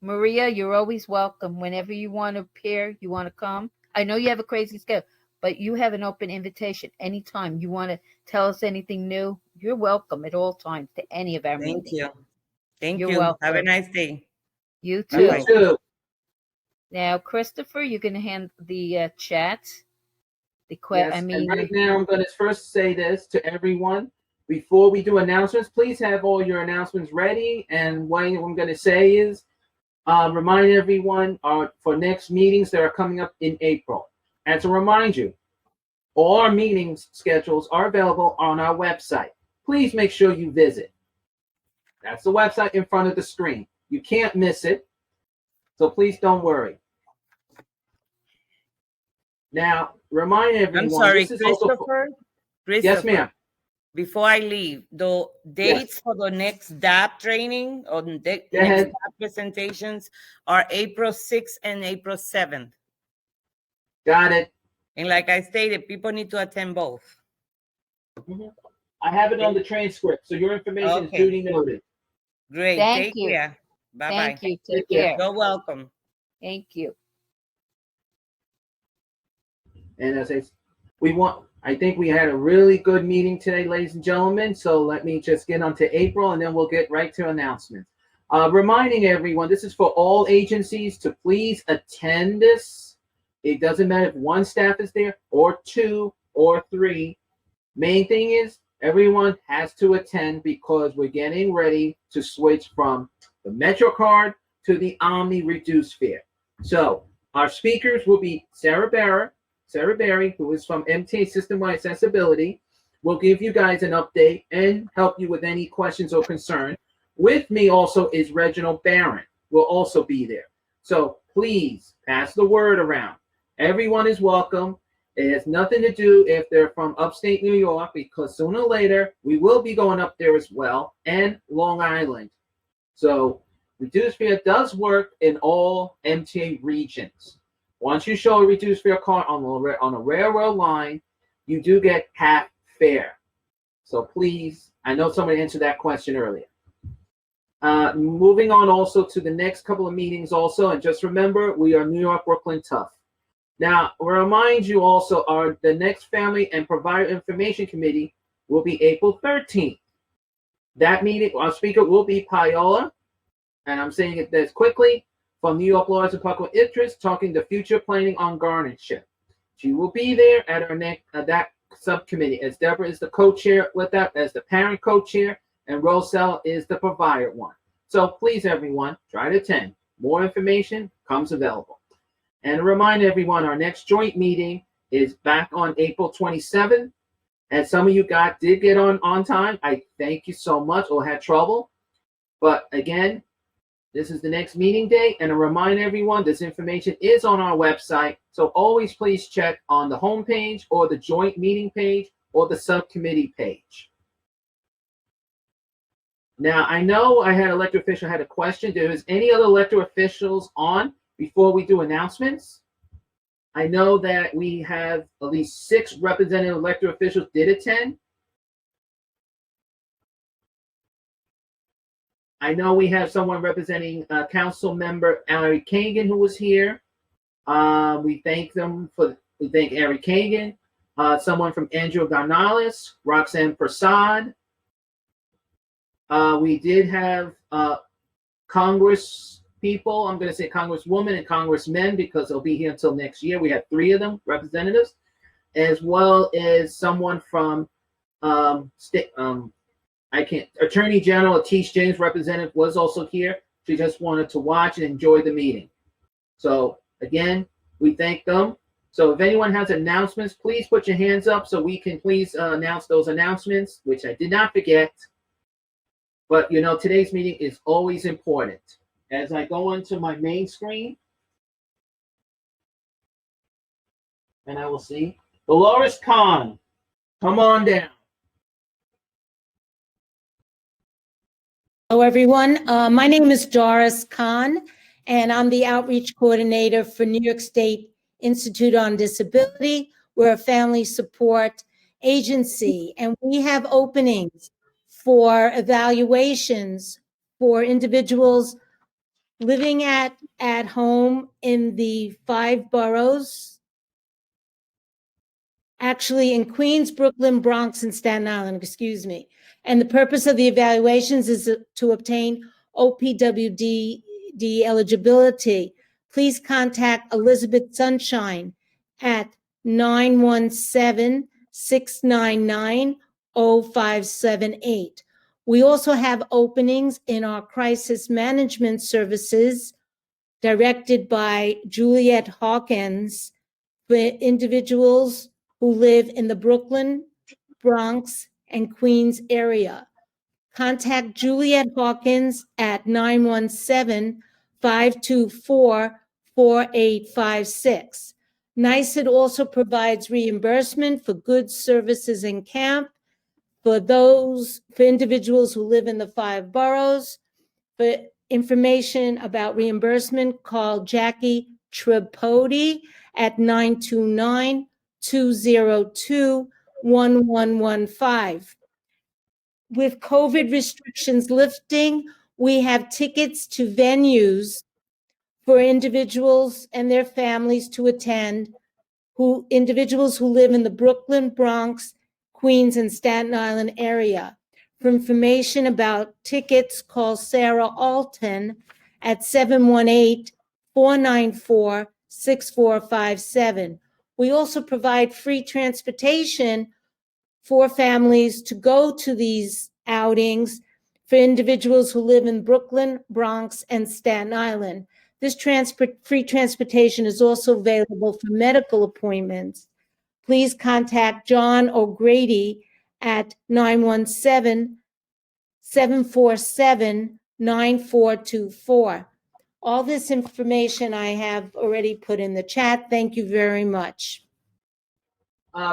Maria, you're always welcome. Whenever you want to appear, you want to come. I know you have a crazy schedule, but you have an open invitation anytime you want to tell us anything new. You're welcome at all times to any of our Thank meetings. you. Thank You're you. Have a welcome. nice day. You too. Bye-bye. You too. Now, Christopher, you're going to hand the chat. Yes, and right now I'm going to first say this to everyone. Before we do announcements, please have all your announcements ready. And what I'm going to say is, Remind everyone for next meetings that are coming up in April. And to remind you, all our meetings schedules are available on our website. Please make sure you visit. That's the website in front of the screen. You can't miss it. So please don't worry. Now, remind everyone. I'm sorry, this is also Christopher. Yes, ma'am. Before I leave, the dates for the next DAP training or the next ahead. DAP presentations are April 6th and April 7th. Got it. And like I stated, people need to attend both. I have it on the transcript, so your information is duly noted. Great. Thank Take you. care. Bye-bye. Thank you. Take care. You're welcome. Thank you. And as I think we had a really good meeting today, ladies and gentlemen. So let me just get on to April, and then we'll get right to announcements. Reminding everyone, this is for all agencies to please attend this. It doesn't matter if one staff is there or two or three. Main thing is everyone has to attend because we're getting ready to switch from the MetroCard to the Omni reduced fare. So our speakers will be Sarah Berry, who is from MTA System-Wide Accessibility, will give you guys an update and help you with any questions or concern. With me also is Reginald Barron, will also be there. So please pass the word around. Everyone is welcome. It has nothing to do if they're from upstate New York, because sooner or later we will be going up there as well, and Long Island. So reduced fare does work in all MTA regions. Once you show a reduced fare card on a railroad line, you do get half fare. So please, I know somebody answered that question earlier. Moving on also to the next couple of meetings also, and just remember, we are New York, Brooklyn tough. Now, I'll remind you also, the next Family and Provider Information Committee will be April 13th. That meeting, our speaker will be Paola, and I'm saying it this quickly, from New York Lawyers and Public Interest, talking the future planning on guardianship. She will be there at our next that subcommittee, as Deborah is the co-chair with that, as the parent co-chair, and Roselle is the provider one. So please, everyone, try to attend. More information comes available. And to remind everyone, our next joint meeting is back on April 27th. And some of you did get on time. I thank you so much, or had trouble. But again, this is the next meeting day. And to remind everyone, this information is on our website. So always please check on the homepage or the joint meeting page or the subcommittee page. Now, I know I had elected official had a question. There is any other elected officials on before we do announcements? I know that we have at least 6 representative elected officials did attend. I know we have someone representing Council Member Ari Kagan, who was here. We thank Ari Kagan. Someone from Andrew Gonzalez, Roxanne Prasad. We did have Congress people. I'm going to say Congresswoman and Congressmen, because they'll be here until next year. We have 3 of them, representatives, as well as someone from Attorney General Atish James, representative, was also here. She just wanted to watch and enjoy the meeting. So again, we thank them. So if anyone has announcements, please put your hands up so we can please announce those announcements, which I did not forget. But you know, today's meeting is always important. As I go into my main screen, and I will see Dolores Kahn. Come on down. Hello, everyone. My name is Doris Kahn, and I'm the outreach coordinator for New York State Institute on Disability. We're a family support agency, and we have openings for evaluations for individuals living at home in the 5 boroughs, actually in Queens, Brooklyn, Bronx, and Staten Island, excuse me. And the purpose of the evaluations is to obtain OPWD eligibility. Please contact Elizabeth Sunshine at 917-699-0578. We also have openings in our crisis management services directed by Juliet Hawkins for individuals who live in the Brooklyn, Bronx, and Queens area. Contact Juliet Hawkins at 917-524-4856. NYSED also provides reimbursement for goods, services, and camp for individuals who live in the 5 boroughs. For information about reimbursement, call Jackie Tripodi at 929-202-1115. With COVID restrictions lifting, we have tickets to venues for individuals and their families to attend, individuals who live in the Brooklyn, Bronx, Queens, and Staten Island area. For information about tickets, call Sarah Alton at 718-494-6457. We also provide free transportation for families to go to these outings for individuals who live in Brooklyn, Bronx, and Staten Island. This free transportation is also available for medical appointments. Please contact John O'Grady at 917-747-9424. All this information I have already put in the chat. Thank you very much.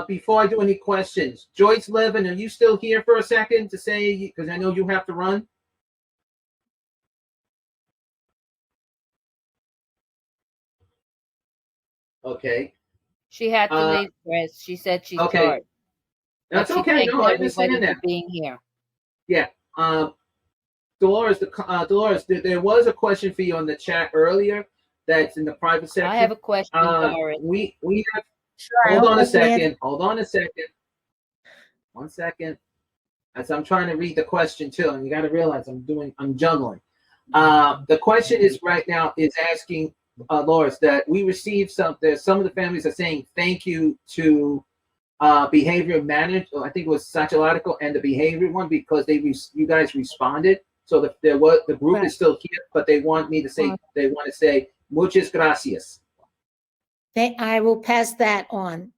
Before I do any questions, Joyce Levin, are you still here for a second to say, because I know you have to run? Okay. She had to leave, Chris. She said she's okay. tired. That's okay. No, I understand everybody that. for being here. Yeah. Dolores, Dolores, there was a question for you on the chat earlier that's in the private section. I have a question, Doris. We have. Sure, Hold on a second. Hold on a second. 1 second. As I'm trying to read the question too, and you got to realize I'm juggling. The question is right now is asking Loris that we received some of the families are saying thank you to behavior manager. I think it was Sachalotico and the behavior one because you guys responded. So the group Right. is still here, but they want me to say muchas gracias. I will pass that on.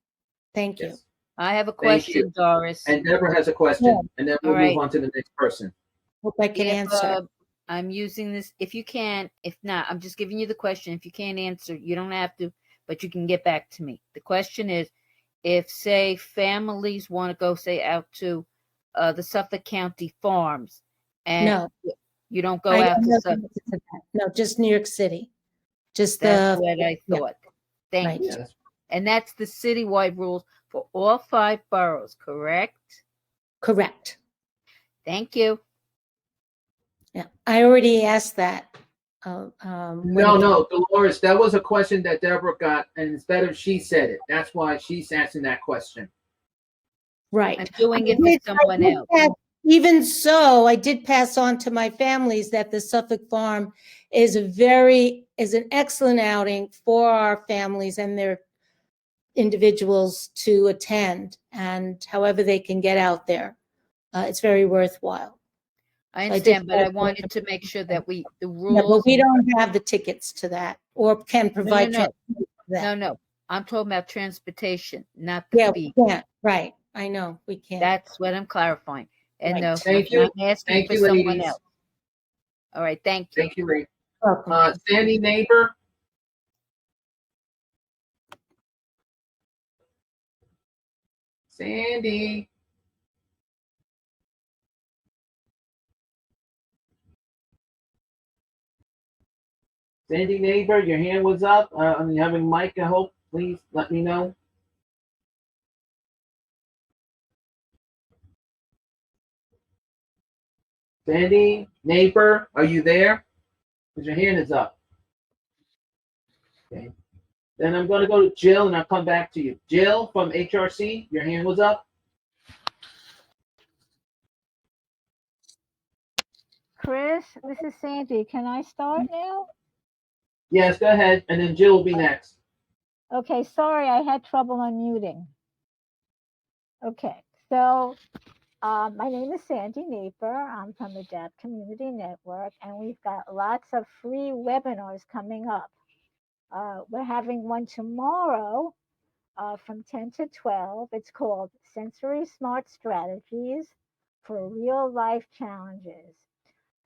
Thank you. Yes. I have a Thank you. question, Doris. And Deborah has a question, Yeah. and then we'll All right. move on to the next person. Hope I can answer. I'm using this. If you can, if not, I'm just giving you the question. If you can't answer, you don't have to, but you can get back to me. The question is, if say families want to go say out to the Suffolk County farms, and No. you don't go I out don't to know Suffolk. that. No, just New York City. Just That's the. what I yeah, thought. Thank Right. you. Yeah, And that's the citywide rules for all 5 boroughs, correct? correct. Thank you. Yeah, I already asked that. No, Dolores, that was a question that Deborah got, and it's better if she said it. That's why she's asking that question. Right. I'm doing it for someone else. Even so, I did pass on to my families that the Suffolk Farm is an excellent outing for our families and their individuals to attend, and however they can get out there. It's very worthwhile. I So understand, but I pass on wanted to make sure that the rules. No, but we don't have the tickets to that or can provide. No. transportation to that. No. I'm talking about transportation, not the Yeah, fee. we can't. Right. I know we can't. That's what I'm clarifying. And Right. no, Thank you. I'm asking Thank for you, someone ladies. else. All right, thank you. Thank you, Ray. Welcome. Sandy Neighbor. Sandy. Sandy Neighbor, your hand was up. I'm having mic, I hope. Please let me know. Sandy Neighbor, are you there? Because your hand is up. Okay. Then I'm going to go to Jill and I'll come back to you. Jill from HRC, your hand was up. Chris, this is Sandy. Can I start now? Yes, go ahead. And then Jill will be next. Okay, sorry, I had trouble unmuting. Okay, so My name is Sandy Naper. I'm from the DAP Community Network, and we've got lots of free webinars coming up. We're having one tomorrow from 10 to 12. It's called Sensory Smart Strategies for Real Life Challenges.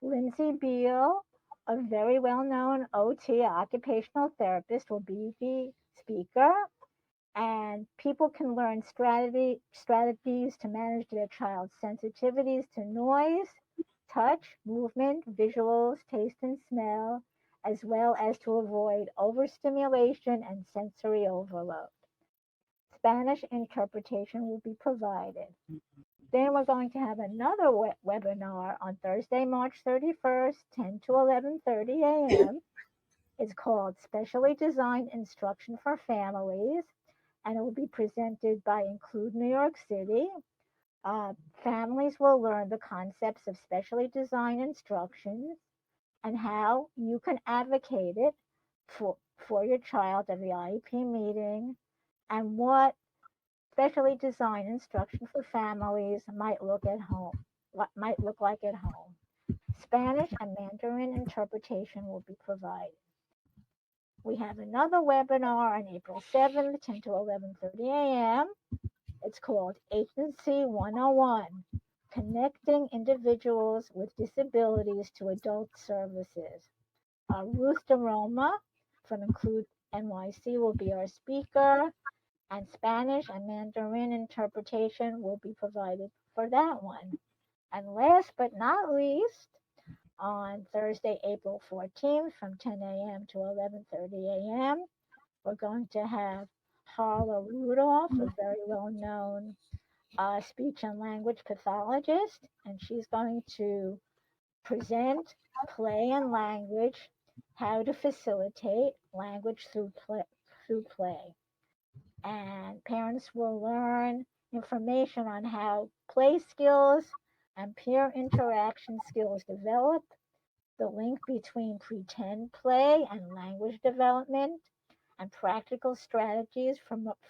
Lindsay Beal, a very well-known OT, occupational therapist, will be the speaker. And people can learn strategies to manage their child's sensitivities to noise, touch, movement, visuals, taste, and smell, as well as to avoid overstimulation and sensory overload. Spanish interpretation will be provided. Then we're going to have another webinar on Thursday, March 31st, 10 to 11:30 a.m. It's called Specially Designed Instruction for Families, and it will be presented by Include New York City. Families will learn the concepts of specially designed instructions and how you can advocate it for your child at the IEP meeting, and what specially designed instruction for families might look like at home. Spanish and Mandarin interpretation will be provided. We have another webinar on April 7th, 10 to 11:30 a.m. It's called Agency 101, Connecting Individuals with Disabilities to Adult Services. Ruth DeRoma from Include NYC will be our speaker, and Spanish and Mandarin interpretation will be provided for that one. And last but not least, on Thursday, April 14th from 10 a.m. to 11:30 a.m., we're going to have Harla Rudolph, a very well-known speech and language pathologist, and she's going to present play and language, how to facilitate language through play. And parents will learn information on how play skills and peer interaction skills develop, the link between pretend play and language development, and practical strategies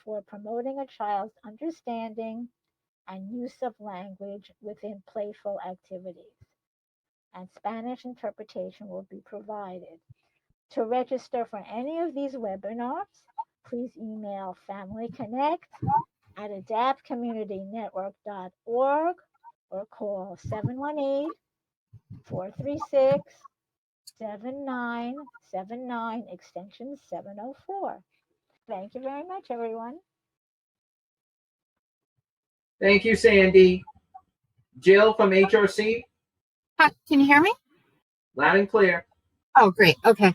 for promoting a child's understanding and use of language within playful activities. And Spanish interpretation will be provided. To register for any of these webinars, please email familyconnect@adaptcommunitynetwork.org or call 718-436-7979, extension 704. Thank you very much, everyone. Thank you, Sandy. Jill from HRC. Hi, can you hear me? Loud and clear. Oh, great. Okay.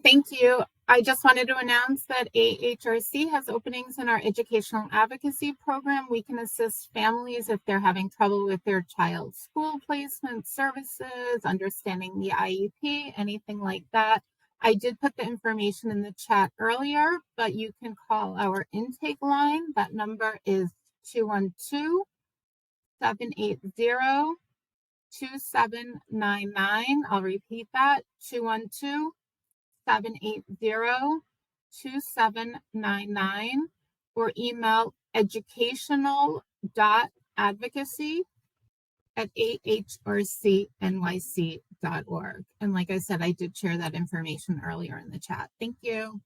Thank you. I just wanted to announce that AHRC has openings in our educational advocacy program. We can assist families if they're having trouble with their child's school placement services, understanding the IEP, anything like that. I did put the information in the chat earlier, but you can call our intake line. That number is 212-780-2799. I'll repeat that, 212-780-2799, or email educational.advocacy@ahrcnyc.org. And like I said, I did share that information earlier in the chat. Thank you.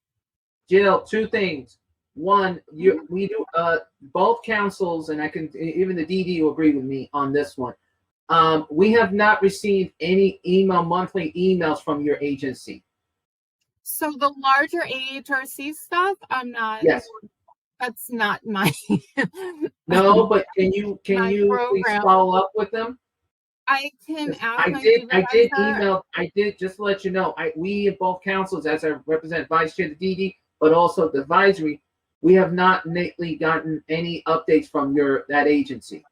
Jill, two things. One, we do both councils, and I can even the DD will agree with me on this one. We have not received any monthly emails from your agency. So the larger AHRC stuff, I'm not. Yes. That's not my. No, but can you please follow up with them? I can ask. I did email. I did, just to let you know. We in both councils, as I represent Vice Chair the DD, but also the advisory, we have not lately gotten any updates from that agency.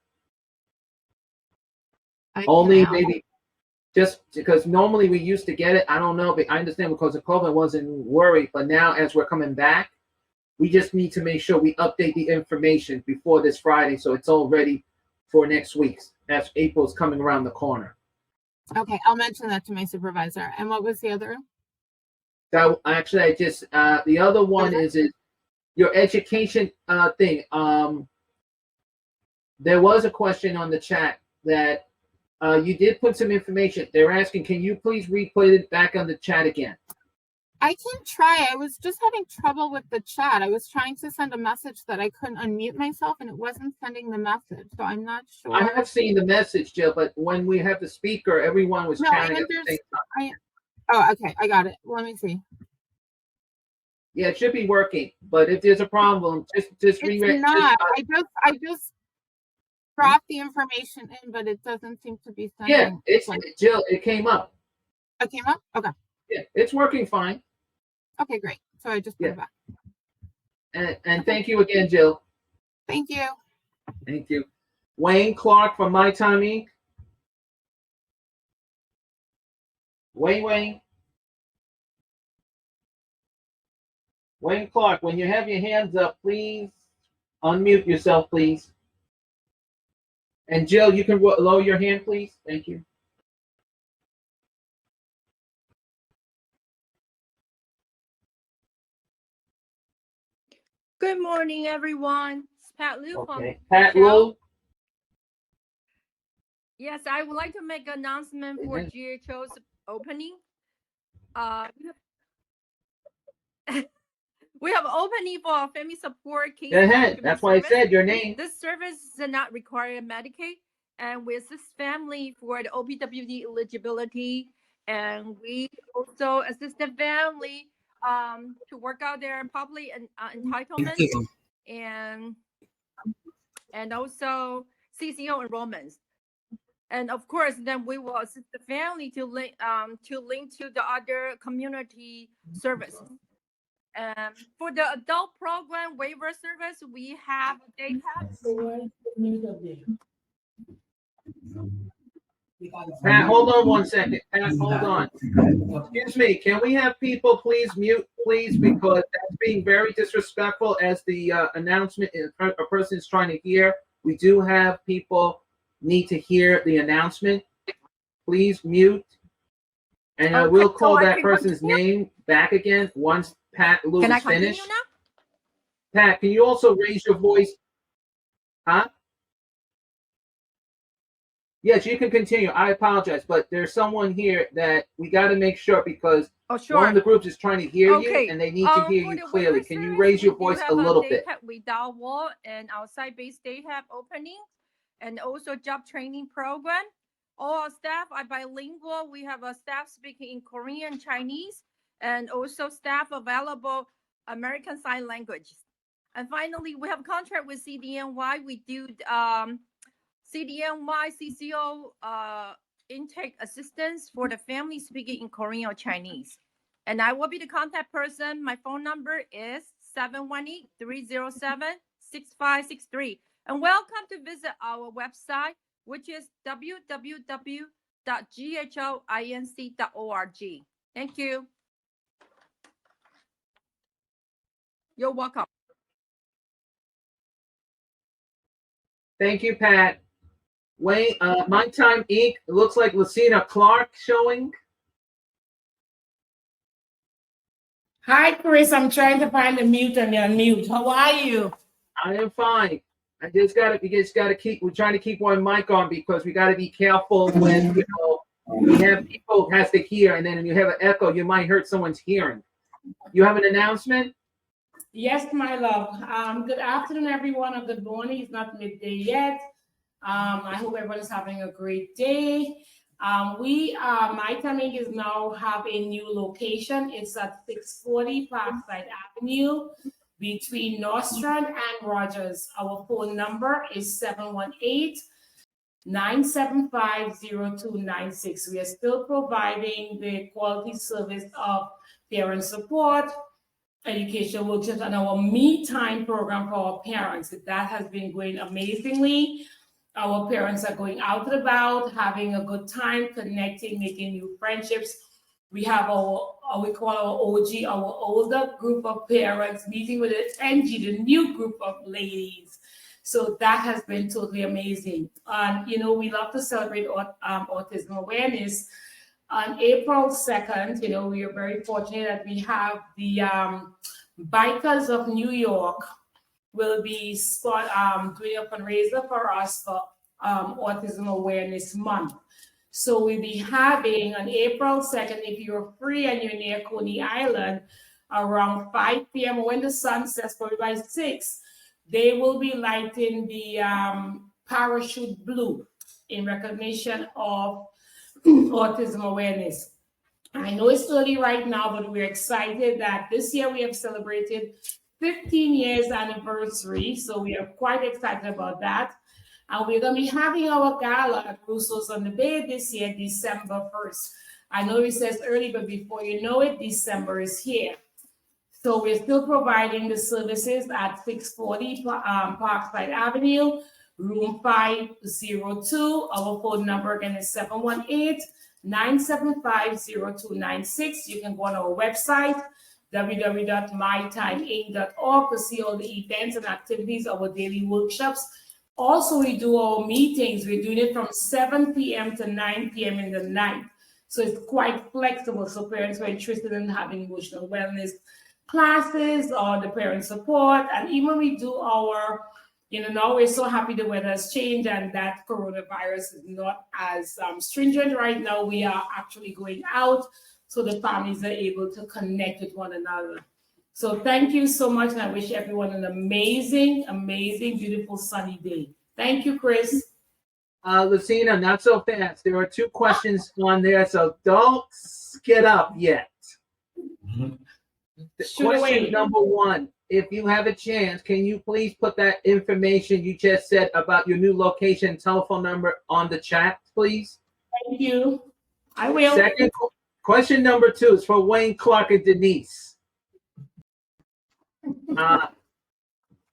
Only maybe just because normally we used to get it. I don't know, but I understand because of COVID wasn't worried. But now as we're coming back, we just need to make sure we update the information before this Friday so it's all ready for next week's, as April's coming around the corner. Okay, I'll mention that to my supervisor. And what was the other? So actually, I just the other one is your education thing. there was a question on the chat that you did put some information. They're asking, can you please re-put it back on the chat again? I can try. I was just having trouble with the chat. I was trying to send a message that I couldn't unmute myself and it wasn't sending the message. So I'm not sure. I have seen the message, Jill, but when we have the speaker, everyone was chatting at the same time. Oh, okay. I got it. Let me see. Yeah, it should be working, but if there's a problem, just It's not. I just dropped the information in, but it doesn't seem to be sending. Yeah, it's Jill. It came up. It came up? Okay. Yeah, it's working fine. Okay, great. So I just put it back. And thank you again, Jill. Thank you. Thank you. Wayne Clark from My Time Inc. Wayne Clark, when you have your hands up, please unmute yourself, please. And Jill, you can lower your hand, please. Thank you. Good morning, everyone. It's Pat Liu from Pat Cal. Liu. Yes, I would like to make an announcement for GHO's opening. We have opening for our family support case. Go ahead. That's why I said your name. This service does not require Medicaid, and we assist family for the OPWD eligibility, and we also assist the family to work out their public entitlements and also CCO enrollments. And of course, then we will assist the family to link to the other community services. For the adult program waiver service, we have Pat, hold on one second. Pat, hold on. Excuse me. Can we have people please mute, please, because that's being very disrespectful as the announcement a person is trying to hear. We do have people need to hear the announcement. Please mute. And I will call that person's name back again once Pat Liu is finished. Pat, can you also raise your voice? Huh? Yes, you can continue. I apologize, but there's someone here that we got to make sure because one of the groups is trying to hear you and they need to hear you clearly. Can you raise your voice a little bit? Without wall and outside base they have opening and also job training program. All our staff are bilingual. We have a staff speaking in Korean, Chinese, and also staff available American Sign Language. And finally, we have a contract with CDNY. We do CDNY CCO intake assistance for the family speaking in Korean or Chinese. And I will be the contact person. My phone number is 718-307-6563. And welcome to visit our website, which is www.ghoinc.org. Thank you. You're welcome. Thank you, Pat. Wait, My Time Inc. It looks like Lucina Clark showing. Hi, Chris. I'm trying to find the mute and the unmute. How are you? I am fine. We just gotta keep. We're trying to keep one mic on because we got to be careful when we have people has to hear, and then when you have an echo, you might hurt someone's hearing. You have an announcement? Yes, my love. Good afternoon, everyone, or good morning. It's not midday yet. I hope everyone is having a great day. My Time Inc. is now have a new location. It's at 640 Parkside Avenue between Nostrand and Rogers. Our phone number is 718-975-0296. We are still providing the quality service of parent support, education workshops, and our Me Time program for our parents. That has been going amazingly. Our parents are going out and about, having a good time, connecting, making new friendships. We have we call our OG, our older group of parents, meeting with the NG, the new group of ladies. So that has been totally amazing. And, we love to celebrate autism awareness. On April 2nd, we are very fortunate that we have the Bikers of New York will be doing a fundraiser for us for Autism Awareness Month. So we'll be having on April 2nd, if you're free and you're near Coney Island, around 5 p.m. when the sun sets, probably by 6, they will be lighting the parachute blue in recognition of autism awareness. I know it's early right now, but we're excited that this year we have celebrated 15 years anniversary. So we are quite excited about that. And we're going to be having our gala at Russo's on the Bay this year, December 1st. I know it says early, but before you know it, December is here. So we're still providing the services at 640 Parkside Avenue, room 502. Our phone number again is 718-975-0296. You can go on our website, www.mytimeinc.org, to see all the events and activities, our daily workshops. Also, we do our meetings. We're doing it from 7 p.m. to 9 p.m. in the night. So it's quite flexible. So parents who are interested in having emotional wellness classes or the parent support. And even we do our, now we're so happy the weather has changed and that coronavirus is not as stringent right now. We are actually going out so the families are able to connect with one another. So thank you so much, and I wish everyone an amazing, amazing, beautiful, sunny day. Thank you, Chris. Lucina, not so fast. There are 2 questions on there, so don't get up yet. Question number 1, if you have a chance, can you please put that information you just said about your new location, telephone number on the chat, please? Thank you. I will. Second, question number 2 is for Wayne, Clark, and Denise.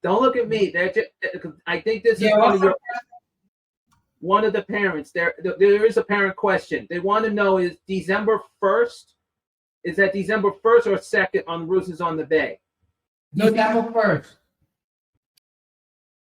Don't look at me. They're just, I think this is one of the parents. There is a parent question. They want to know, is December 1st? Is that December 1st or 2nd on Russo's on the Bay? December 1st.